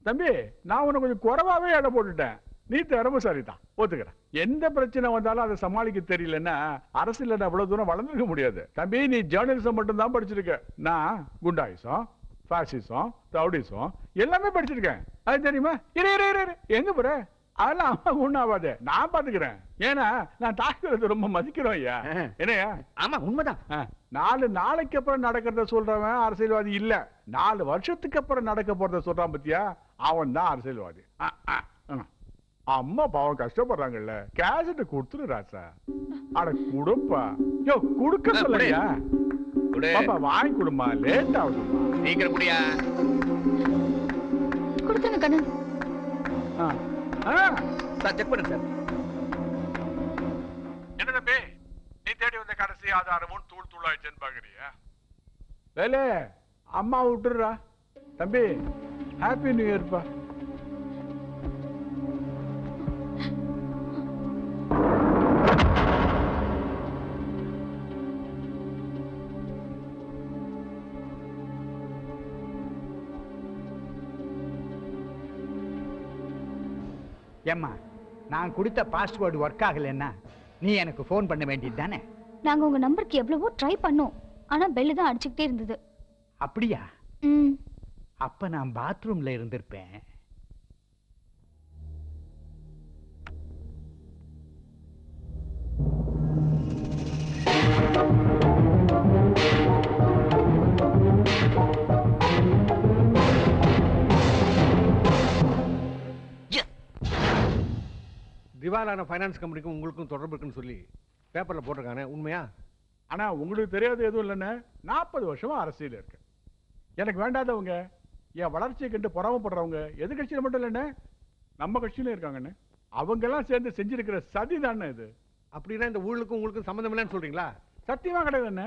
தம்பி, நான் உனக்கு கொஞ்சம் குறைவாவே எடை போட்டுட்டேன். நீ திறமைசாலி தான், ஒத்துக்கிறேன். எந்த பிரச்சனை வந்தாலும் அதை சமாளிக்க தெரியலன்னா அரசியல் அவ்வளவு தூரம் வளர்ந்துருக்க முடியாது. தம்பி, நீ ஜேர்னலிசம் மட்டும் தான் படிச்சிருக்க. நான் குண்டாயிசம், பாசிசம், ரவுடிசம் எல்லாமே படிச்சிருக்கேன். அது தெரியுமா? எங்க போற? அதெல்லாம் அம்மா ஒண்ணாவாது, நான் பாத்துக்கிறேன். ஏன்னா நான் தாக்குறத ரொம்ப மதிக்கிறோம் ஐயா. என்னையா? ஆமா, உண்மைதான். 4 நாளைக்கு அப்புறம் நடக்கிறத சொல்றவன் அரசியல்வாதி இல்ல. 4 வருஷத்துக்கு அப்புறம் நடக்க போறத சொல்றான் பத்தியா, அவன் தான் அரசியல்வாதி. அம்மா பாவம் கஷ்டப்படுறாங்கல்ல, கேசட் கொடுத்துரு ராசா. அட குடுப்பா. யோ, குடுக்க சொல்லையா? பாப்பா வாங்கி கொடுமா, லேட் ஆகுதுமா. சீக்கிரம் குடியா. கொடுத்துங்க கண்ணன். சார் செக் பண்ணுங்க சார். என்ன தம்பி, நீ தேடி வந்த கடைசி ஆதாரமும் தூள் தூளாயிடுச்சுன்னு பாக்குறியா? வேலே, அம்மா விட்டுடுறா. தம்பி, ஹாப்பி நியூ இயர்ப்பா. ஏம்மா, நான் கொடுத்த பாஸ்வேர்டு ஒர்க் ஆகலைன்னா நீ எனக்கு ஃபோன் பண்ண வேண்டியது தானே? நாங்க உங்க நம்பருக்கு எவ்வளவோ ட்ரை பண்ணோம், ஆனா பெல் தான் அடிச்சுக்கிட்டே இருந்தது. அப்படியா? அப்ப நான் பாத்ரூம்ல இருந்திருப்பேன். திவாலான ஃபைனான்ஸ் கம்பெனிக்கும் உங்களுக்கும் தொடர்பு இருக்குன்னு சொல்லி பேப்பர்ல போட்டிருக்கானே, உண்மையா? ஆனா உங்களுக்கு தெரியாது எதுவும் இல்லைன்னு 40 வருஷமா அரசியல் இருக்கு. எனக்கு வேண்டாதவங்க, என் வளர்ச்சியை கண்டு பொறாமப்படுறவங்க எதிர்கட்சியில மட்டும் இல்லைன்னு நம்ம கட்சியிலும் இருக்காங்கன்னு. அவங்க எல்லாம் சேர்ந்து செஞ்சிருக்கிற சதி தானே இது. அப்படின்னா இந்த ஊழலுக்கும் உங்களுக்கும் சம்மந்தம் இல்லைன்னு சொல்றீங்களா? சத்தியமா கிடையாது என்ன.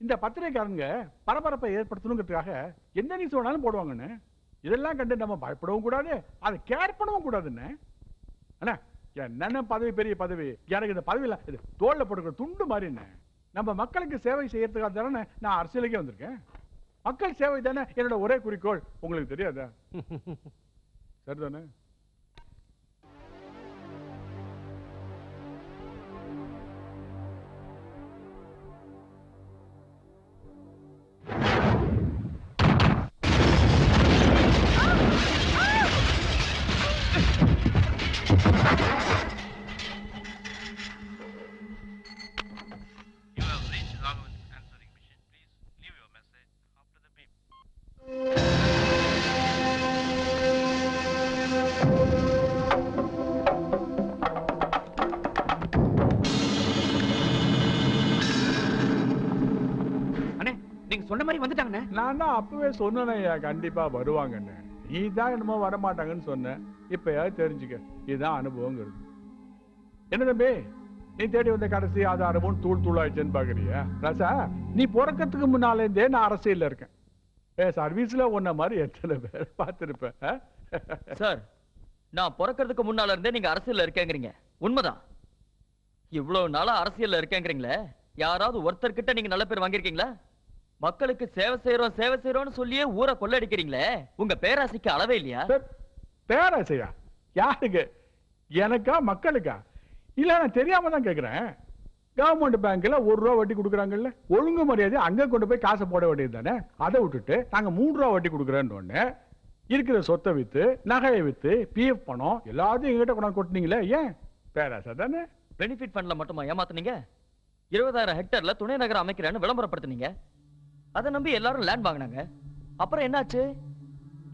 இந்த பத்திரிகைக்காரங்க பரபரப்பை ஏற்படுத்தணுங்கிறதுக்காக எந்த நியூஸ் வேணாலும் போடுவாங்கன்னு. இதெல்லாம் கண்டு நம்ம பயப்படவும் கூடாது, அதை கேர் பண்ணவும் கூடாதுன்னு. அண்ணா, என்னென்ன பதவி, பெரிய பதவி, எனக்கு இந்த பதவி இல்ல, இது தோல்ல போட்டுக்கிற துண்டு மாதிரி. என்ன, நம்ம மக்களுக்கு சேவை செய்யறதுக்காக தானே நான் அரசியலுக்கே வந்திருக்கேன். மக்கள் சேவை தானே என்னோட ஒரே குறிக்கோள். உங்களுக்கு தெரியாதா? சரிதானே? சொன்ன மாதிரி வந்துட்டாங்கண்ணே. நான் தான் அப்பவே சொன்னேன்யா கண்டிப்பா வருவாங்கன்னு. நீ தான் என்னமோ வரமாட்டாங்கன்னு சொன்ன. இப்பயாவது தெரிஞ்சுக்க, இதுதான் அனுபவங்கிறது. என்ன தம்பி, நீ தேடி வந்த கடைசி ஆதாரமும் தூள் தூளாயிடுச்சுன்னு பாக்குறியா? ராசா, நீ பிறக்கிறதுக்கு முன்னாலேருந்தே நான் அரசியல்ல இருக்கேன். சர்வீஸ்ல உன்ன மாதிரி எத்தனை பேர் பார்த்திருப்பேன். சார், நான் பிறக்கிறதுக்கு முன்னால இருந்தே நீங்க அரசியல்ல இருக்கேங்கிறீங்க, உண்மைதான். இவ்வளவு நாளா அரசியல்ல இருக்கேங்கிறீங்களே, யாராவது ஒருத்தர் கிட்ட நீங்க நல்ல பேர் வாங்கிருக்கீங்களா? மக்களுக்கு சேவை செய்யறோம்னு சொல்லியே ஊரை கொள்ளடிக்கிறீங்களே, உங்க பேராசைக்கு அளவே இல்லையா? பேராசையா? யாருக்கு? எனக்கா, மக்களுக்கா? இல்ல, நான் தெரியாம தான் கேக்குறேன். கவர்மெண்ட் பேங்க்ல 1 ரூபா வட்டி கொடுக்குறாங்கல்ல, ஒழுங்கு மரியாதை அங்க கொண்டு போய் காசை போட வேண்டியது தானே. அதை விட்டுட்டு நாங்க 3 ரூபா வட்டி கொடுக்குறேன்னு இருக்கிற சொத்தை வித்து, நகையை வித்து, பிஎஃப் பணம் எல்லாத்தையும் எங்கிட்ட கொண்டாந்து கொட்டினீங்களே, ஏன்? பேராசை தானே. பெனிஃபிட் ஃபண்ட்ல மட்டுமா ஏமாத்துனீங்க? 20,000 ஹெக்டர்ல துணை நகரம் அமைக்கிறேன்னு விளம்பரப்படுத்தினீங்க. அதை நம்பி எல்லாரும் லேண்ட் வாங்கினாங்க. அப்புறம் என்னாச்சு?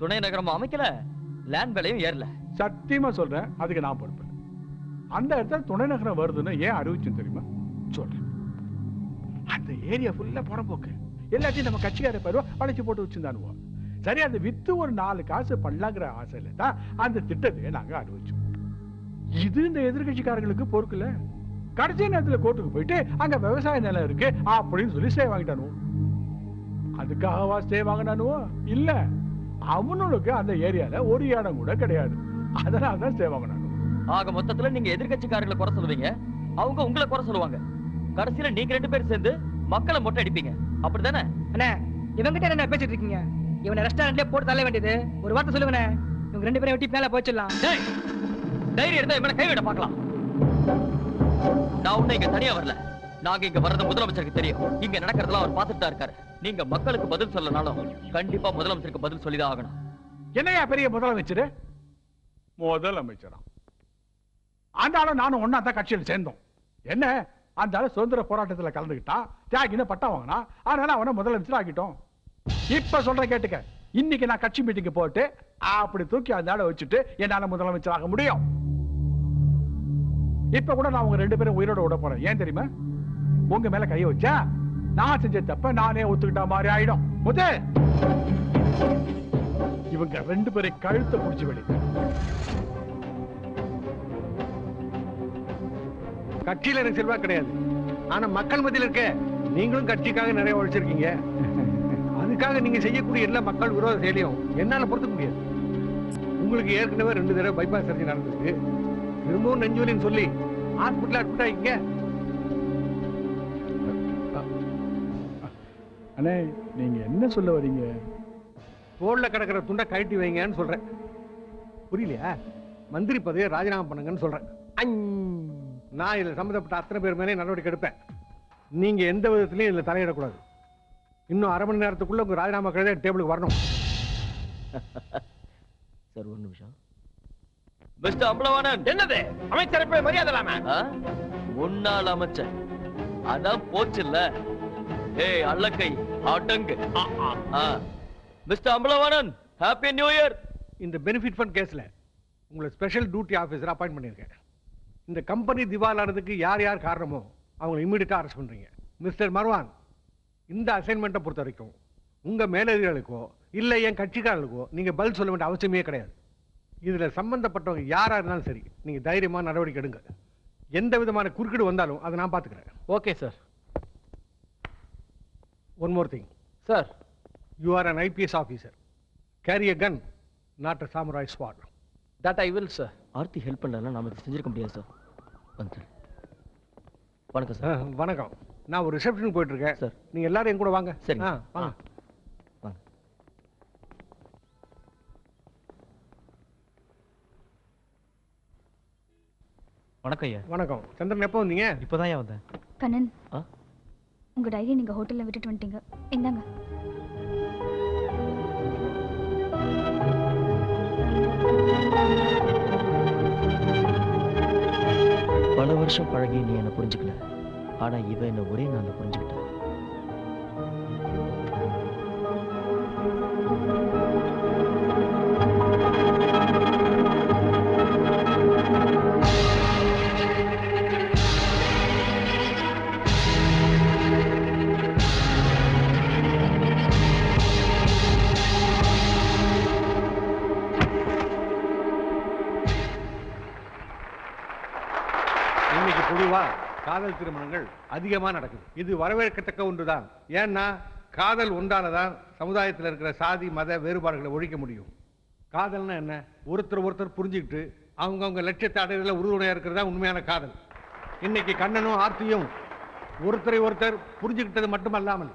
துணை நகரம் அமைக்கல, லேண்ட் விலையும் ஏறல. சத்தியமா சொல்றேன், அதுக்கு நான் பொறுப்பு. அந்த இடத்துல துணை நகரம் வருதுன்னு ஏன் அறிவிச்சுன்னு தெரியுமா? சொல்றேன். அந்த ஏரியா ஃபுல்லா புறம்போக்கு, எல்லாத்தையும் நம்ம கட்சிக்கார பேருவா வளைச்சு போட்டு வச்சிருந்தானுவோம். சரி அதை வித்து ஒரு 4 காசு பண்ணலாங்கிற ஆசையில தான் அந்த திட்டத்தை நாங்க அறிவிச்சோம். இது இந்த எதிர்கட்சிக்காரங்களுக்கு பொறுக்கல. கடைசி நேரத்துல கோர்ட்டுக்கு போயிட்டு அங்க விவசாய நிலம் இருக்கு அப்படின்னு சொல்லி ஸ்டே வாங்கிட்டானோ. அதுக்காகவா ஸ்டே வாங்கினானோ? இல்ல, அவனுக்கு அந்த ஏரியால ஒரு இடம் கூட கிடையாது, அதனாலதான் ஸ்டே வாங்கினானோ. ஆக மொத்தத்துல நீங்க எதிர்கட்சிக்காரர்களை குறை சொல்லுவீங்க, அவங்க உங்களை குறை சொல்லுவாங்க. கடைசியில நீங்க 2 பேரும் சேர்ந்து மக்களை மொட்டை அடிப்பீங்க, அப்படிதானே? அண்ணே இவங்கிட்ட என்ன பேசிட்டு இருக்கீங்க? இவனை ரெஸ்டாரண்ட்லயே போட்டு தள்ள வேண்டியது. ஒரு வார்த்தை சொல்லுங்கண்ணே, இவங்க 2 பேரும் வெட்டி மேல போச்சிடலாம். தைரியம் இருந்தா இவனை கைவிட பார்க்கலாம். நான் உன்னை இங்க தனியா வரல. நாங்க இங்க வர்றது முதலமைச்சருக்கு தெரியும். இங்க நடக்கிறதெல்லாம் அவர் பார்த்துட்டு தான் இருக்காரு. நீங்க மக்களுக்கு பதில் சொல்லனாலும் கண்டிப்பா முதலமைச்சருக்கு பதில் சொல்லிதான் ஆகணும். என்னையா பெரிய முதலமைச்சர்? முதலமைச்சரா? அந்த ஆளு நானும் ஒன்னா தான் கட்சியில் சேர்ந்தோம். என்ன அந்த ஆளு சுதந்திர போராட்டத்துல கலந்துக்கிட்டான், தியாகின்னு பட்டம் வாங்கினா, அதனால அவனை முதலமைச்சர் ஆக்கிட்டோம். இப்ப சொல்ற கேட்டுக்க, இன்னைக்கு நான் கட்சி மீட்டிங்கு போட்டு அப்படி தூக்கி அந்த ஆளை வச்சுட்டு என்னால முதலமைச்சர் ஆக முடியும். இப்ப கூட நான் உங்க 2 பேரும் உயிரோட விட போறேன். ஏன் தெரியுமா? உங்க மேல கைய வச்சா நான் செஞ்ச தப்ப நானே ஒத்துக்கிட்ட மாதிரி ஆயிடும். முத்து, இவங்க 2 பேரும் கழுத்தை புடிச்சு வெளி. கட்சியில எனக்கு செல்வா கிடையாது, ஆனா மக்கள் மத்தியில் இருக்க நீங்களும் கட்சிக்காக நிறைய உழைச்சிருக்கீங்க. அதுக்காக நீங்க செய்யக்கூடிய எல்லா மக்கள் விரோத செயலையும் என்னால பொறுத்துக்க முடியாது. உங்களுக்கு ஏற்கனவே 2 தடவை பைபாஸ் சர்ஜரி நடந்திருக்கு. திரும்பவும் நெஞ்சுவலின்னு சொல்லி ஹாஸ்பிட்டல் அட்மிட் ஆகிங்க. அண்ணே நீங்க என்ன சொல்ல வரீங்க? தோல்ல கிடக்கிற துண்டை கழட்டி வைங்கன்னு சொல்றேன். புரியலையா? மந்திரி பதவியை ராஜினாமா பண்ணுங்கன்னு சொல்றேன். நான் இதுல சம்மந்தப்பட்ட அத்தனை பேர் மேலே நடவடிக்கை எடுப்பேன். நீங்க எந்த விதத்திலையும் இதுல தலையிடக்கூடாது. இன்னும் 1/2 மணி நேரத்துக்குள்ள உங்க ராஜினாமா கழுத டேபிளுக்கு வரணும். சார் ஒரு நிமிஷம். மிஸ்டர் அம்பலவாணன். என்னது அமைச்சரை போய் மரியாதை இல்லாம? முன்னாள் அமைச்சர் அதான் போச்சுல்ல. ஏய் அல்லக்கை அடங்கு. Mister Ambalavanan, happy new year. இந்த பெனிஃபிட் ஃபண்ட் கேஸ்ல உங்களை ஸ்பெஷல் டியூட்டி ஆபீசர் அப்பாயிண்ட் பண்ணிருக்கேன். இந்த கம்பெனி திவாலானதுக்கு யார் யார் காரணமோ அவங்களை இமீடியட்டா அரெஸ்ட் பண்றீங்க. மிஸ்டர் மர்வான், இந்த அசைன்மெண்ட்டை பொறுத்த வரைக்கும் உங்க மேலதிகாரிகளுக்கோ இல்ல என் கட்சிக்காரர்களுக்கோ நீங்க பதில் சொல்ல வேண்டிய அவசியமே கிடையாது. இதுல சம்பந்தப்பட்டவங்க யாரா இருந்தாலும் சரி, நீங்க தைரியமா நடவடிக்கை எடுங்க. எந்த விதமான குறுக்கீடு வந்தாலும் அதை நான் பாத்துக்கிறேன். Okay sir. One more thing sir, you are an IPS officer. Carry a gun, not a samurai sword. That I will, sir. Aarthi help பண்ணலன்னா நாம இதை செஞ்சிருக்க முடியாது சார். வணக்கம் சார். வணக்கம். நான் ஒரு ரிசப்ஷனுக்கு போயிட்டு இருக்கேன் சார். நீங்க எல்லாரும் என் கூட வாங்க. சரி வாங்க. வாங்க. வணக்கம் ஐயா. வணக்கம். சந்திரன் எப்போ வந்தீங்க? இப்போதான் ஐயா வந்தேன். கண்ணன், உங்க டைரி நீங்க ஹோட்டல்ல விட்டுட்டு வந்துட்டீங்க. இந்தாங்க. பல வருஷம் பழகி நீ என்ன புரிஞ்சுக்கல, ஆனா இவ என்ன ஒரே நாள்ல புரிஞ்சுக்கிட்ட. இன்னைக்கு பொதுவா காதல் திருமணங்கள் அதிகமா நடக்குது. இது வரவேற்கத்தக்க ஒன்றுதான். ஏன்னா காதல் ஒன்றாலதான் சமுதாயத்தில் இருக்கிற சாதி மத வேறுபாடுகளை ஒழிக்க முடியும். காதல்னா என்ன? ஒருத்தர் புரிஞ்சுக்கிட்டு அவங்க லட்சியத்தை அடைவதில் உறுதுணையா இருக்கிறதா உண்மையான காதல். இன்னைக்கு கண்ணனும் ஆர்த்தியும் ஒருத்தர் புரிஞ்சுக்கிட்டது மட்டுமல்லாமல்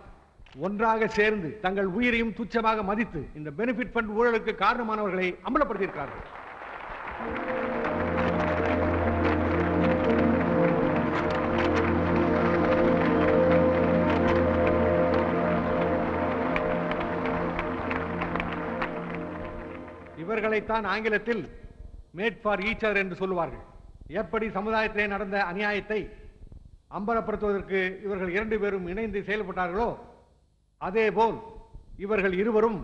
ஒன்றாக சேர்ந்து தங்கள் உயிரையும் துச்சமாக மதித்து இந்த பெனிஃபிட் ஃபண்ட் ஊழலுக்கு காரணமானவர்களை அமலப்படுத்தியிருக்கிறார்கள். இவர்களைத்தான் ஆங்கிலத்தில் மேட் ஃபார் ஈச் அதர் என்று சொல்லுவார்கள். எப்படி சமுதாயத்திலே நடந்த அநியாயத்தை அம்பலப்படுத்துவதற்கு இவர்கள் 2 பேரும் இணைந்து செயல்பட்டார்களோ அதேபோல் இவர்கள் இருவரும்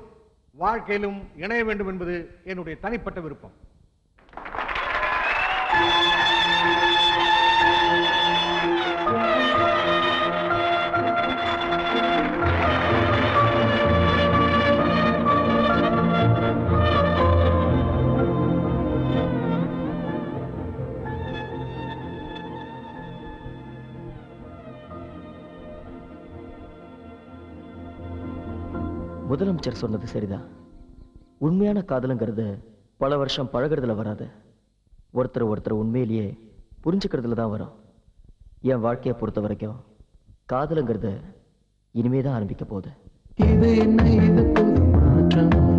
வாழ்க்கையிலும் இணைய வேண்டும் என்பது என்னுடைய தனிப்பட்ட விருப்பம். முதலமைச்சர் சொன்னது சரிதான். உண்மையான காதலுங்கிறது பல வருஷம் பழகிறதுல வராது. ஒருத்தர் உண்மையிலேயே புரிஞ்சுக்கிறதுல தான் வரும். என் வாழ்க்கையை பொறுத்த வரைக்கும் காதலுங்கிறது இனிமே தான் ஆரம்பிக்க போகுது. இது என்ன இது புது மாற்றம்